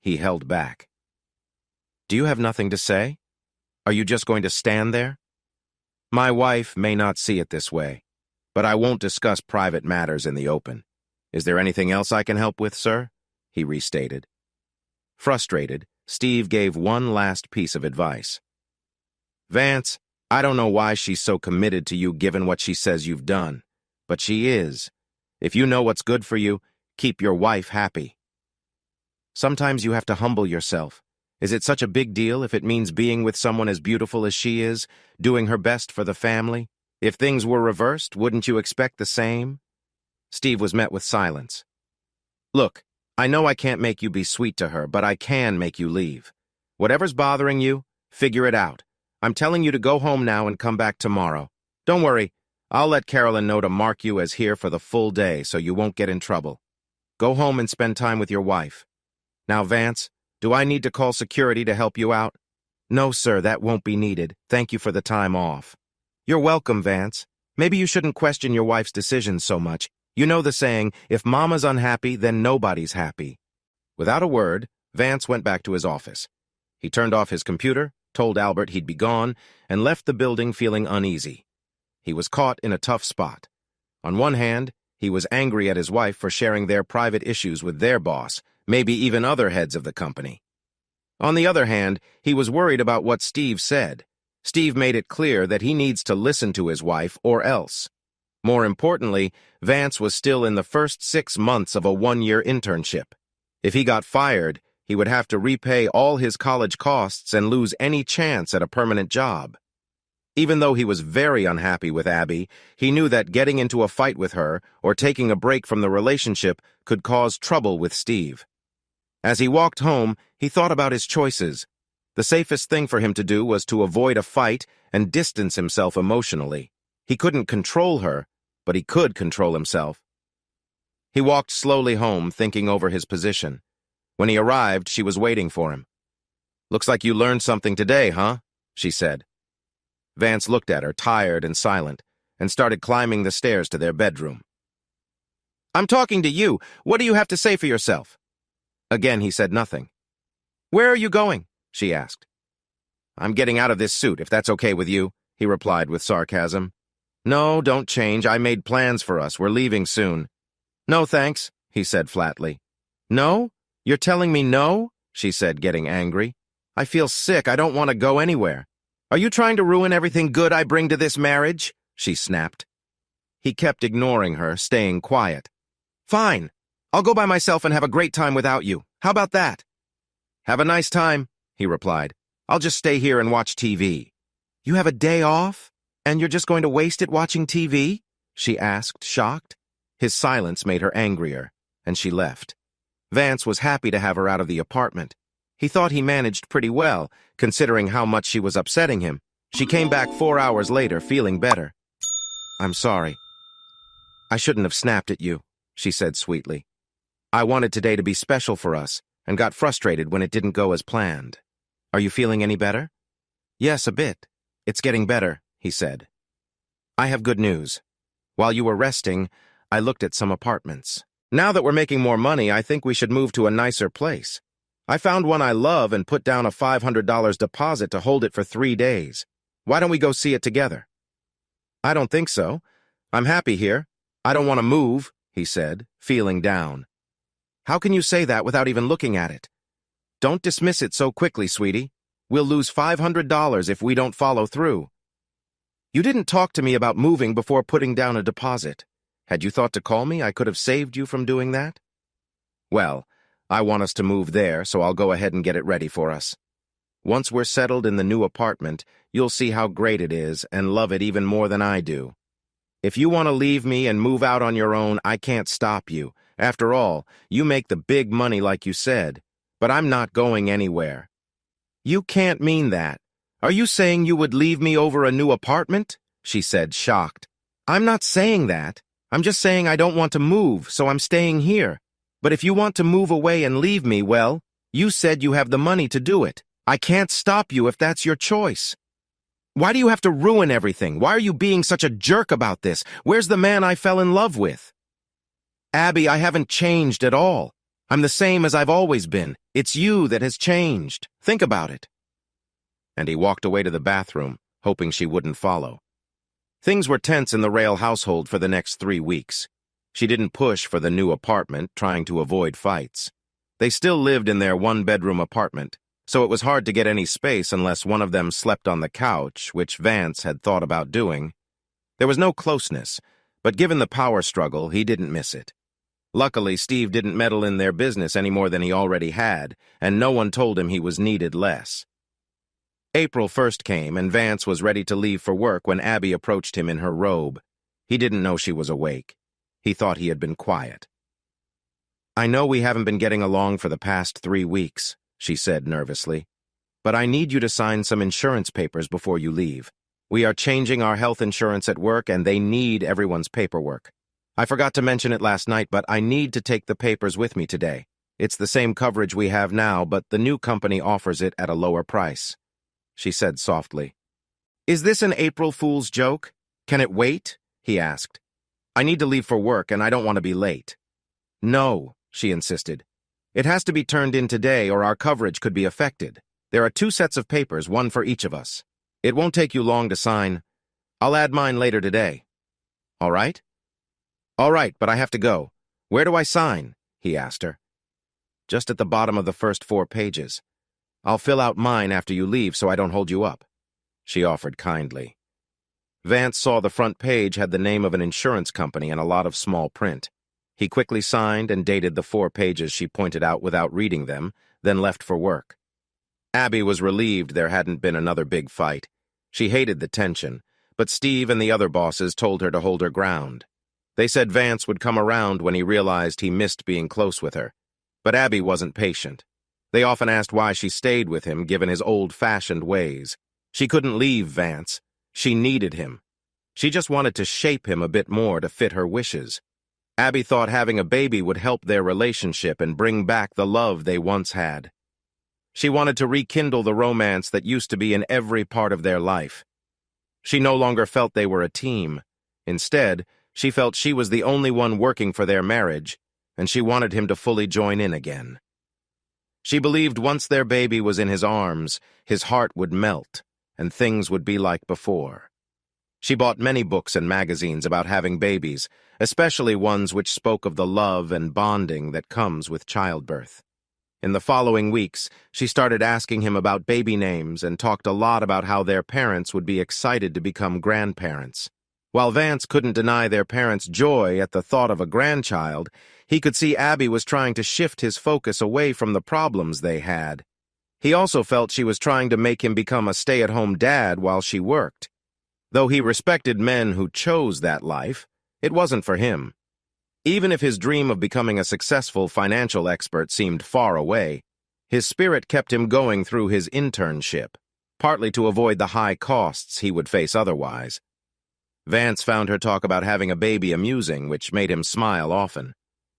he held back. Do you have nothing to say? Are you just going to stand there? My wife may not see it this way, but I won't discuss private matters in the open. Is there anything else I can help with, sir? He restated. Frustrated, Steve gave one last piece of advice. Vance, I don't know why she's so committed to you given what she says you've done, but she is. If you know what's good for you, keep your wife happy. Sometimes you have to humble yourself. Is it such a big deal if it means being with someone as beautiful as she is, doing her best for the family? If things were reversed, wouldn't you expect the same? Steve was met with silence. Look, I know I can't make you be sweet to her, but I can make you leave. Whatever's bothering you, figure it out. I'm telling you to go home now and come back tomorrow. Don't worry, I'll let Carolyn know to mark you as here for the full day so you won't get in trouble. Go home and spend time with your wife. Now, Vance, do I need to call security to help you out? No, sir, that won't be needed. Thank you for the time off. You're welcome, Vance. Maybe you shouldn't question your wife's decisions so much. You know the saying, if mama's unhappy, then nobody's happy. Without a word, Vance went back to his office. He turned off his computer, told Albert he'd be gone, and left the building feeling uneasy. He was caught in a tough spot. On one hand, he was angry at his wife for sharing their private issues with their boss, maybe even other heads of the company. On the other hand, he was worried about what Steve said. Steve made it clear that he needs to listen to his wife or else. More importantly, Vance was still in the first 6 months of a 1-year internship. If he got fired, he would have to repay all his college costs and lose any chance at a permanent job. Even though he was very unhappy with Abby, he knew that getting into a fight with her or taking a break from the relationship could cause trouble with Steve. As he walked home, he thought about his choices. The safest thing for him to do was to avoid a fight and distance himself emotionally. He couldn't control her, but he could control himself. He walked slowly home, thinking over his position. When he arrived, she was waiting for him. "Looks like you learned something today, huh?" she said. Vance looked at her, tired and silent, and started climbing the stairs to their bedroom. "I'm talking to you. What do you have to say for yourself?" Again, he said nothing. "Where are you going?" she asked. "I'm getting out of this suit, if that's okay with you," he replied with sarcasm. "No, don't change. I made plans for us. We're leaving soon." "No, thanks," he said flatly. "No? You're telling me no?" she said, getting angry. "I feel sick. I don't want to go anywhere." "Are you trying to ruin everything good I bring to this marriage?" she snapped. He kept ignoring her, staying quiet. "Fine. I'll go by myself and have a great time without you. How about that?" "Have a nice time," he replied. "I'll just stay here and watch TV." "You have a day off? And you're just going to waste it watching TV?" she asked, shocked. His silence made her angrier, and she left. Vance was happy to have her out of the apartment. He thought he managed pretty well, considering how much she was upsetting him. She came back 4 hours later, feeling better. "I'm sorry. I shouldn't have snapped at you," she said sweetly. "I wanted today to be special for us, and got frustrated when it didn't go as planned. Are you feeling any better?" "Yes, a bit. It's getting better," he said. "I have good news. While you were resting, I looked at some apartments. Now that we're making more money, I think we should move to a nicer place. I found one I love and put down a $500 deposit to hold it for 3 days. Why don't we go see it together?" "I don't think so. I'm happy here. I don't want to move," he said, feeling down. "How can you say that without even looking at it? Don't dismiss it so quickly, sweetie. We'll lose $500 if we don't follow through." "You didn't talk to me about moving before putting down a deposit. Had you thought to call me, I could have saved you from doing that." "Well, I want us to move there, so I'll go ahead and get it ready for us. Once we're settled in the new apartment, you'll see how great it is and love it even more than I do. If you want to leave me and move out on your own, I can't stop you. After all, you make the big money like you said, but I'm not going anywhere." "You can't mean that. Are you saying you would leave me over a new apartment?" she said, shocked. "I'm not saying that. I'm just saying I don't want to move, so I'm staying here. But if you want to move away and leave me, well, you said you have the money to do it. I can't stop you if that's your choice. Why do you have to ruin everything? Why are you being such a jerk about this? Where's the man I fell in love with?" "Abby, I haven't changed at all. I'm the same as I've always been. It's you that has changed. Think about it." And he walked away to the bathroom, hoping she wouldn't follow. Things were tense in the Rayle household for the next 3 weeks. She didn't push for the new apartment, trying to avoid fights. They still lived in their 1-bedroom apartment, so it was hard to get any space unless one of them slept on the couch, which Vance had thought about doing. There was no closeness, but given the power struggle, he didn't miss it. Luckily, Steve didn't meddle in their business any more than he already had, and no one told him he was needed less. April 1st came, and Vance was ready to leave for work when Abby approached him in her robe. He didn't know she was awake. He thought he had been quiet. "I know we haven't been getting along for the past 3 weeks," she said nervously. but I need you to sign some insurance papers before you leave. We are changing our health insurance at work, and they need everyone's paperwork. I forgot to mention it last night, but I need to take the papers with me today. It's the same coverage we have now, but the new company offers it at a lower price," she said softly. "Is this an April Fool's joke? Can it wait?" he asked. "I need to leave for work, and I don't want to be late." "No," she insisted. "It has to be turned in today, or our coverage could be affected. There are 2 sets of papers, one for each of us. It won't take you long to sign. I'll add mine later today. All right?" "All right, but I have to go. Where do I sign?" he asked her. "Just at the bottom of the first 4 pages. I'll fill out mine after you leave so I don't hold you up," she offered kindly. Vance saw the front page had the name of an insurance company and a lot of small print. He quickly signed and dated the 4 pages she pointed out without reading them, then left for work. Abby was relieved there hadn't been another big fight. She hated the tension, but Steve and the other bosses told her to hold her ground. They said Vance would come around when he realized he missed being close with her. But Abby wasn't patient. They often asked why she stayed with him, given his old-fashioned ways. She couldn't leave Vance. She needed him. She just wanted to shape him a bit more to fit her wishes. Abby thought having a baby would help their relationship and bring back the love they once had. She wanted to rekindle the romance that used to be in every part of their life. She no longer felt they were a team. Instead, she felt she was the only one working for their marriage, and she wanted him to fully join in again. She believed once their baby was in his arms, his heart would melt, and things would be like before. She bought many books and magazines about having babies, especially ones which spoke of the love and bonding that comes with childbirth. In the following weeks, she started asking him about baby names and talked a lot about how their parents would be excited to become grandparents. While Vance couldn't deny their parents' joy at the thought of a grandchild, he could see Abby was trying to shift his focus away from the problems they had. He also felt she was trying to make him become a stay-at-home dad while she worked. Though he respected men who chose that life, it wasn't for him. Even if his dream of becoming a successful financial expert seemed far away, his spirit kept him going through his internship, partly to avoid the high costs he would face otherwise. Vance found her talk about having a baby amusing, which made him smile often.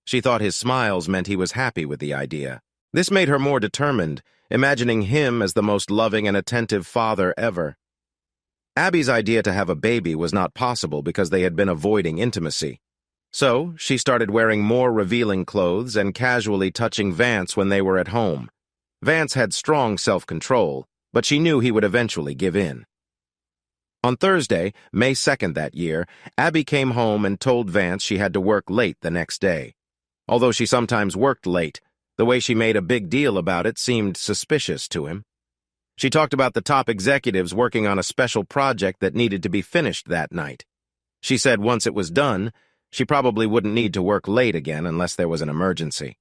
She thought his smiles meant he was happy with the idea. This made her more determined, imagining him as the most loving and attentive father ever. Abby's idea to have a baby was not possible because they had been avoiding intimacy. So, she started wearing more revealing clothes and casually touching Vance when they were at home. Vance had strong self-control, but she knew he would eventually give in. On Thursday, May 2nd that year, Abby came home and told Vance she had to work late the next day. Although she sometimes worked late, the way she made a big deal about it seemed suspicious to him. She talked about the top executives working on a special project that needed to be finished that night. She said once it was done, she probably wouldn't need to work late again unless there was an emergency.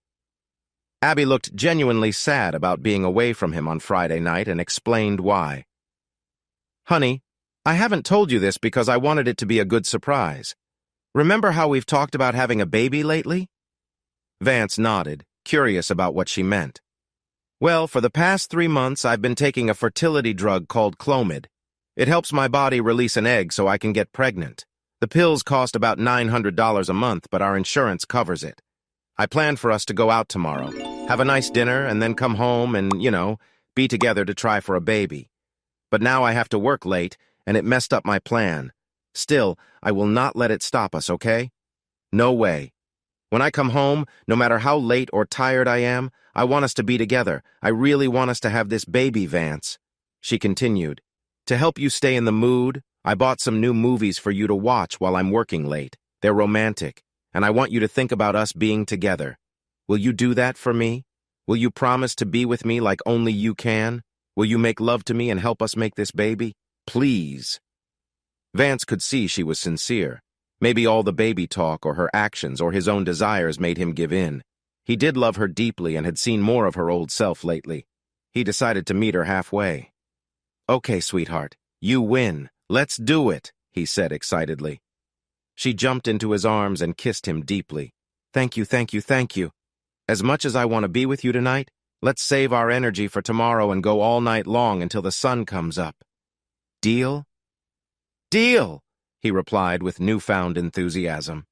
Abby looked genuinely sad about being away from him on Friday night and explained why. "Honey, I haven't told you this because I wanted it to be a good surprise. Remember how we've talked about having a baby lately?" Vance nodded, curious about what she meant. "Well, for the past 3 months, I've been taking a fertility drug called Clomid. It helps my body release an egg so I can get pregnant. The pills cost about $900 a month, but our insurance covers it. I planned for us to go out tomorrow, have a nice dinner, and then come home and, be together to try for a baby. But now I have to work late, and it messed up my plan. Still, I will not let it stop us, okay? No way. When I come home, no matter how late or tired I am, I want us to be together. I really want us to have this baby, Vance," she continued. "To help you stay in the mood, I bought some new movies for you to watch while I'm working late. They're romantic, and I want you to think about us being together. Will you do that for me? Will you promise to be with me like only you can? Will you make love to me and help us make this baby? Please." Vance could see she was sincere. Maybe all the baby talk or her actions or his own desires made him give in. He did love her deeply and had seen more of her old self lately. He decided to meet her halfway. "Okay, sweetheart, you win. Let's do it," he said excitedly. She jumped into his arms and kissed him deeply. "Thank you, thank you, thank you. As much as I want to be with you tonight, Let's save our energy for tomorrow and go all night long until the sun comes up. Deal? Deal, he replied with newfound enthusiasm.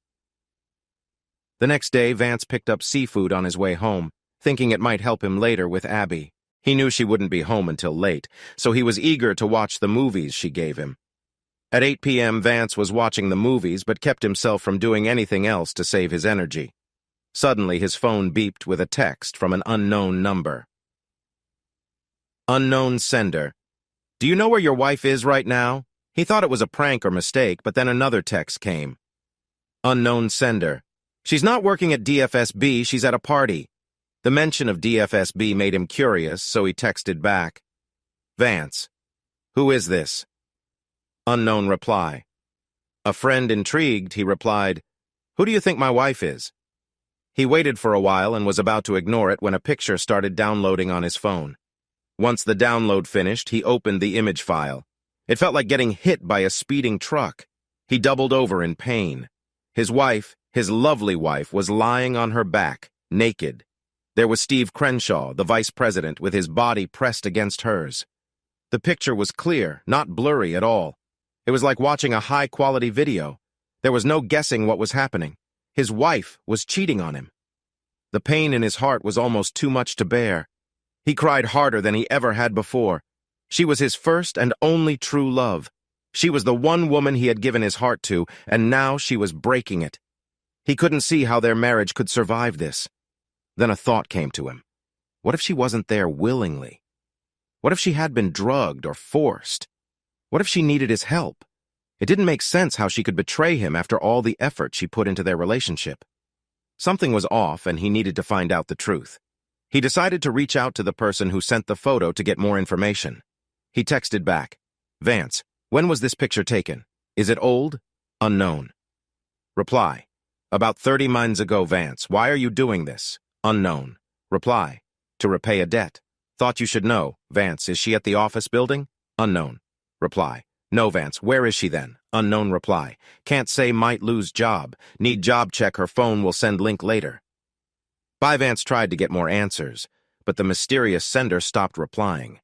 The next day, Vance picked up seafood on his way home, thinking it might help him later with Abby. He knew she wouldn't be home until late, so he was eager to watch the movies she gave him. At 8 p.m., Vance was watching the movies but kept himself from doing anything else to save his energy. Suddenly, his phone beeped with a text from an unknown number. Unknown sender. Do you know where your wife is right now? He thought it was a prank or mistake, but then another text came. Unknown sender. She's not working at DFSB, she's at a party. The mention of DFSB made him curious, so he texted back. Vance. Who is this? Unknown reply. A friend intrigued, he replied, Who do you think my wife is? He waited for a while and was about to ignore it when a picture started downloading on his phone. Once the download finished, he opened the image file. It felt like getting hit by a speeding truck. He doubled over in pain. His wife, his lovely wife, was lying on her back, naked. There was Steve Crenshaw, the vice president, with his body pressed against hers. The picture was clear, not blurry at all. It was like watching a high-quality video. There was no guessing what was happening. His wife was cheating on him. The pain in his heart was almost too much to bear. He cried harder than he ever had before. She was his first and only true love. She was the one woman he had given his heart to, and now she was breaking it. He couldn't see how their marriage could survive this. Then a thought came to him. What if she wasn't there willingly? What if she had been drugged or forced? What if she needed his help? It didn't make sense how she could betray him after all the effort she put into their relationship. Something was off, and he needed to find out the truth. He decided to reach out to the person who sent the photo to get more information. He texted back, Vance, when was this picture taken? Is it old? Unknown. Reply, about 30 months ago, Vance. Why are you doing this? Unknown. Reply, to repay a debt. Thought you should know. Vance, is she at the office building? Unknown. Reply, no, Vance. Where is she then? Unknown reply, can't say, might lose job. Need job check, her phone will send link later. Vance tried to get more answers, but the mysterious sender stopped replying.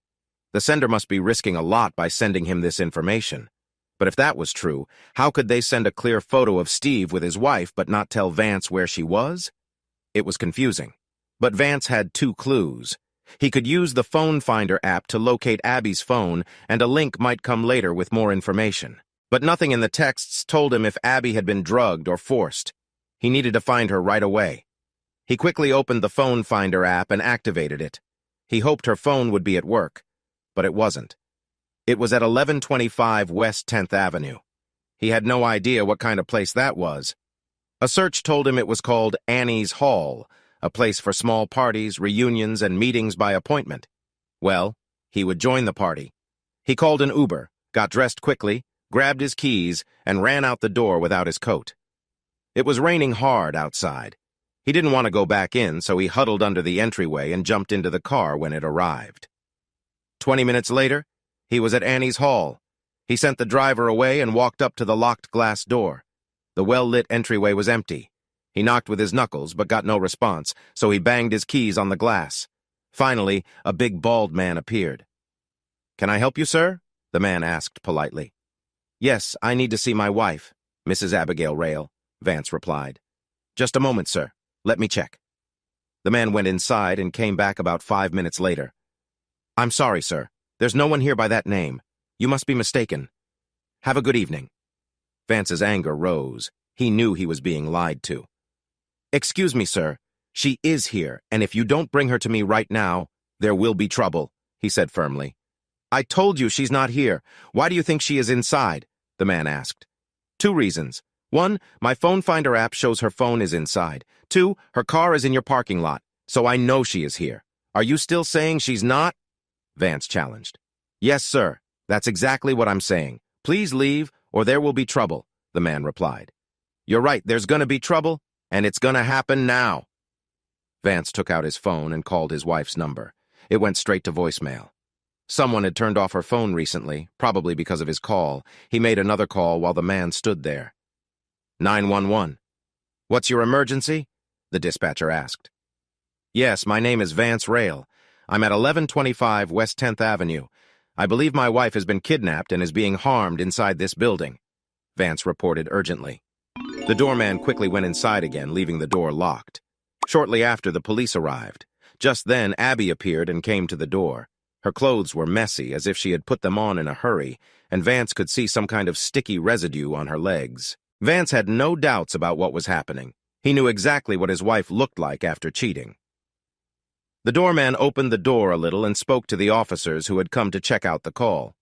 The sender must be risking a lot by sending him this information. But if that was true, how could they send a clear photo of Steve with his wife but not tell Vance where she was? It was confusing. But Vance had 2 clues. He could use the phone finder app to locate Abby's phone, and a link might come later with more information. But nothing in the texts told him if Abby had been drugged or forced. He needed to find her right away. He quickly opened the phone finder app and activated it. He hoped her phone would be at work, but it wasn't. It was at 1125 West 10th Avenue. He had no idea what kind of place that was. A search told him it was called Annie's Hall, a place for small parties, reunions, and meetings by appointment. Well, he would join the party. He called an Uber, got dressed quickly, grabbed his keys, and ran out the door without his coat. It was raining hard outside. He didn't want to go back in, so he huddled under the entryway and jumped into the car when it arrived. 20 minutes later, he was at Annie's Hall. He sent the driver away and walked up to the locked glass door. The well-lit entryway was empty. He knocked with his knuckles, but got no response, so he banged his keys on the glass. Finally, a big bald man appeared. "Can I help you, sir?" the man asked politely. "Yes, I need to see my wife, Mrs. Abigail Rayle," Vance replied. "Just a moment, sir. Let me check." The man went inside and came back about 5 minutes later. "I'm sorry, sir. There's no one here by that name. You must be mistaken. Have a good evening." Vance's anger rose. He knew he was being lied to. "Excuse me, sir. She is here, and if you don't bring her to me right now, there will be trouble," he said firmly. "I told you she's not here. Why do you think she is inside?" the man asked. "2 reasons. 1, my phone finder app shows her phone is inside. 2, her car is in your parking lot, so I know she is here. Are you still saying she's not?" Vance challenged. "Yes, sir. That's exactly what I'm saying. Please leave, or there will be trouble," the man replied. "You're right, there's gonna be trouble, and it's gonna happen now." Vance took out his phone and called his wife's number. It went straight to voicemail. Someone had turned off her phone recently, probably because of his call. He made another call while the man stood there. 911. "What's your emergency?" the dispatcher asked. Yes, my name is Vance Rayle. I'm at 1125 West 10th Avenue. I believe my wife has been kidnapped and is being harmed inside this building," Vance reported urgently. The doorman quickly went inside again, leaving the door locked. Shortly after, the police arrived. Just then, Abby appeared and came to the door. Her clothes were messy, as if she had put them on in a hurry, and Vance could see some kind of sticky residue on her legs. Vance had no doubts about what was happening. He knew exactly what his wife looked like after cheating. The doorman opened the door a little and spoke to the officers who had come to check out the call.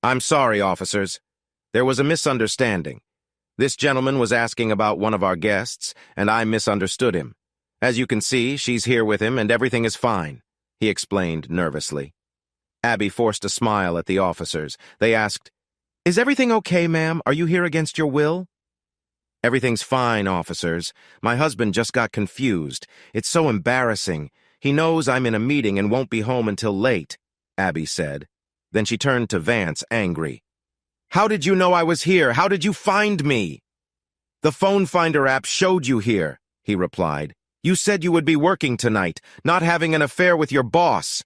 "I'm sorry, officers. There was a misunderstanding. This gentleman was asking about one of our guests, and I misunderstood him. As you can see, she's here with him and everything is fine," he explained nervously. Abby forced a smile at the officers. They asked, "Is everything okay, ma'am? Are you here against your will?" "Everything's fine, officers. My husband just got confused. It's so embarrassing. He knows I'm in a meeting and won't be home until late," Abby said. Then she turned to Vance, angry. "How did you know I was here? How did you find me?" "The phone finder app showed you here," he replied. "You said you would be working tonight, not having an affair with your boss."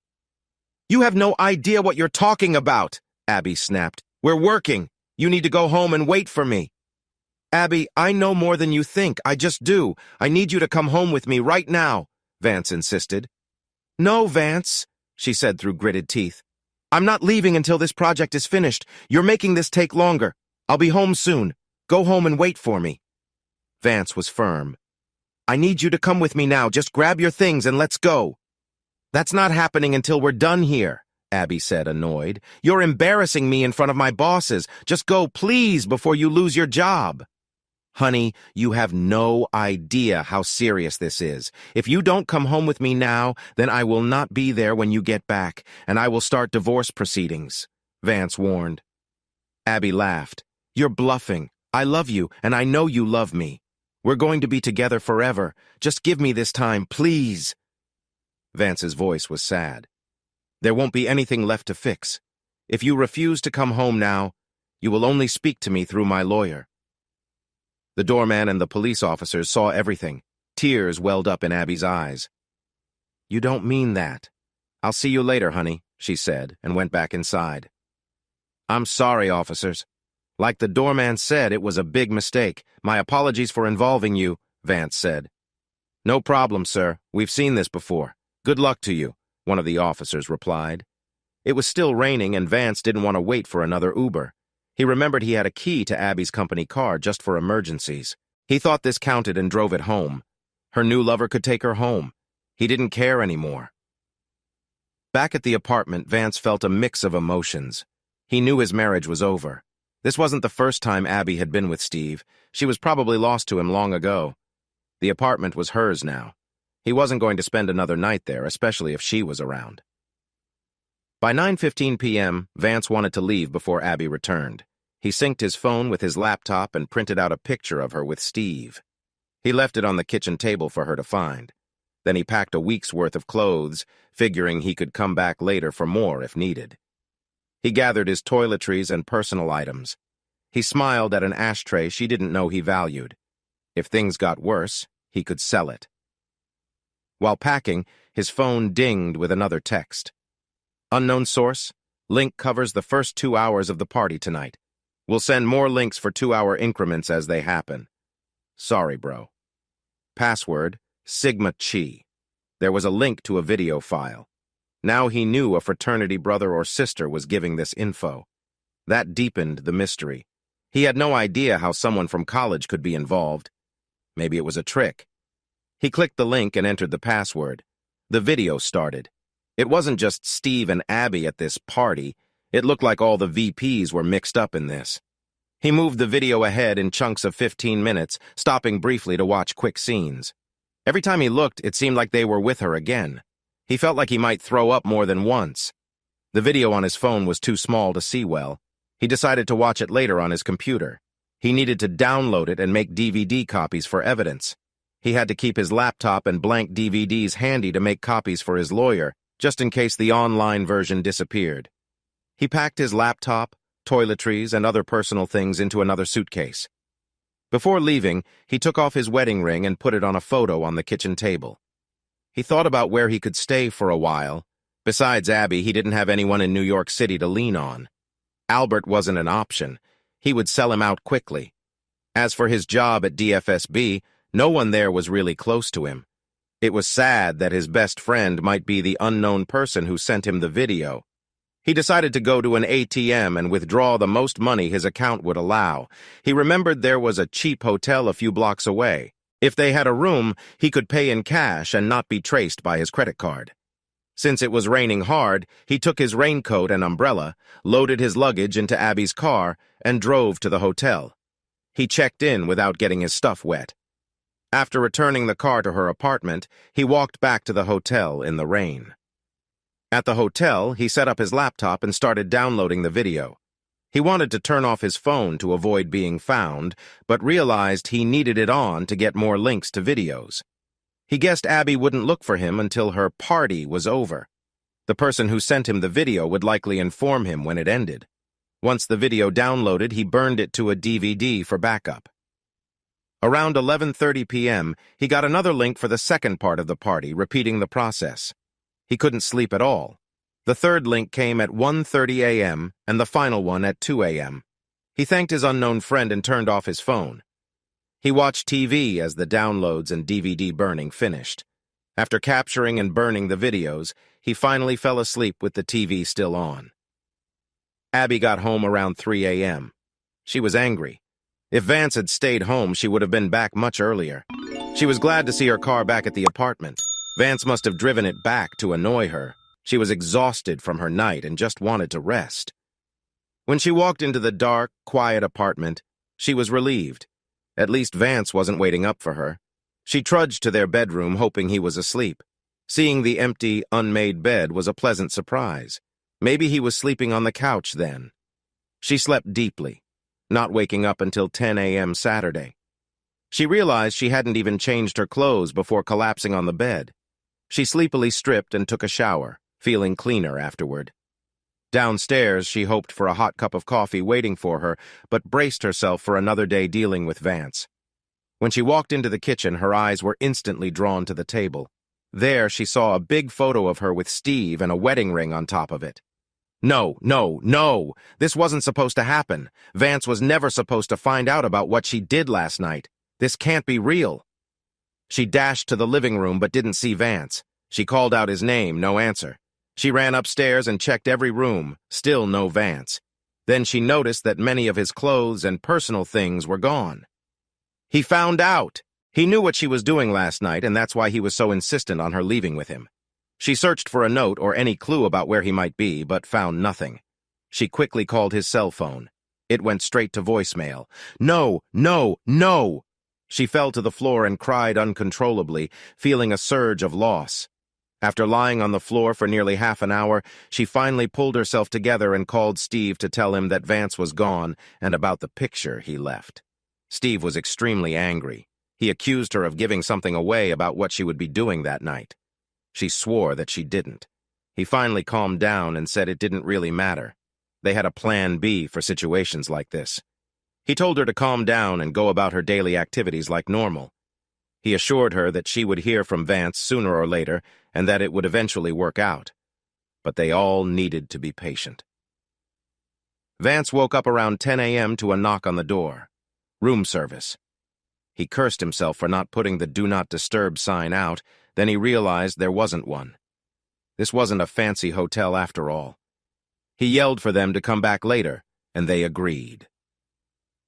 "You have no idea what you're talking about," Abby snapped. "We're working. You need to go home and wait for me." "Abby, I know more than you think. I just do. I need you to come home with me right now," Vance insisted. "No, Vance," she said through gritted teeth. "I'm not leaving until this project is finished. You're making this take longer. I'll be home soon. Go home and wait for me." Vance was firm. "I need you to come with me now. Just grab your things and let's go." "That's not happening until we're done here," Abby said, annoyed. "You're embarrassing me in front of my bosses. Just go, please, before you lose your job." "Honey, you have no idea how serious this is. If you don't come home with me now, then I will not be there when you get back, and I will start divorce proceedings," Vance warned. Abby laughed. "You're bluffing. I love you, and I know you love me. We're going to be together forever. Just give me this time, please." Vance's voice was sad. "There won't be anything left to fix. If you refuse to come home now, you will only speak to me through my lawyer." The doorman and the police officers saw everything. Tears welled up in Abby's eyes. "You don't mean that." "I'll see you later, honey," she said, and went back inside. "I'm sorry, officers. Like the doorman said, it was a big mistake. My apologies for involving you," Vance said. "No problem, sir. We've seen this before. Good luck to you," one of the officers replied. It was still raining, and Vance didn't want to wait for another Uber. He remembered he had a key to Abby's company car just for emergencies. He thought this counted and drove it home. Her new lover could take her home. He didn't care anymore. Back at the apartment, Vance felt a mix of emotions. He knew his marriage was over. This wasn't the first time Abby had been with Steve. She was probably lost to him long ago. The apartment was hers now. He wasn't going to spend another night there, especially if she was around. By 9:15 p.m., Vance wanted to leave before Abby returned. He synced his phone with his laptop and printed out a picture of her with Steve. He left it on the kitchen table for her to find. Then he packed a week's worth of clothes, figuring he could come back later for more if needed. He gathered his toiletries and personal items. He smiled at an ashtray she didn't know he valued. If things got worse, he could sell it. While packing, his phone dinged with another text. "Unknown source. Link covers the first 2 hours of the party tonight. We'll send more links for 2-hour increments as they happen. Sorry, bro." Password, Sigma Chi. There was a link to a video file. Now he knew a fraternity brother or sister was giving this info. That deepened the mystery. He had no idea how someone from college could be involved. Maybe it was a trick. He clicked the link and entered the password. The video started. It wasn't just Steve and Abby at this party. It looked like all the VPs were mixed up in this. He moved the video ahead in chunks of 15 minutes, stopping briefly to watch quick scenes. Every time he looked, it seemed like they were with her again. He felt like he might throw up more than once. The video on his phone was too small to see well. He decided to watch it later on his computer. He needed to download it and make DVD copies for evidence. He had to keep his laptop and blank DVDs handy to make copies for his lawyer, just in case the online version disappeared. He packed his laptop, toiletries, and other personal things into another suitcase. Before leaving, he took off his wedding ring and put it on a photo on the kitchen table. He thought about where he could stay for a while. Besides Abby, he didn't have anyone in New York City to lean on. Albert wasn't an option. He would sell him out quickly. As for his job at DFSB, no one there was really close to him. It was sad that his best friend might be the unknown person who sent him the video. He decided to go to an ATM and withdraw the most money his account would allow. He remembered there was a cheap hotel a few blocks away. If they had a room, he could pay in cash and not be traced by his credit card. Since it was raining hard, he took his raincoat and umbrella, loaded his luggage into Abby's car, and drove to the hotel. He checked in without getting his stuff wet. After returning the car to her apartment, he walked back to the hotel in the rain. At the hotel, he set up his laptop and started downloading the video. He wanted to turn off his phone to avoid being found, but realized he needed it on to get more links to videos. He guessed Abby wouldn't look for him until her party was over. The person who sent him the video would likely inform him when it ended. Once the video downloaded, he burned it to a DVD for backup. Around 11:30 p.m., he got another link for the second part of the party, repeating the process. He couldn't sleep at all. The third link came at 1:30 a.m. and the final one at 2 a.m. He thanked his unknown friend and turned off his phone. He watched TV as the downloads and DVD burning finished. After capturing and burning the videos, he finally fell asleep with the TV still on. Abby got home around 3 a.m. She was angry. If Vance had stayed home, she would have been back much earlier. She was glad to see her car back at the apartment. Vance must have driven it back to annoy her. She was exhausted from her night and just wanted to rest. When she walked into the dark, quiet apartment, she was relieved. At least Vance wasn't waiting up for her. She trudged to their bedroom, hoping he was asleep. Seeing the empty, unmade bed was a pleasant surprise. Maybe he was sleeping on the couch then. She slept deeply, not waking up until 10 a.m. Saturday. She realized she hadn't even changed her clothes before collapsing on the bed. She sleepily stripped and took a shower, feeling cleaner afterward. Downstairs, she hoped for a hot cup of coffee waiting for her, but braced herself for another day dealing with Vance. When she walked into the kitchen, her eyes were instantly drawn to the table. There, she saw a big photo of her with Steve and a wedding ring on top of it. No, no, no! This wasn't supposed to happen. Vance was never supposed to find out about what she did last night. This can't be real. She dashed to the living room but didn't see Vance. She called out his name, no answer. She ran upstairs and checked every room, still no Vance. Then she noticed that many of his clothes and personal things were gone. He found out! He knew what she was doing last night, and that's why he was so insistent on her leaving with him. She searched for a note or any clue about where he might be, but found nothing. She quickly called his cell phone. It went straight to voicemail. No, no, no! She fell to the floor and cried uncontrollably, feeling a surge of loss. After lying on the floor for nearly half an hour, she finally pulled herself together and called Steve to tell him that Vance was gone and about the picture he left. Steve was extremely angry. He accused her of giving something away about what she would be doing that night. She swore that she didn't. He finally calmed down and said it didn't really matter. They had a plan B for situations like this. He told her to calm down and go about her daily activities like normal. He assured her that she would hear from Vance sooner or later and that it would eventually work out. But they all needed to be patient. Vance woke up around 10 a.m. to a knock on the door. Room service. He cursed himself for not putting the Do Not Disturb sign out, then he realized there wasn't one. This wasn't a fancy hotel after all. He yelled for them to come back later, and they agreed.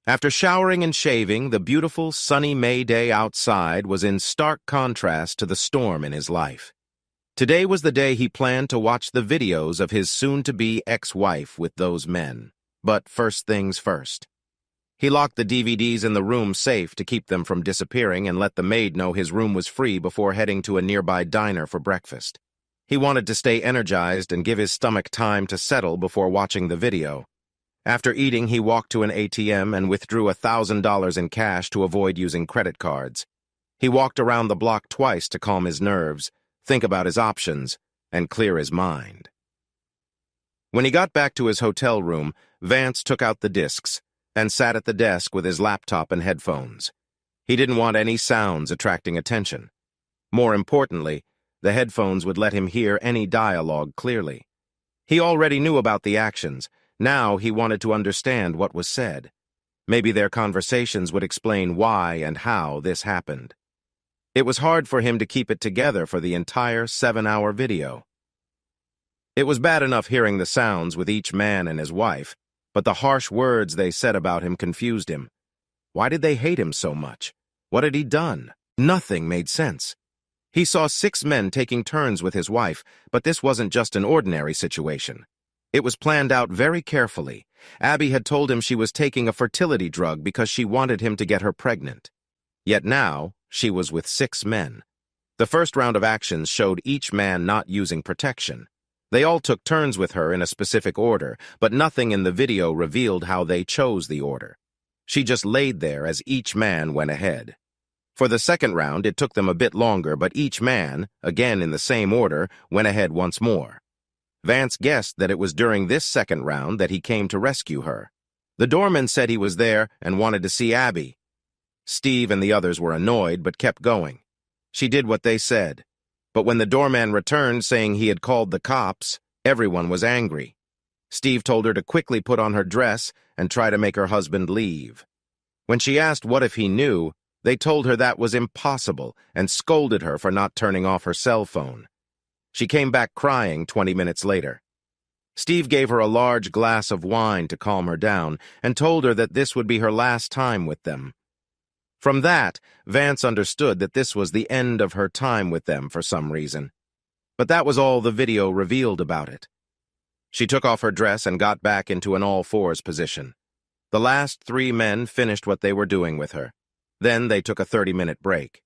After showering and shaving, the beautiful, sunny May day outside was in stark contrast to the storm in his life. Today was the day he planned to watch the videos of his soon-to-be ex-wife with those men. But first things first. He locked the DVDs in the room safe to keep them from disappearing and let the maid know his room was free before heading to a nearby diner for breakfast. He wanted to stay energized and give his stomach time to settle before watching the video. After eating, he walked to an ATM and withdrew $1,000 in cash to avoid using credit cards. He walked around the block twice to calm his nerves, think about his options, and clear his mind. When he got back to his hotel room, Vance took out the discs and sat at the desk with his laptop and headphones. He didn't want any sounds attracting attention. More importantly, The headphones would let him hear any dialogue clearly. He already knew about the actions. Now he wanted to understand what was said. Maybe their conversations would explain why and how this happened. It was hard for him to keep it together for the entire 7-hour video. It was bad enough hearing the sounds with each man and his wife, but the harsh words they said about him confused him. Why did they hate him so much? What had he done? Nothing made sense. He saw 6 men taking turns with his wife, but this wasn't just an ordinary situation. It was planned out very carefully. Abby had told him she was taking a fertility drug because she wanted him to get her pregnant. Yet now, she was with 6 men. The first round of actions showed each man not using protection. They all took turns with her in a specific order, but nothing in the video revealed how they chose the order. She just laid there as each man went ahead. For the second round, it took them a bit longer, but each man, again in the same order, went ahead once more. Vance guessed that it was during this second round that he came to rescue her. The doorman said he was there and wanted to see Abby. Steve and the others were annoyed but kept going. She did what they said. But when the doorman returned saying he had called the cops, everyone was angry. Steve told her to quickly put on her dress and try to make her husband leave. When she asked what if he knew, they told her that was impossible and scolded her for not turning off her cell phone. She came back crying 20 minutes later. Steve gave her a large glass of wine to calm her down and told her that this would be her last time with them. From that, Vance understood that this was the end of her time with them for some reason. But that was all the video revealed about it. She took off her dress and got back into an all-fours position. The last 3 men finished what they were doing with her. Then they took a 30-minute break.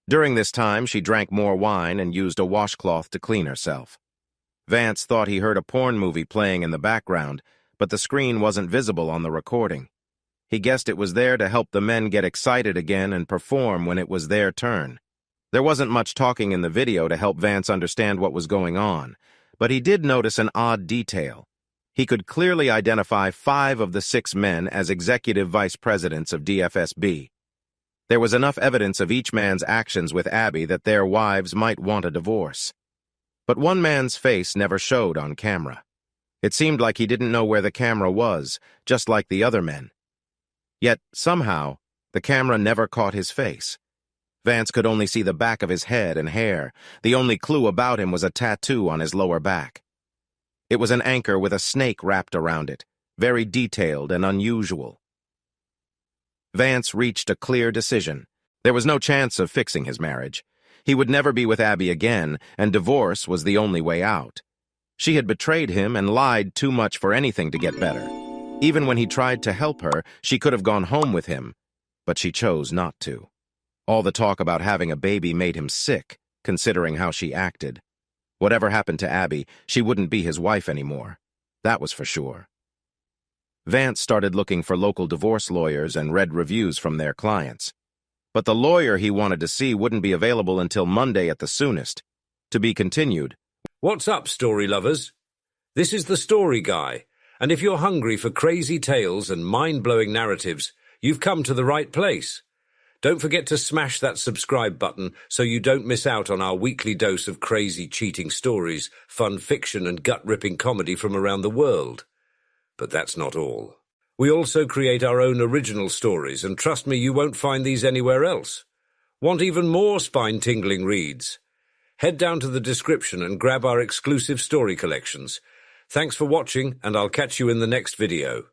During this time, she drank more wine and used a washcloth to clean herself. Vance thought he heard a porn movie playing in the background, but the screen wasn't visible on the recording. He guessed it was there to help the men get excited again and perform when it was their turn. There wasn't much talking in the video to help Vance understand what was going on, but he did notice an odd detail. He could clearly identify 5 of the 6 men as executive vice presidents of DFSB. There was enough evidence of each man's actions with Abby that their wives might want a divorce. But one man's face never showed on camera. It seemed like he didn't know where the camera was, just like the other men. Yet, somehow, the camera never caught his face. Vance could only see the back of his head and hair. The only clue about him was a tattoo on his lower back. It was an anchor with a snake wrapped around it, very detailed and unusual. Vance reached a clear decision. There was no chance of fixing his marriage. He would never be with Abby again, and divorce was the only way out. She had betrayed him and lied too much for anything to get better. Even when he tried to help her, she could have gone home with him, but she chose not to. All the talk about having a baby made him sick, considering how she acted. Whatever happened to Abby, she wouldn't be his wife anymore. That was for sure. Vance started looking for local divorce lawyers and read reviews from their clients. But the lawyer he wanted to see wouldn't be available until Monday at the soonest. To be continued. What's up, story lovers? This is the Story Guy, and if you're hungry for crazy tales and mind-blowing narratives, you've come to the right place. Don't forget to smash that subscribe button so you don't miss out on our weekly dose of crazy cheating stories, fun fiction and gut-ripping comedy from around the world. But that's not all. We also create our own original stories, and trust me, you won't find these anywhere else. Want even more spine-tingling reads? Head down to the description and grab our exclusive story collections. Thanks for watching, and I'll catch you in the next video.